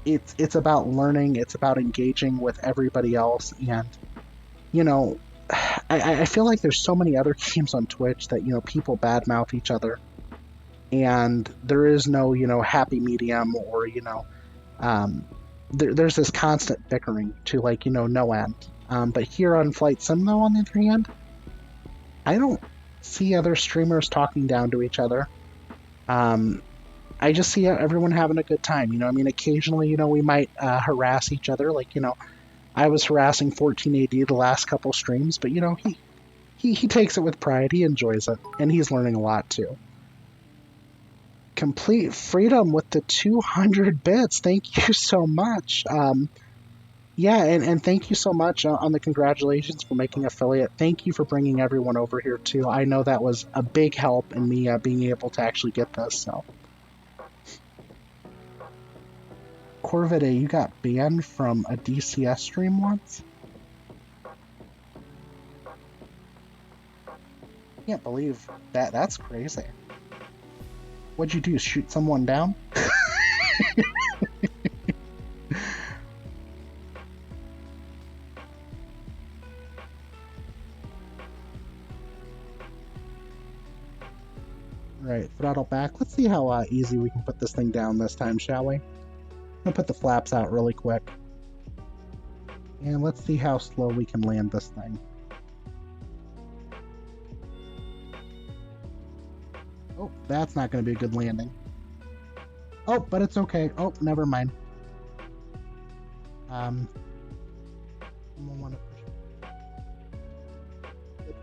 It's about learning, it's about engaging with everybody else, and you know, I feel like there's so many other games on Twitch that, you know, people badmouth each other, and there is no, you know, happy medium, or, you know, there's this constant bickering to, like, you know, no end. But here on Flight Sim, though, on the other hand, I don't see other streamers talking down to each other. I just see everyone having a good time. You know, I mean, occasionally, you know, we might harass each other. Like, you know, I was harassing 14AD the last couple streams, but, you know, he takes it with pride. He enjoys it, and he's learning a lot too. Complete Freedom with the 200 bits. Thank you so much. Yeah, and thank you so much on the congratulations for making affiliate. Thank you for bringing everyone over here too. I know that was a big help in me being able to actually get this. So, Corvette, you got banned from a DCS stream once? Can't believe that. That's crazy. What'd you do? Shoot someone down? Right, throttle back. Let's see how easy we can put this thing down this time, shall we? I'm gonna put the flaps out really quick. And let's see how slow we can land this thing. Oh, that's not gonna be a good landing. Oh, but it's okay. Oh, never mind. Someone want to push it?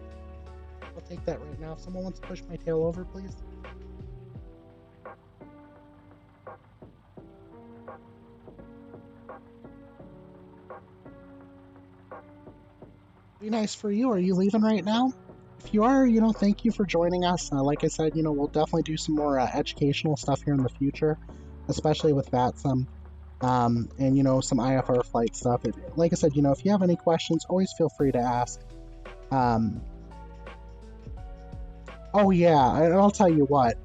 I'll take that right now. If someone wants to push my tail over, please. Be nice for you. Are you leaving right now? If you are, you know, thank you for joining us. Like I said, you know, we'll definitely do some more educational stuff here in the future, especially with VATSIM, and, you know, some IFR flight stuff. Like I said, you know, if you have any questions, always feel free to ask. Oh yeah, and I'll tell you what,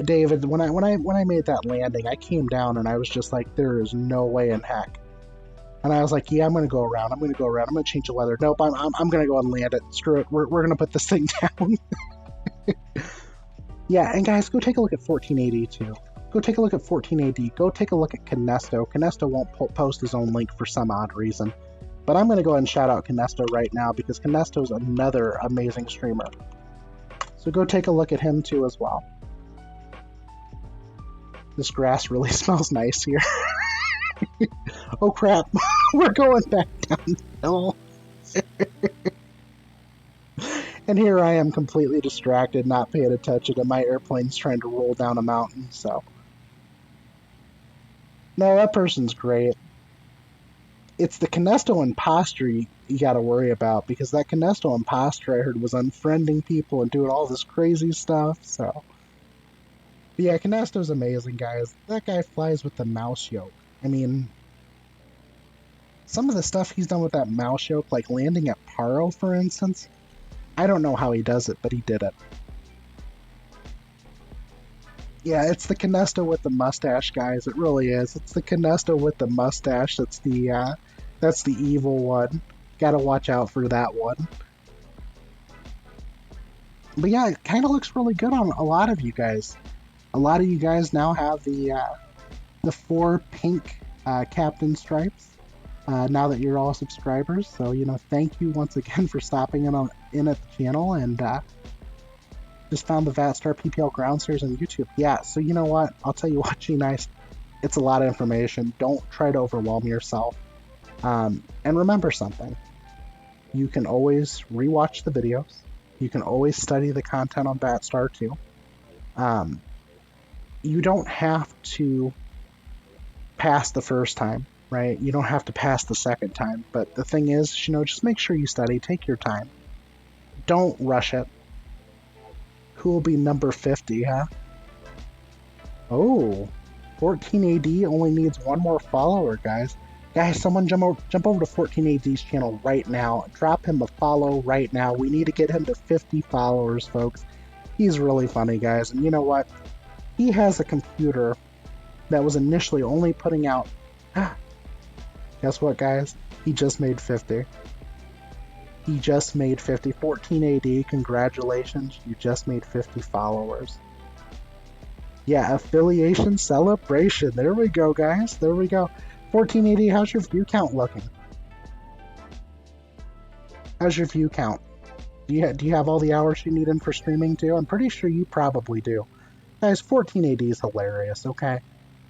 David, when I made that landing, I came down and I was just like, there is no way in heck. And I was like, yeah, I'm gonna go around. I'm gonna change the weather. Nope, I'm gonna go and land it. Screw it. We're gonna put this thing down. Yeah, and guys, go take a look at 1480 too. Go take a look at 14AD. Go take a look at Kinesto. Kinesto won't post his own link for some odd reason. But I'm going to go ahead and shout out Kinesto right now because Kinesto is another amazing streamer. So go take a look at him too as well. This grass really smells nice here. Oh crap, we're going back downhill. And here I am completely distracted, not paying attention, and my airplane's trying to roll down a mountain, so. No, that person's great. It's the Kinesto imposter you gotta worry about, because that Kinesto imposter I heard was unfriending people and doing all this crazy stuff, so. But yeah, Kinesto's amazing, guys. That guy flies with the mouse yoke. I mean, some of the stuff he's done with that mouse yoke, like landing at Paro, for instance, I don't know how he does it, but he did it. Yeah, it's the Kinesto with the mustache, guys. It really is. It's the Kinesto with the mustache that's the evil one. Gotta watch out for that one. But yeah, it kind of looks really good on a lot of you guys. A lot of you guys now have the 4 pink captain stripes. Now that you're all subscribers, so, you know, thank you once again for stopping in at the channel, and just found the VATSTAR PPL ground stairs on YouTube. Yeah, so you know what? I'll tell you what, G-Nice, it's a lot of information. Don't try to overwhelm yourself. And remember something. You can always rewatch the videos. You can always study the content on VATSTAR too. You don't have to pass the first time, right? You don't have to pass the second time. But the thing is, you know, just make sure you study. Take your time. Don't rush it. Who will be number 50, huh? Oh, 14AD only needs one more follower, guys. Guys, someone jump over to 14AD's channel right now. Drop him a follow right now. We need to get him to 50 followers, folks. He's really funny, guys. And you know what? He has a computer that was initially only putting out... Guess what, guys? He just made 50. He just made 50. 14AD, congratulations. You just made 50 followers. Yeah, affiliation celebration. There we go, guys. There we go. 1480, how's your view count looking? How's your view count? Do you have all the hours you need in for streaming too? I'm pretty sure you probably do. Guys, 1480 is hilarious, okay?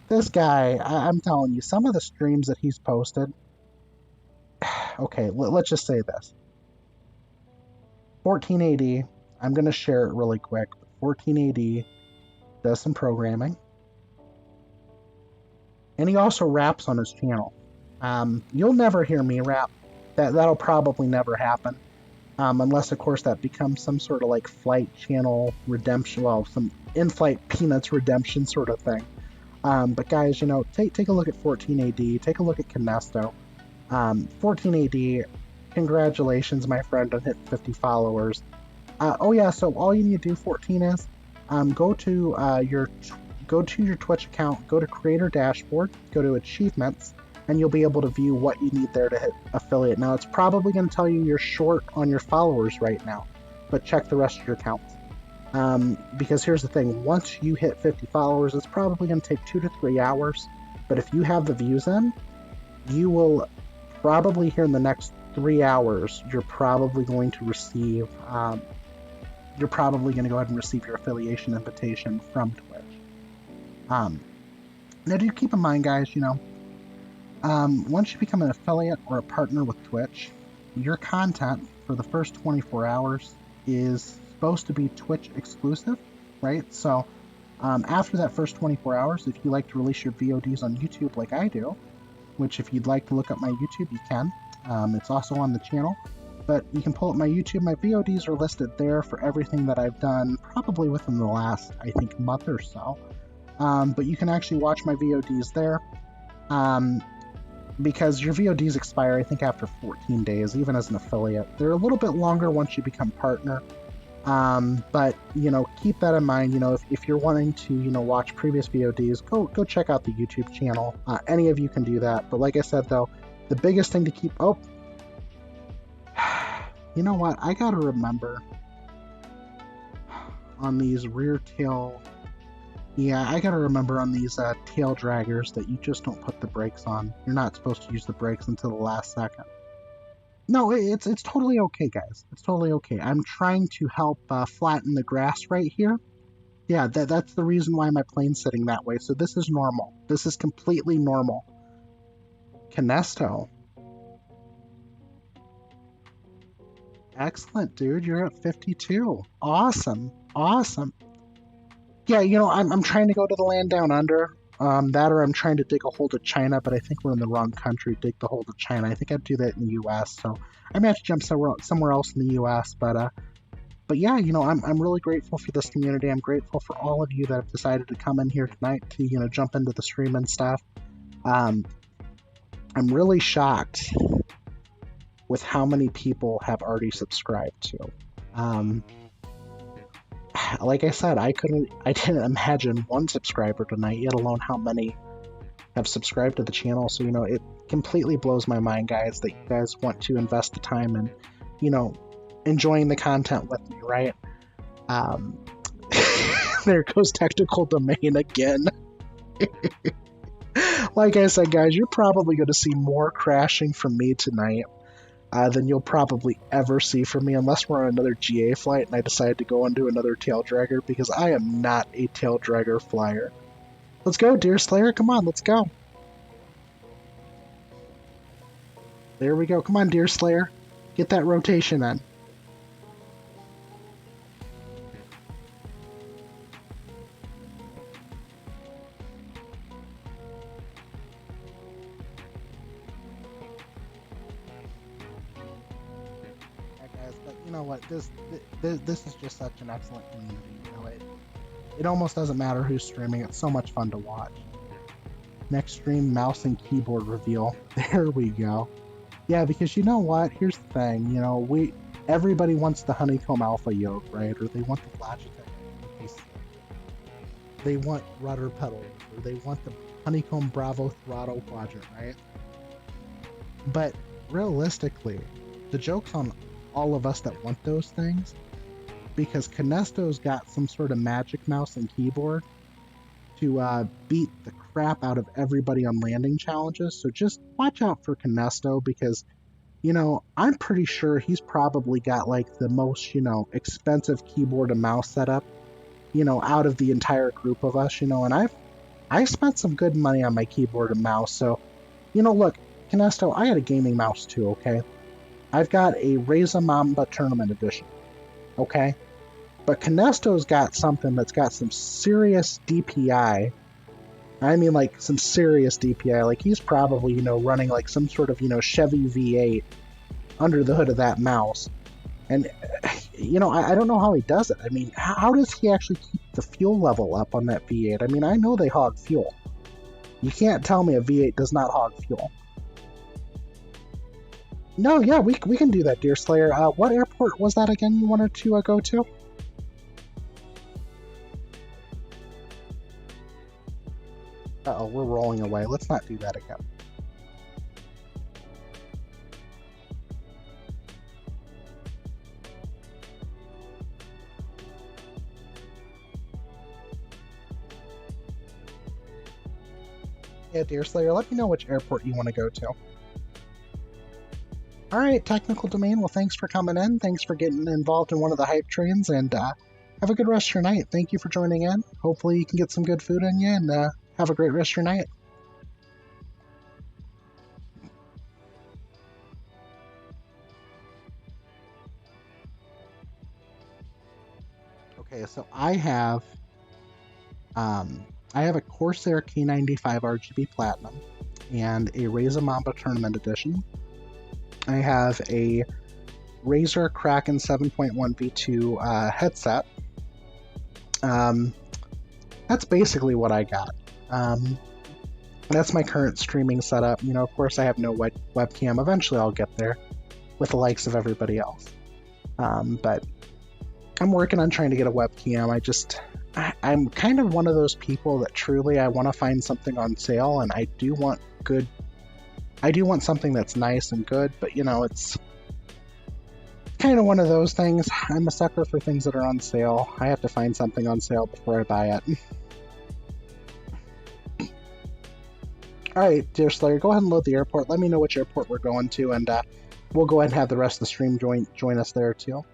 This guy, I'm telling you, some of the streams that he's posted... Okay, let's just say this. 1480, I'm going to share it really quick. 1480 does some programming. And he also raps on his channel. You'll never hear me rap. That'll probably never happen. Unless, of course, that becomes some sort of like flight channel redemption, well, some in-flight Peanuts redemption sort of thing. But guys, you know, take a look at 14AD, take a look at Kinesto. 14AD, congratulations, my friend, on hitting 50 followers. Oh yeah, so all you need to do, 14, is go to your Twitch account, go to Creator Dashboard, go to Achievements, and you'll be able to view what you need there to hit affiliate. Now, it's probably going to tell you you're short on your followers right now, but check the rest of your accounts. Because here's the thing, once you hit 50 followers, it's probably going to take 2 to 3 hours, but if you have the views in, you will probably, here in the next 3 hours, you're probably going to receive, you're probably going to go ahead and receive your affiliation invitation from Twitch. Now, do keep in mind, guys, you know, once you become an affiliate or a partner with Twitch, your content for the first 24 hours is supposed to be Twitch exclusive, right? So after that first 24 hours, if you like to release your VODs on YouTube like I do, which if you'd like to look up my YouTube, you can. It's also on the channel, but you can pull up my YouTube. My VODs are listed there for everything that I've done, probably within the last, I think, month or so. But you can actually watch my VODs there. Because your VODs expire, I think, after 14 days, even as an affiliate. They're a little bit longer once you become partner. But, you know, keep that in mind. You know, if you're wanting to, you know, watch previous VODs, go check out the YouTube channel. Any of you can do that. But like I said, though, the biggest thing to keep... Oh! You know what? I gotta remember on these rear tail... Yeah, I gotta remember on these tail draggers that you just don't put the brakes on. You're not supposed to use the brakes until the last second. No, it's totally okay, guys. It's totally okay. I'm trying to help flatten the grass right here. Yeah, that's the reason why my plane's sitting that way. So this is normal. This is completely normal. Kinesto. Excellent, dude. You're at 52. Awesome. Awesome. Yeah, you know, I'm trying to go to the land down under. That or I'm trying to dig a hole to China, but I think we're in the wrong country. Dig the hole to China. I think I'd do that in the U.S. So I may have to jump somewhere else in the U.S. But yeah, you know, I'm really grateful for this community. I'm grateful for all of you that have decided to come in here tonight to, you know, jump into the stream and stuff. I'm really shocked with how many people have already subscribed to. Like I said, I didn't imagine one subscriber tonight, yet alone how many have subscribed to the channel. So, you know, it completely blows my mind, guys, that you guys want to invest the time and, you know, enjoying the content with me, right? There goes technical domain again. Like I said, guys, you're probably going to see more crashing from me tonight than you'll probably ever see from me, unless we're on another GA flight and I decide to go and do another tail dragger, because I am not a tail dragger flyer. Let's go, Deer Slayer. Come on, let's go. There we go. Come on, Deer Slayer. Get that rotation in. You know what? This is just such an excellent community. You know, it almost doesn't matter who's streaming. It's so much fun to watch. Next stream, mouse and keyboard reveal. There we go. Yeah, because you know what? Here's the thing. You know, everybody wants the Honeycomb Alpha yoke, right? Or they want the Logitech case. They want rudder pedals, or they want the Honeycomb Bravo throttle quadrant, right? But realistically, the joke's on all of us that want those things, because Kinesto's got some sort of magic mouse and keyboard to beat the crap out of everybody on landing challenges. So just watch out for Kinesto, because, you know, I'm pretty sure he's probably got like the most, you know, expensive keyboard and mouse setup, you know, out of the entire group of us, you know, and I've spent some good money on my keyboard and mouse. So, you know, look, Kinesto, I had a gaming mouse too, okay? I've got a Razer Mamba Tournament Edition, okay? But Kinesto's got something that's got some serious DPI. I mean, like, some serious DPI. Like, he's probably, you know, running, like, some sort of, you know, Chevy V8 under the hood of that mouse. And, you know, I don't know how he does it. I mean, how does he actually keep the fuel level up on that V8? I mean, I know they hog fuel. You can't tell me a V8 does not hog fuel. No, yeah, we can do that, Deer Slayer. What airport was that again you wanted to go to? Uh-oh, we're rolling away. Let's not do that again. Yeah, Deer Slayer, let me know which airport you want to go to. Alright, Technical Domain, well, thanks for coming in. Thanks for getting involved in one of the hype trains, and have a good rest of your night. Thank you for joining in. Hopefully you can get some good food in you, and have a great rest of your night. Okay, so I have a Corsair K95 RGB Platinum and a Razer Mamba Tournament Edition. I have a Razer Kraken 7.1 V2 headset. That's basically what I got. That's my current streaming setup. You know, of course, I have no webcam. Eventually, I'll get there with the likes of everybody else. But I'm working on trying to get a webcam. I'm kind of one of those people that truly I want to find something on sale, and I do want something that's nice and good, but you know, it's kind of one of those things. I'm a sucker for things that are on sale. I have to find something on sale before I buy it. Alright, Deer Slayer, go ahead and load the airport. Let me know which airport we're going to, and we'll go ahead and have the rest of the stream join us there too.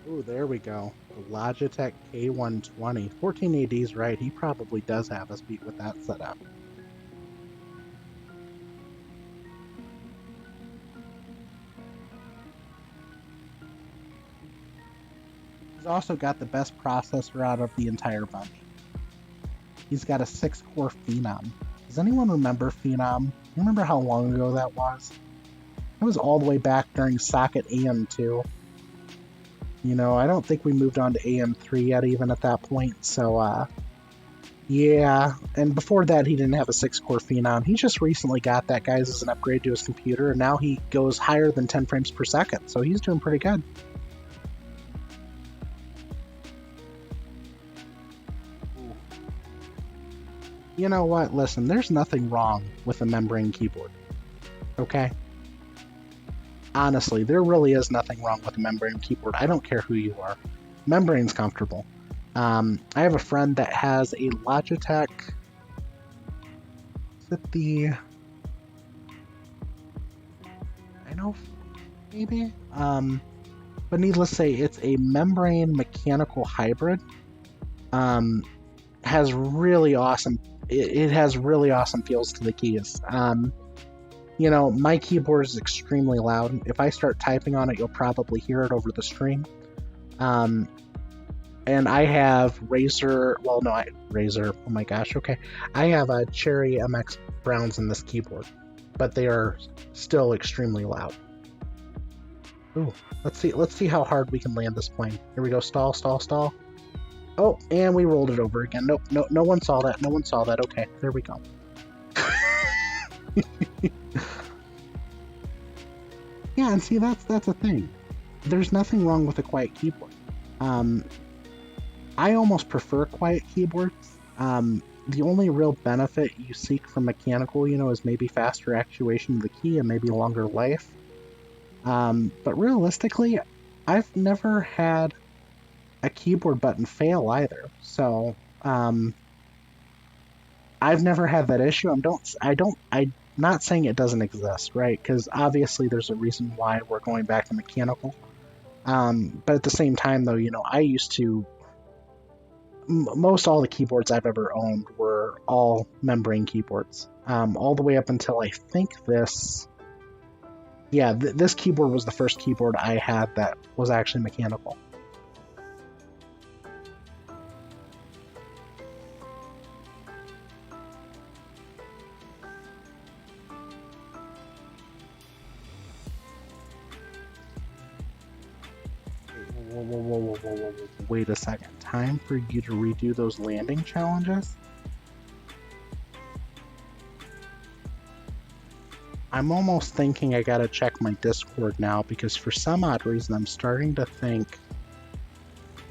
Ooh, there we go. The Logitech K120. 14AD's right, he probably does have us beat with that setup. He's also got the best processor out of the entire bunch. He's got a 6-core Phenom. Does anyone remember Phenom? You remember how long ago that was? It was all the way back during Socket AM2. You know, I don't think we moved on to AM3 yet even at that point, so, yeah. And before that, he didn't have a 6-core Phenom. He just recently got that, guys, as an upgrade to his computer, and now he goes higher than 10 frames per second, so he's doing pretty good. You know what? Listen, there's nothing wrong with a membrane keyboard, okay? Honestly, there really is nothing wrong with a membrane keyboard. I don't care who you are. Membrane's comfortable. I have a friend that has a Logitech... Is it the... I know, maybe? But needless to say, it's a membrane mechanical hybrid. Has really awesome... It has really awesome feels to the keys. You know, my keyboard is extremely loud. If I start typing on it, you'll probably hear it over the stream. And I have Razer, well, no, Razer, oh my gosh, okay. I have a Cherry MX Browns in this keyboard, but they are still extremely loud. Ooh, let's see how hard we can land this plane. Here we go, stall, stall, stall. Oh, and we rolled it over again. Nope, no one saw that, no one saw that. Okay, there we go. Yeah, and see, that's a thing. There's nothing wrong with a quiet keyboard. I almost prefer quiet keyboards. The only real benefit you seek from mechanical, is maybe faster actuation of the key and maybe longer life. But realistically, I've never had a keyboard button fail either. So, I've never had that issue. I'm not saying it doesn't exist, right? Because obviously there's a reason why we're going back to mechanical. But at the same time, though, I used to. Most all the keyboards I've ever owned were all membrane keyboards, all the way up until I think this. Yeah, this keyboard was the first keyboard I had that was actually mechanical. Whoa. Wait a second. Time for you to redo those landing challenges? I'm almost thinking I gotta check my Discord now because for some odd reason I'm starting to think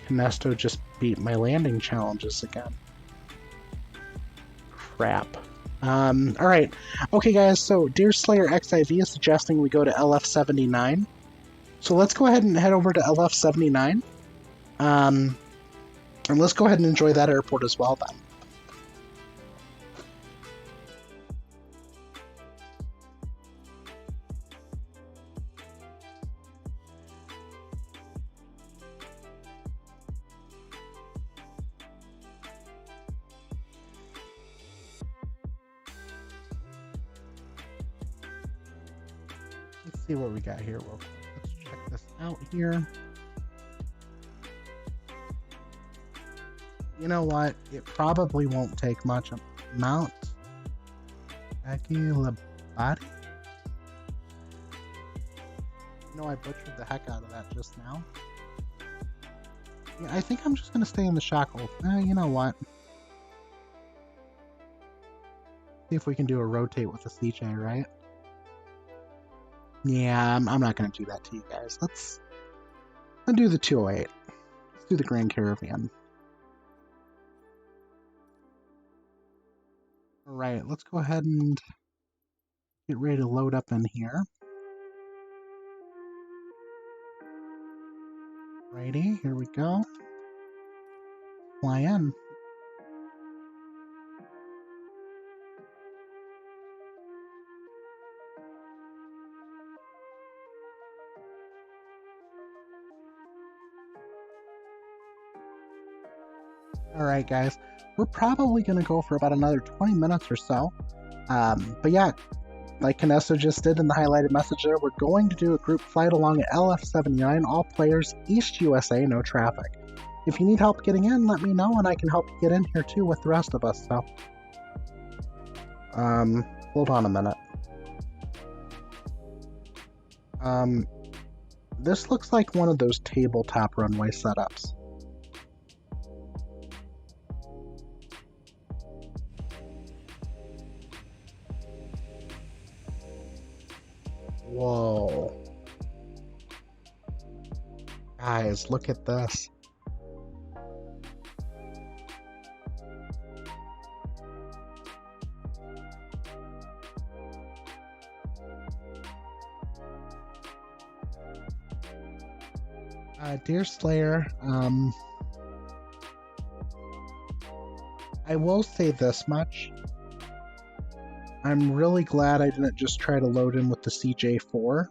Kinesto just beat my landing challenges again. Crap. Alright. Okay guys, so Deerslayer XIV is suggesting we go to LF79. So let's go ahead and head over to LF79. And let's go ahead and enjoy that airport as well then. Let's see what we got here real quick. Let's check this out here. You know what? It probably won't take much. Mount Agilabadi? I butchered the heck out of that just now. Yeah, I think I'm just gonna stay in the shackle. You know what? See if we can do a rotate with the CJ, right? Yeah, I'm not gonna do that to you guys. Let's do the 208. Let's do the Grand Caravan. Alright, let's go ahead and get ready to load up in here. Righty, here we go. Fly in. Alright guys, we're probably going to go for about another 20 minutes or so. But yeah, like Kinesto just did in the highlighted message there, we're going to do a group flight along at LF79, all players, East USA, no traffic. If you need help getting in, let me know and I can help you get in here too with the rest of us, so. Hold on a minute. This looks like one of those tabletop runway setups. Whoa. Guys, look at this. Deerslayer, I will say this much. I'm really glad I didn't just try to load in with the CJ4.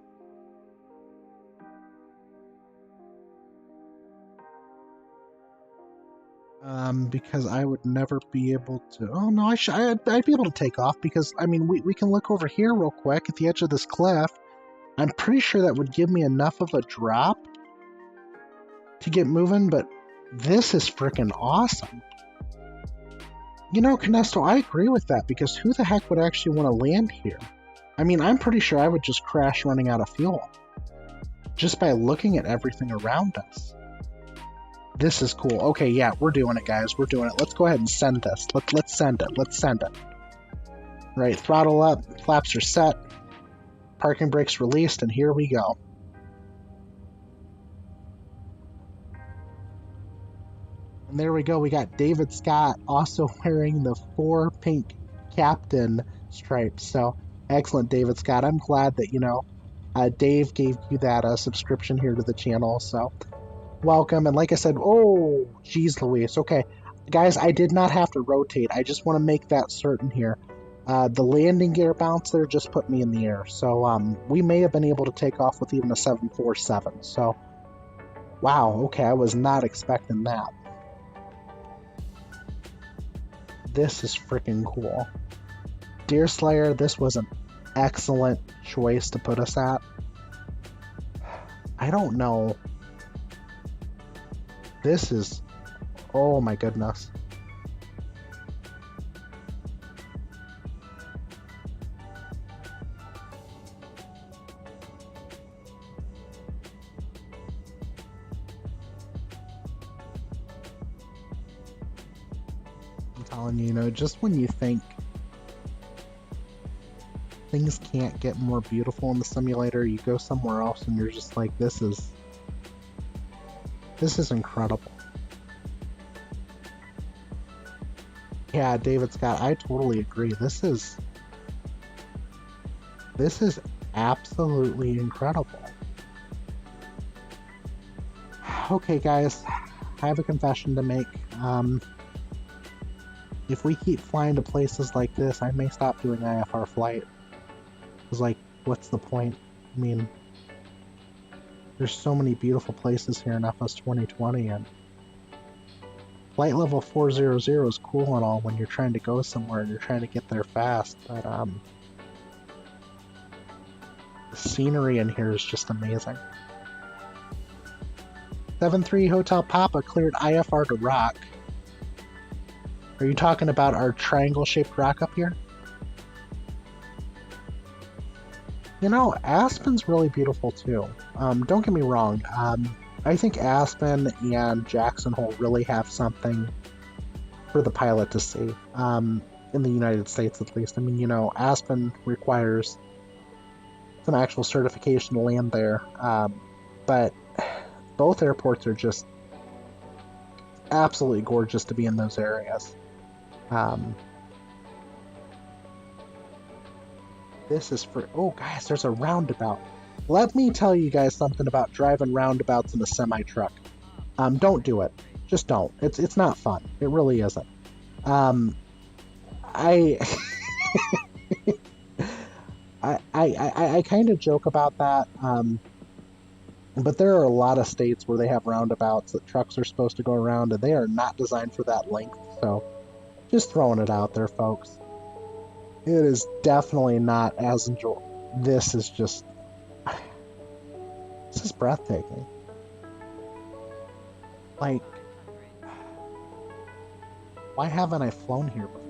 Because I would never be able to... Oh no, I'd be able to take off because, I mean, we can look over here real quick at the edge of this cliff. I'm pretty sure that would give me enough of a drop to get moving, but This is freaking awesome. You know, Canesto, I agree with that, because who the heck would actually want to land here? I mean, I'm pretty sure I would just crash running out of fuel, just by looking at everything around us. This is cool. Okay, yeah, we're doing it, guys. We're doing it. Let's go ahead and send this. Let's send it. Let's send it. Right, throttle up, flaps are set, parking brakes released, and here we go. And there we go. We got David Scott also wearing the 4 pink captain stripes. So excellent, David Scott. I'm glad that, you know, Dave gave you that subscription here to the channel. So welcome. And like I said, oh, geez, Louise. Okay, guys, I did not have to rotate. I just want to make that certain here. The landing gear bounce there just put me in the air. So we may have been able to take off with even a 747. So wow, okay, I was not expecting that. This is freaking cool. Deerslayer, this was an excellent choice to put us at. I don't know. This is... oh my goodness. You know, just when you think things can't get more beautiful in the simulator, you go somewhere else and you're just like, this is incredible. Yeah, David Scott, I totally agree. This is absolutely incredible. Okay, guys, I have a confession to make. If we keep flying to places like this, I may stop doing IFR flight. It's like, what's the point? I mean, there's so many beautiful places here in FS 2020, and flight level 400 is cool and all when you're trying to go somewhere and you're trying to get there fast, but the scenery in here is just amazing. 7-3 Hotel Papa cleared IFR to rock. Are you talking about our triangle-shaped rock up here? You know, Aspen's really beautiful too. Don't get me wrong. I think Aspen and Jackson Hole really have something for the pilot to see. In the United States, at least. I mean, you know, Aspen requires some actual certification to land there. But both airports are just absolutely gorgeous to be in those areas. This is for... oh, guys, there's a roundabout. Let me tell you guys something about driving roundabouts in a semi-truck. Don't do it. Just don't. It's not fun. It really isn't. I kind of joke about that. But there are a lot of states where they have roundabouts that trucks are supposed to go around, and they are not designed for that length. So, just throwing it out there, folks. It is definitely not as enjoyable. This is just... this is breathtaking. Like, why haven't I flown here before?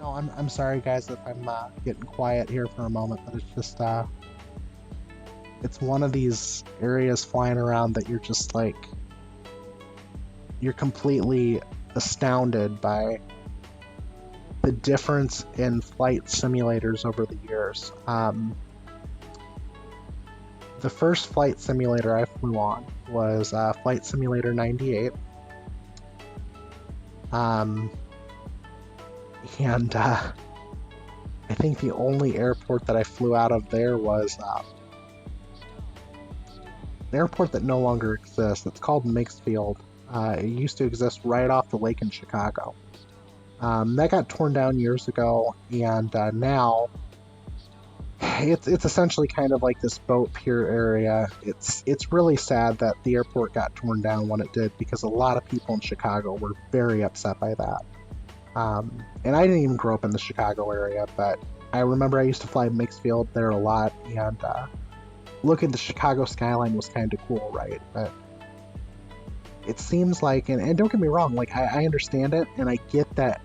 No, I'm sorry, guys, if I'm getting quiet here for a moment, but it's just it's one of these areas flying around that you're just like, you're completely astounded by the difference in flight simulators over the years. The first flight simulator I flew on was Flight Simulator 98. And I think the only airport that I flew out of there was an airport that no longer exists. It's called Mixfield. It used to exist right off the lake in Chicago. That got torn down years ago, and now it's essentially kind of like this boat pier area. It's really sad that the airport got torn down when it did, because a lot of people in Chicago were very upset by that. And I didn't even grow up in the Chicago area, but I remember I used to fly mixed field there a lot, and look at the Chicago skyline was kind of cool, right? But it seems like, and don't get me wrong, like I understand it, and I get that.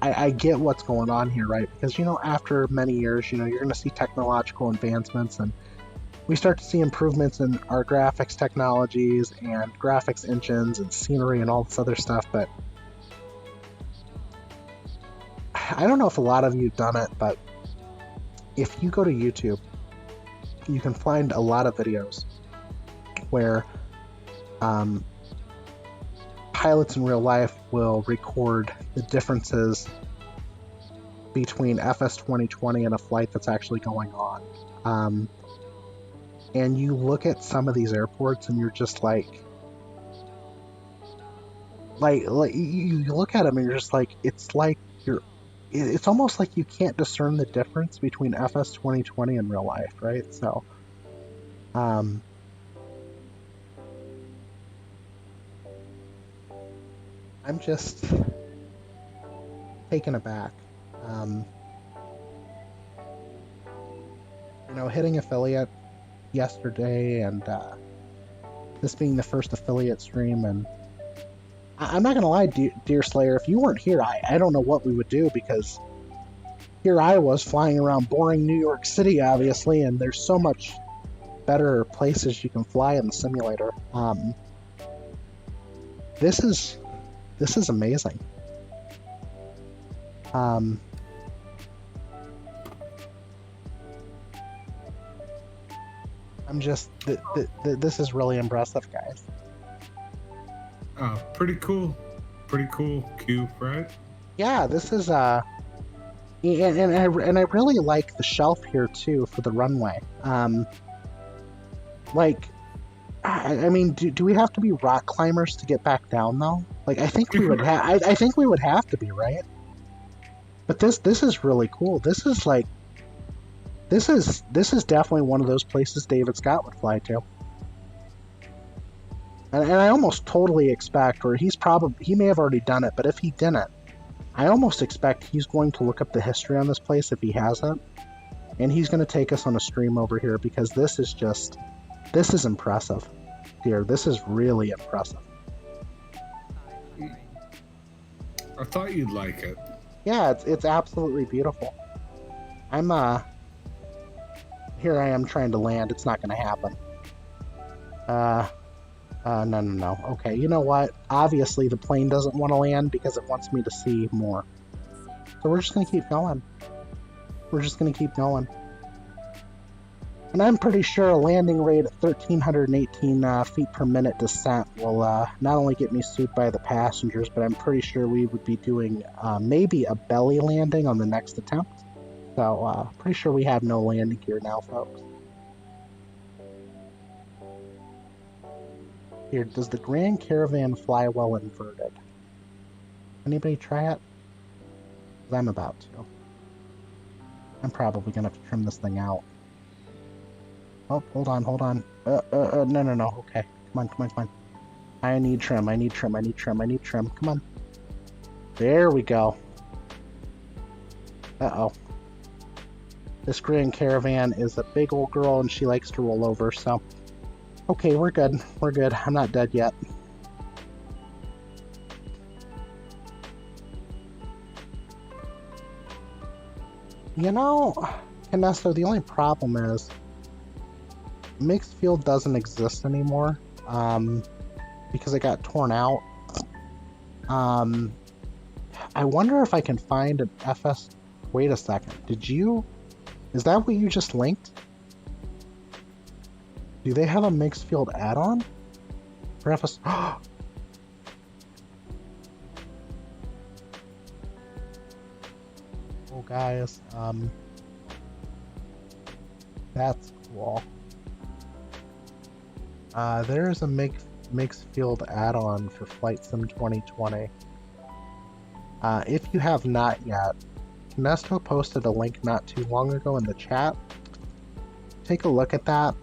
I get what's going on here, right? Because, after many years, you're going to see technological advancements, and we start to see improvements in our graphics technologies and graphics engines and scenery and all this other stuff, but I don't know if a lot of you have done it, but if you go to YouTube, you can find a lot of videos where pilots in real life will record the differences between FS 2020 and a flight that's actually going on. And you look at some of these airports and you're just like you look at them and you're just like, it's almost like you can't discern the difference between FS 2020 and real life, right? So, I'm just taken aback. Hitting affiliate yesterday, and this being the first affiliate stream, and I'm not gonna lie, Deer Slayer, if you weren't here, I don't know what we would do, because here I was flying around boring New York City, obviously, and there's so much better places you can fly in the simulator. This is amazing. I'm just, this is really impressive, guys. Pretty cool. Pretty cool, Q, right? Yeah, this is, and I really like the shelf here, too, for the runway. I mean, do we have to be rock climbers to get back down, though? Like, I think we would have. I think we would have to be, right? But this is really cool. This is like, this is definitely one of those places David Scott would fly to. And I almost totally expect, or he may have already done it, but if he didn't, I almost expect he's going to look up the history on this place if he hasn't, and he's going to take us on a stream over here, because this is impressive, dear. This is really impressive. I thought you'd like it. Yeah, it's absolutely beautiful. I'm here I am trying to land. It's not going to happen. No. Okay, you know what? Obviously, the plane doesn't want to land because it wants me to see more. So we're just going to keep going. And I'm pretty sure a landing rate at 1,318 feet per minute descent will not only get me sued by the passengers, but I'm pretty sure we would be doing maybe a belly landing on the next attempt. So, pretty sure we have no landing gear now, folks. Here, does the Grand Caravan fly well inverted? Anybody try it? 'Cause I'm about to. I'm probably gonna have to trim this thing out. Oh, hold on. No. Okay, come on. I need trim. Come on. There we go. Uh-oh. This Grand Caravan is a big old girl, and she likes to roll over, so... Okay, we're good. I'm not dead yet. Canesto, the only problem is mixed field doesn't exist anymore, because it got torn out. I wonder if I can find an FS... Wait a second. Is that what you just linked? Do they have a mixed field add-on for FS? Oh, guys, that's cool. There's a mixed field add-on for Flight Sim 2020. If you have not yet, Nesto posted a link not too long ago in the chat. Take a look at that,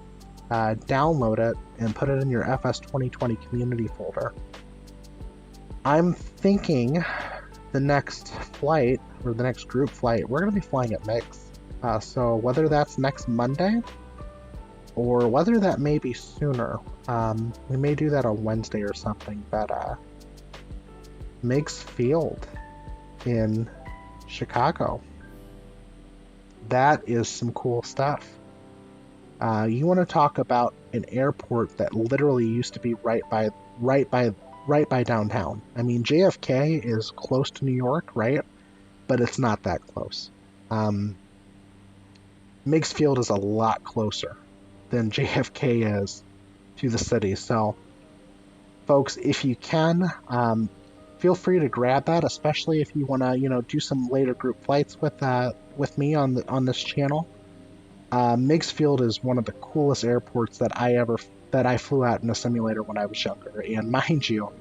download it, and put it in your FS 2020 community folder. I'm thinking the next flight, or the next group flight, we're going to be flying at Mix. So whether that's next Monday, or whether that may be sooner, we may do that on Wednesday or something, but Mix Field in Chicago. That is some cool stuff. You want to talk about an airport that literally used to be right by downtown. I mean, JFK is close to New York, right? But it's not that close. Meigs Field is a lot closer than JFK is to the city. So, folks, if you can, feel free to grab that, especially if you want to, do some later group flights with me on this channel. Meigs Field is one of the coolest airports that I flew at in a simulator when I was younger. And mind you,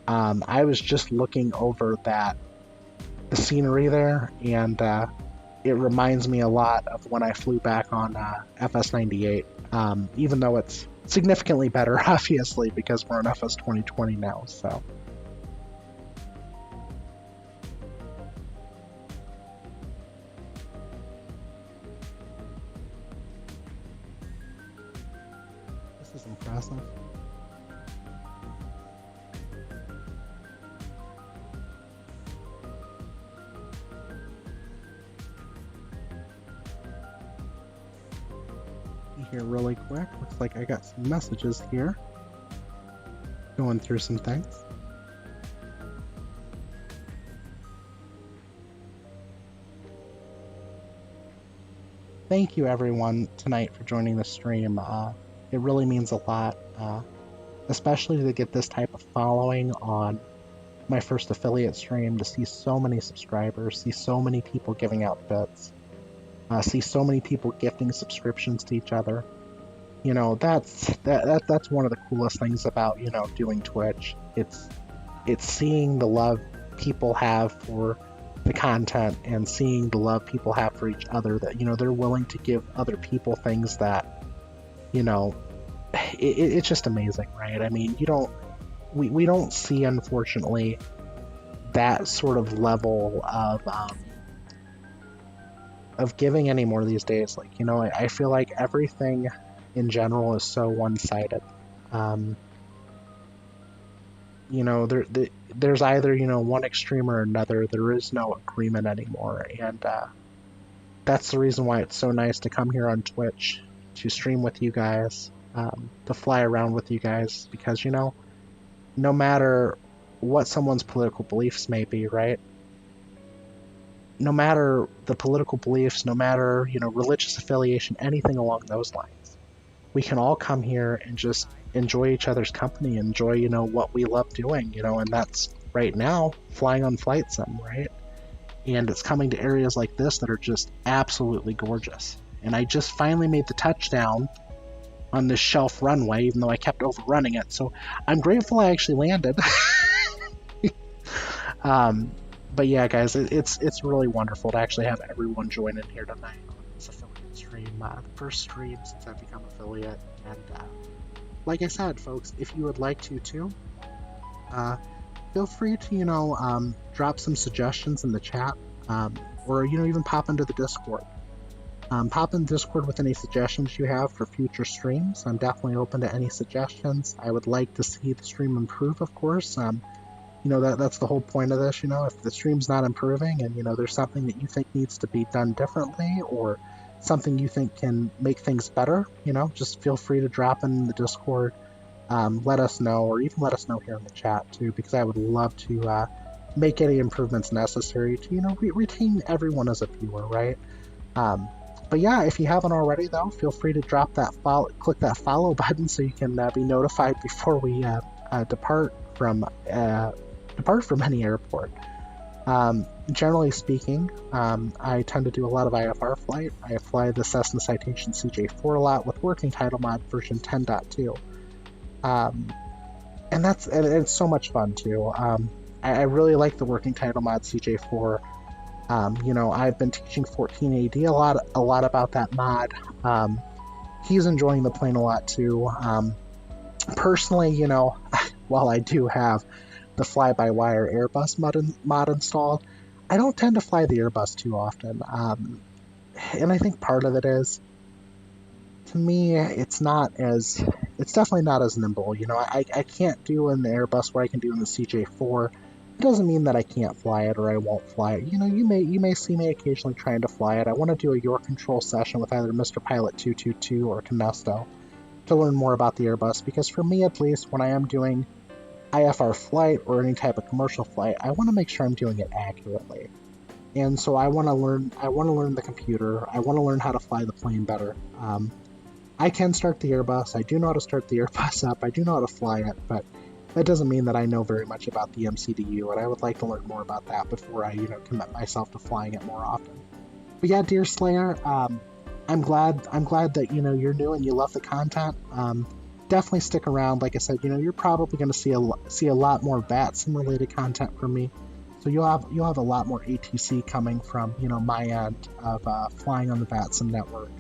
I was just looking over the scenery there, and it reminds me a lot of when I flew back on FS98, even though it's significantly better, obviously, because we're on FS 2020 now. So. This is impressive. Here really quick. Looks like I got some messages here. Going through some things. Thank you everyone tonight for joining the stream. It really means a lot, especially to get this type of following on my first affiliate stream, to see so many subscribers, see so many people giving out bits. See so many people gifting subscriptions to each other. That's one of the coolest things about doing Twitch. It's seeing the love people have for the content and seeing the love people have for each other. That they're willing to give other people things that it's just amazing, right? I mean, we don't see, unfortunately, that sort of level of giving anymore these days. Like, I feel like everything in general is so one-sided. There's either, one extreme or another. There is no agreement anymore. And that's the reason why it's so nice to come here on Twitch, to stream with you guys, to fly around with you guys, because, no matter what someone's political beliefs may be, right? No matter the political beliefs, no matter, religious affiliation, anything along those lines, we can all come here and just enjoy each other's company, enjoy, what we love doing, and that's right now flying on flight sim, right? And it's coming to areas like this that are just absolutely gorgeous. And I just finally made the touchdown on this shelf runway, even though I kept overrunning it. So I'm grateful I actually landed. But yeah, guys, it's really wonderful to actually have everyone join in here tonight on this affiliate stream. The first stream since I've become affiliate. And like I said, folks, if you would like to too, feel free to drop some suggestions in the chat, or even pop into the Discord. Pop in Discord with any suggestions you have for future streams. I'm definitely open to any suggestions. I would like to see the stream improve, of course. That's the whole point of this. If the stream's not improving and there's something that you think needs to be done differently, or something you think can make things better, just feel free to drop in the Discord, let us know, or even let us know here in the chat too, because I would love to make any improvements necessary to retain everyone as a viewer, right? But yeah, if you haven't already though, feel free to click that follow button so you can be notified before we depart from any airport. Generally speaking, I tend to do a lot of IFR flight. I fly the Cessna Citation CJ4 a lot with working Title Mod version 10.2. And it's so much fun too. I really like the working Title Mod CJ4. I've been teaching 14AD a lot about that mod. He's enjoying the plane a lot too. Personally, while I do have the fly-by-wire Airbus mod installed. I don't tend to fly the Airbus too often, and I think part of it is, to me, it's definitely not as nimble. You know, I can't do an Airbus what I can do in the CJ4. It doesn't mean that I can't fly it or I won't fly it. You know, you may see me occasionally trying to fly it. I want to do a your control session with either Mr. Pilot 222 or Canesto to learn more about the Airbus, because for me at least, when I am doing IFR flight or any type of commercial flight, I want to make sure I'm doing it accurately. And so I want to learn the computer. I want to learn how to fly the plane better. I can start the Airbus. I do know how to start the Airbus up. I do know how to fly it, but that doesn't mean that I know very much about the MCDU, and I would like to learn more about that before I, commit myself to flying it more often. But yeah, Deer Slayer, I'm glad that, you're new and you love the content. Definitely stick around. Like I said, you're probably going to see a lot more VATSIM related content from me. So you'll have a lot more ATC coming from, my end of flying on the VATSIM network.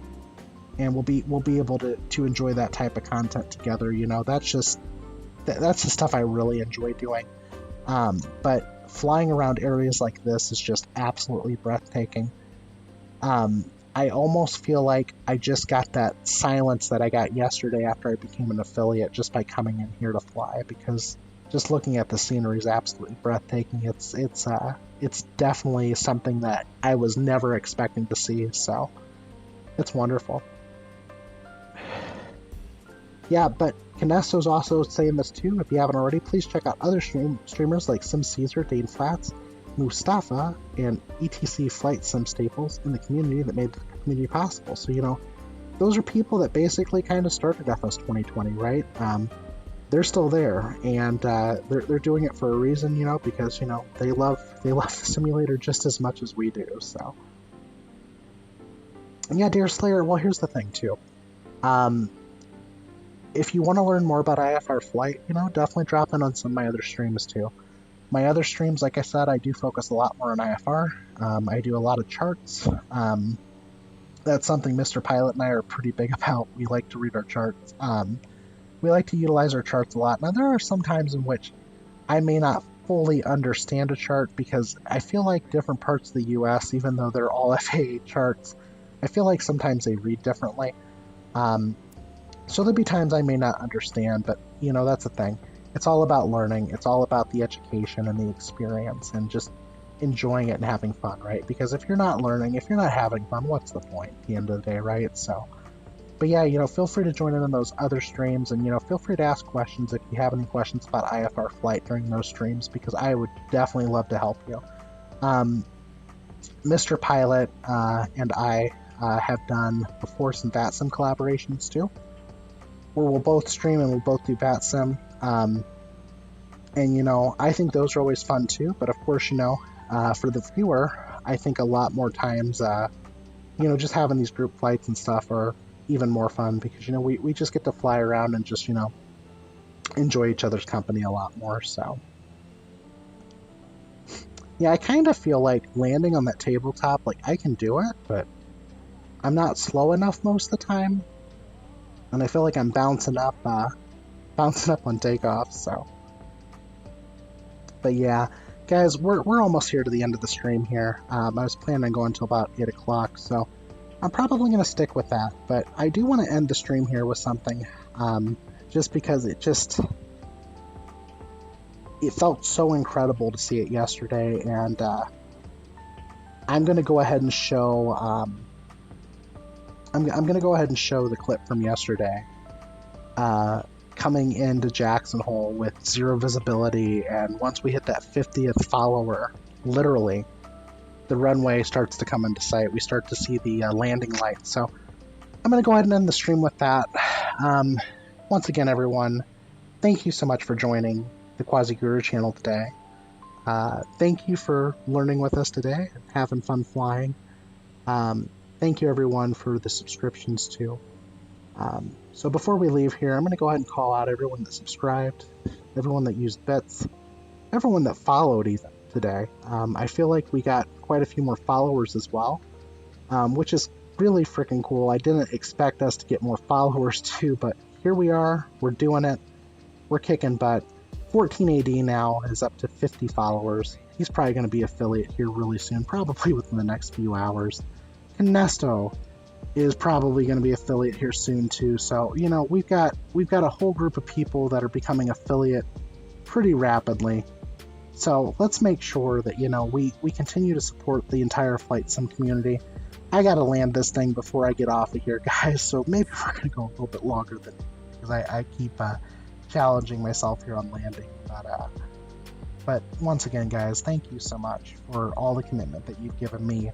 And we'll be able to enjoy that type of content together. That's the stuff I really enjoy doing. But flying around areas like this is just absolutely breathtaking. I almost feel like I just got that silence that I got yesterday after I became an affiliate just by coming in here to fly, because just looking at the scenery is absolutely breathtaking. It's definitely something that I was never expecting to see, so it's wonderful. Yeah, but Canesto's also saying this too. If you haven't already, please check out other streamers like Sim Caesar, Dane Flats, Mustafa, and ETC Flight Sim Staples in the community that made the community possible. So, those are people that basically kind of started FS 2020, right? They're still there, and they're doing it for a reason, because, they love the simulator just as much as we do, so. And yeah, Deer Slayer, well, here's the thing, too. If you want to learn more about IFR flight, definitely drop in on some of my other streams, too. My other streams, like I said, I do focus a lot more on IFR. I do a lot of charts. That's something Mr. Pilot and I are pretty big about. We like to read our charts. We like to utilize our charts a lot. Now, there are some times in which I may not fully understand a chart, because I feel like different parts of the U.S., even though they're all FAA charts, I feel like sometimes they read differently. So there'll be times I may not understand, but, that's the thing. It's all about learning. It's all about the education and the experience and just enjoying it and having fun, right? Because if you're not learning, if you're not having fun, what's the point at the end of the day, right? So, but yeah, feel free to join in on those other streams, and, feel free to ask questions if you have any questions about IFR flight during those streams, because I would definitely love to help you. Mr. Pilot and I have done before some VATSIM collaborations too, where we'll both stream and we'll both do VATSIM. And, I think those are always fun too, but of course, for the viewer, I think a lot more times, just having these group flights and stuff are even more fun, because, we just get to fly around and just, enjoy each other's company a lot more, so. Yeah, I kind of feel like landing on that tabletop, like, I can do it, but I'm not slow enough most of the time, and I feel like I'm bouncing up on takeoff, so. But yeah, guys, we're almost here to the end of the stream here. I was planning on going until about 8 o'clock, so I'm probably going to stick with that. But I do want to end the stream here with something, just because it felt so incredible to see it yesterday, and I'm going to go ahead and show I'm going to go ahead and show the clip from yesterday. Coming into Jackson Hole with 0 visibility, and once we hit that 50th follower, literally, the runway starts to come into sight. We start to see the landing lights. So I'm going to go ahead and end the stream with that. Once again, everyone, thank you so much for joining the Quasiguru channel today. Thank you for learning with us today and having fun flying. Thank you, everyone, for the subscriptions, too. So before we leave here, I'm going to go ahead and call out everyone that subscribed, everyone that used bits, everyone that followed even today. I feel like we got quite a few more followers as well, which is really freaking cool. I didn't expect us to get more followers too, but here we are. We're doing it. We're kicking butt. 14AD now is up to 50 followers. He's probably going to be affiliate here really soon, probably within the next few hours. Canesto is probably going to be affiliate here soon too. So, you know, we've got a whole group of people that are becoming affiliate pretty rapidly. So let's make sure that, you know, we continue to support the entire flight sim community. I got to land this thing before I get off of here, guys. So maybe we're going to go a little bit longer than, because I keep challenging myself here on landing. But once again, guys, thank you so much for all the commitment that you've given me.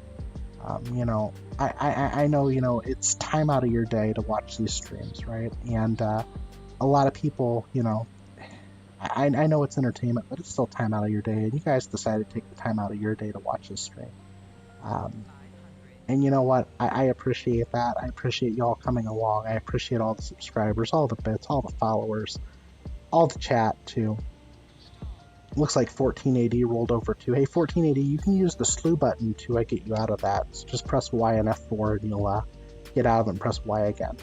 You know, I know, you know, it's time out of your day to watch these streams, right? And a lot of people, you know, I know it's entertainment, but it's still time out of your day. And you guys decided to take the time out of your day to watch this stream. And you know what? I appreciate that. I appreciate y'all coming along. I appreciate all the subscribers, all the bits, all the followers, all the chat too. Looks like 14AD rolled over too. Hey, 14AD, you can use the slew button to get you out of that. So just press Y and F4 and you'll get out of it and press Y again.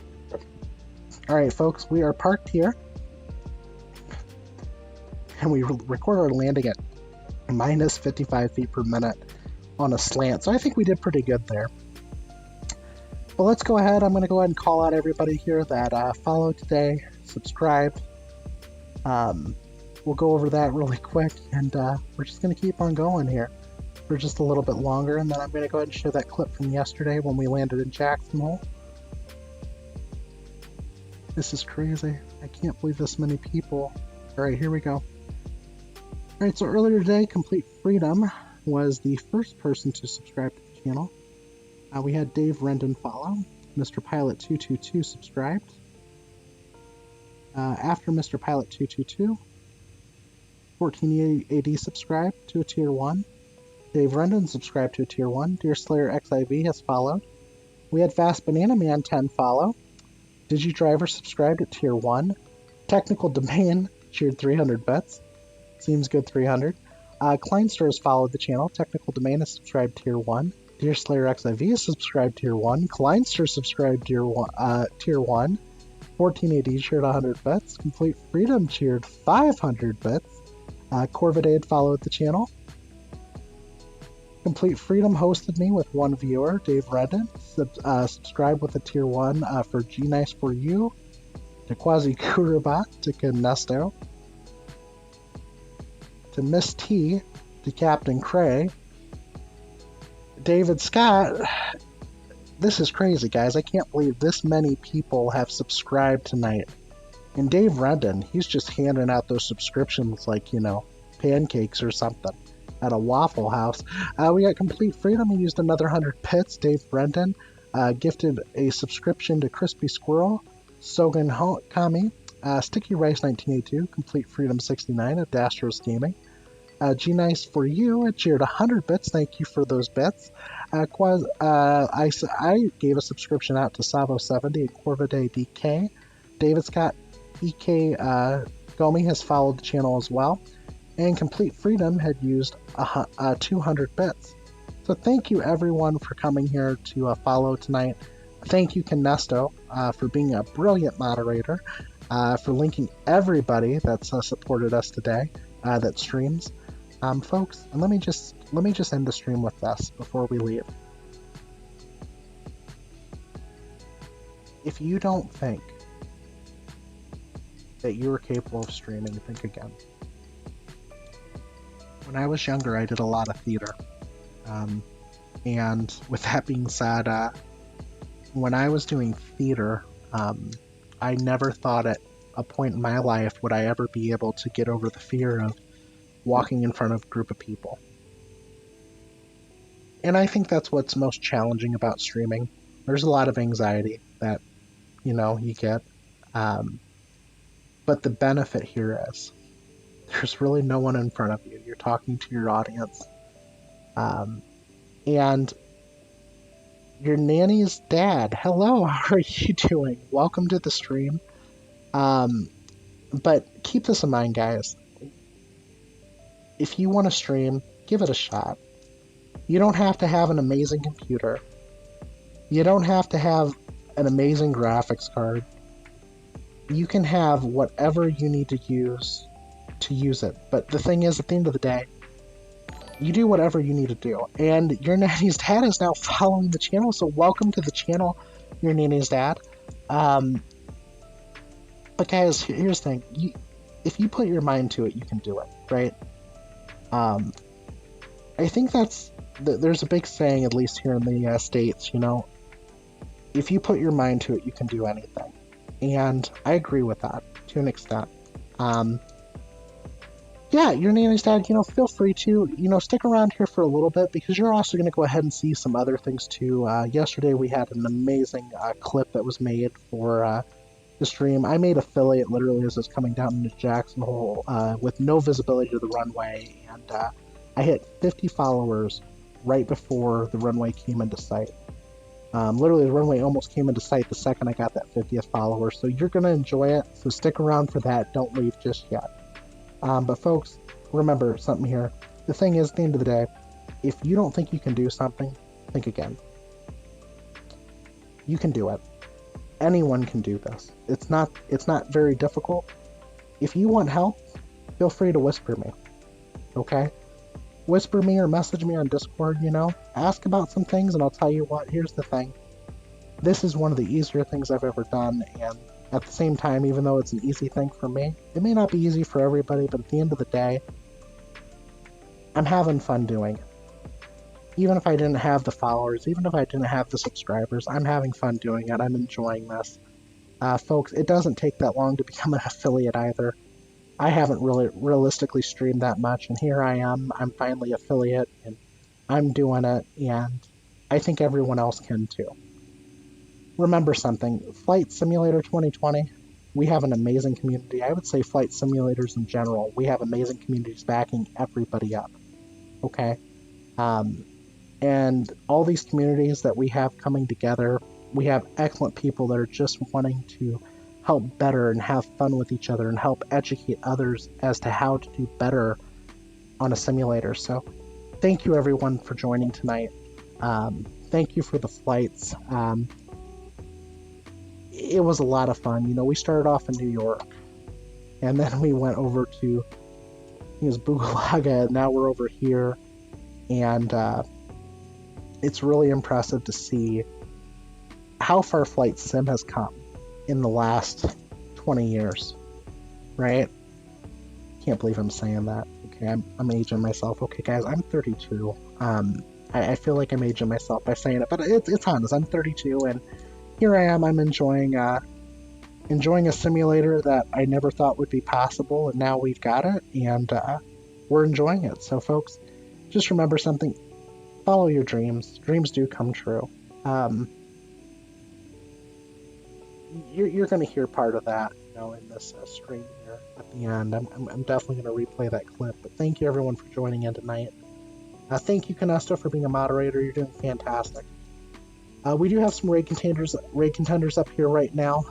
Alright, folks, we are parked here. And we record our landing at minus 55 feet per minute on a slant. So I think we did pretty good there. Well, let's go ahead. I'm going to go ahead and call out everybody here that followed today, subscribed. We'll go over that really quick, and we're just going to keep on going here for just a little bit longer, and then I'm going to go ahead and show that clip from yesterday when we landed in Jackson Hole. This is crazy. I can't believe this many people. Alright, here we go. Alright, so earlier today, Complete Freedom was the first person to subscribe to the channel. We had Dave Rendon follow. Mr. Pilot 222 subscribed. After Mr. Pilot 222, 14AD subscribed to a tier 1. Dave Rendon subscribed to a tier 1. Deer Slayer XIV has followed. We had Fast Banana Man 10 follow. DigiDriver subscribed at tier 1. Technical Domain cheered 300 bits. Seems good 300. Kleinstar has followed the channel. Technical Domain has subscribed tier 1. Deer Slayer XIV has subscribed tier 1. Kleinstar subscribed tier 1. 14AD cheered 100 bits. Complete Freedom cheered 500 bits. Corvid had followed the channel. Complete Freedom hosted me with one viewer, Dave Redden. Subscribed with a tier 1 for G Nice for You, to Quasiguru, to Canesto, to Miss T, to Captain Cray, David Scott. This is crazy, guys. I can't believe this many people have subscribed tonight. And Dave Rendon, he's just handing out those subscriptions like, you know, pancakes or something at a Waffle House. We got Complete Freedom. He used another 100 pits. Dave Rendon gifted a subscription to Crispy Squirrel, Sogan Kami, Sticky Rice 1982, Complete Freedom 69 at Dastros Gaming. G Nice for You, it cheered 100 bits. Thank you for those bits. I gave a subscription out to Savo70 and Corvidae DK. David Scott EK Gomi has followed the channel as well. And Complete Freedom had used 200 bits. So thank you everyone for coming here to follow tonight. Thank you Canesto for being a brilliant moderator, for linking everybody that's supported us today that streams. Folks, and let me just end the stream with this before we leave. If you don't think that you are capable of streaming, think again. When I was younger, I did a lot of theater. And with that being said, when I was doing theater, I never thought at a point in my life would I ever be able to get over the fear of walking in front of a group of people. And I think that's what's most challenging about streaming. There's a lot of anxiety that, you know, you get. But the benefit here is there's really no one in front of you. You're talking to your audience. And your nanny's dad. Hello, how are you doing? Welcome to the stream. But keep this in mind, guys. If you want to stream, give it a shot. You don't have to have an amazing computer. You don't have to have an amazing graphics card. You can have whatever you need to use to use it. But the thing is, at the end of the day, you do whatever you need to do. And your nanny's dad is now following the channel, so welcome to the channel, your nanny's dad. But guys, here's the thing. If you put your mind to it, you can do it, right? I think there's a big saying, at least here in the States, you know, if you put your mind to it, you can do anything. And I agree with that to an extent. Yeah, your nanny's dad, you know, feel free to, you know, stick around here for a little bit because you're also going to go ahead and see some other things too. Yesterday we had an amazing clip that was made for the stream. I made affiliate literally as I was coming down into Jackson Hole with no visibility to the runway, and I hit 50 followers right before the runway came into sight. Literally, the runway almost came into sight the second I got that 50th follower, so you're going to enjoy it, so stick around for that. Don't leave just yet. But folks, remember something here. The thing is, at the end of the day, if you don't think you can do something, think again. You can do it. Anyone can do this. It's not very difficult. If you want help, feel free to whisper me. Okay? Whisper me or message me on Discord, you know? Ask about some things and I'll tell you what, here's the thing. This is one of the easier things I've ever done, and at the same time, even though it's an easy thing for me, it may not be easy for everybody, but at the end of the day, I'm having fun doing it. Even if I didn't have the followers, even if I didn't have the subscribers, I'm having fun doing it. I'm enjoying this. Folks, it doesn't take that long to become an affiliate either. I haven't really realistically streamed that much, and here I am. I'm finally affiliate, and I'm doing it, and I think everyone else can too. Remember something, Flight Simulator 2020, we have an amazing community. I would say flight simulators in general, we have amazing communities backing everybody up, okay? And all these communities that we have coming together, we have excellent people that are just wanting to help better and have fun with each other and help educate others as to how to do better on a simulator. So thank you everyone for joining tonight. Thank you for the flights. It was a lot of fun. You know, we started off in New York, and then we went over to, I think it was Bugalaga, and now we're over here, and it's really impressive to see how far Flight Sim has come in the last 20 years, right? Can't believe I'm saying that. Okay, I'm aging myself. Okay, guys, I'm 32. I feel like I'm aging myself by saying it, but it's honest. I'm 32, and here I am. I'm enjoying a simulator that I never thought would be possible, and now we've got it, and we're enjoying it. So, folks, just remember something: follow your dreams. Dreams do come true. You're going to hear part of that, you know, in this stream here at the end. I'm definitely going to replay that clip. But thank you everyone for joining in tonight. Thank you, Canesto, for being a moderator. You're doing fantastic. We do have some raid contenders up here right now.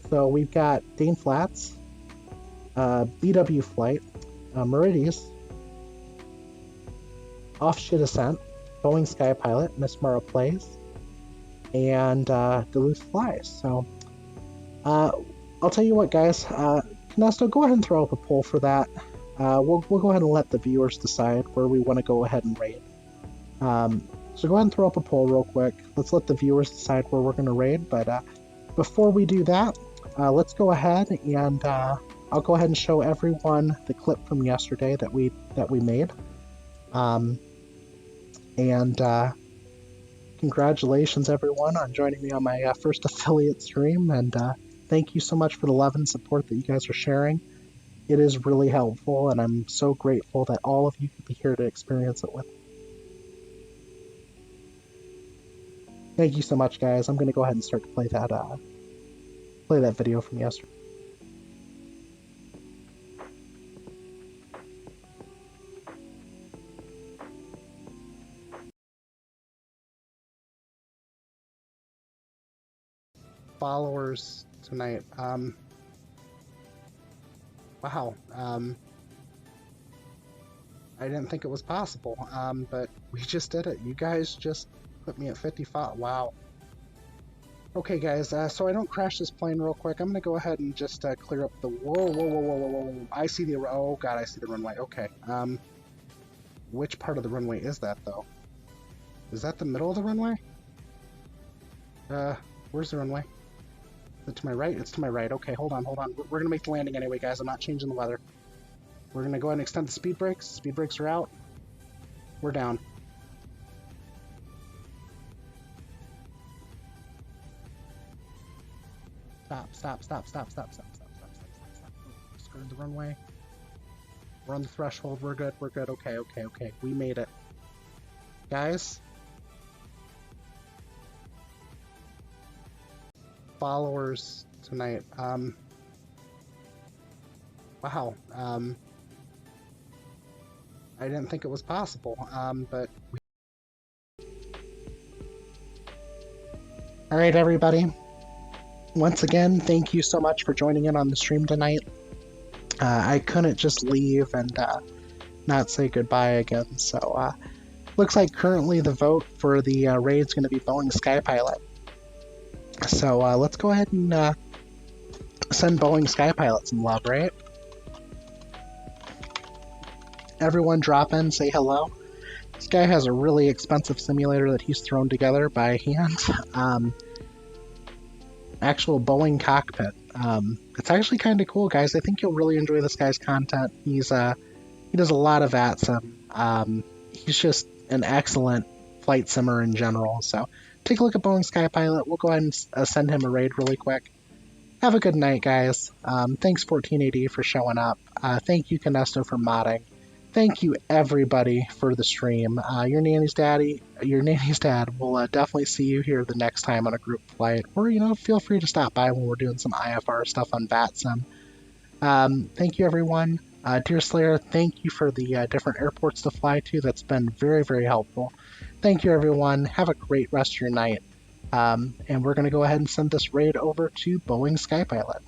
So we've got Dane Flats, BW Flight, Meridius, Off Shit Ascent, Boeing Sky Pilot, Miss Mara Plays, and Duluth Flies. So I'll tell you what, guys. Canesto, go ahead and throw up a poll for that. We'll go ahead and let the viewers decide where we want to go ahead and raid. So go ahead and throw up a poll real quick. Let's let the viewers decide where we're going to raid. But before we do that, let's go ahead and I'll go ahead and show everyone the clip from yesterday that we made. Congratulations everyone on joining me on my first affiliate stream, and thank you so much for the love and support that you guys are sharing. It is really helpful, and I'm so grateful that all of you could be here to experience it with me. Thank you so much, guys. I'm going to go ahead and start to play that video from yesterday. Followers tonight. Wow. I didn't think it was possible, but we just did it. You guys just put me at 55. Wow. Okay, guys, so I don't crash this plane real quick, I'm gonna go ahead and just clear up the... Whoa. I see the... Oh, God, I see the runway. Okay. Which part of the runway is that, though? Is that the middle of the runway? Where's the runway? Is it to my right? It's to my right. Okay, hold on. We're gonna make the landing anyway, guys. I'm not changing the weather. We're gonna go ahead and extend the speed brakes. Speed brakes are out. We're down. Stop. Skirted the runway. We're on the threshold. We're good. Okay. We made it. Guys? Followers tonight. Wow. I didn't think it was possible, but... Alright, everybody. Once again, thank you so much for joining in on the stream tonight. I couldn't just leave and not say goodbye again, so looks like currently the vote for the raid is going to be Boeing Skypilot. So let's go ahead and send Boeing Skypilot some love, right? Everyone drop in, say hello. This guy has a really expensive simulator that he's thrown together by hand. Actual Boeing cockpit. It's actually kind of cool, guys. I think you'll really enjoy this guy's content. He does a lot of VATSIM. He's just an excellent flight simmer in general. So take a look at Boeing Skypilot. We'll go ahead and send him a raid really quick. Have a good night, guys. Thanks 1480 for showing up. Thank you Canesto for modding. Thank you everybody for the stream. Your nanny's dad will definitely see you here the next time on a group flight, or feel free to stop by when we're doing some IFR stuff on VATSIM. Thank you everyone. Dear Slayer, thank you for the different airports to fly to. That's been very, very helpful. Thank you everyone. Have a great rest of your night. And we're going to go ahead and send this raid over to Boeing Skypilot.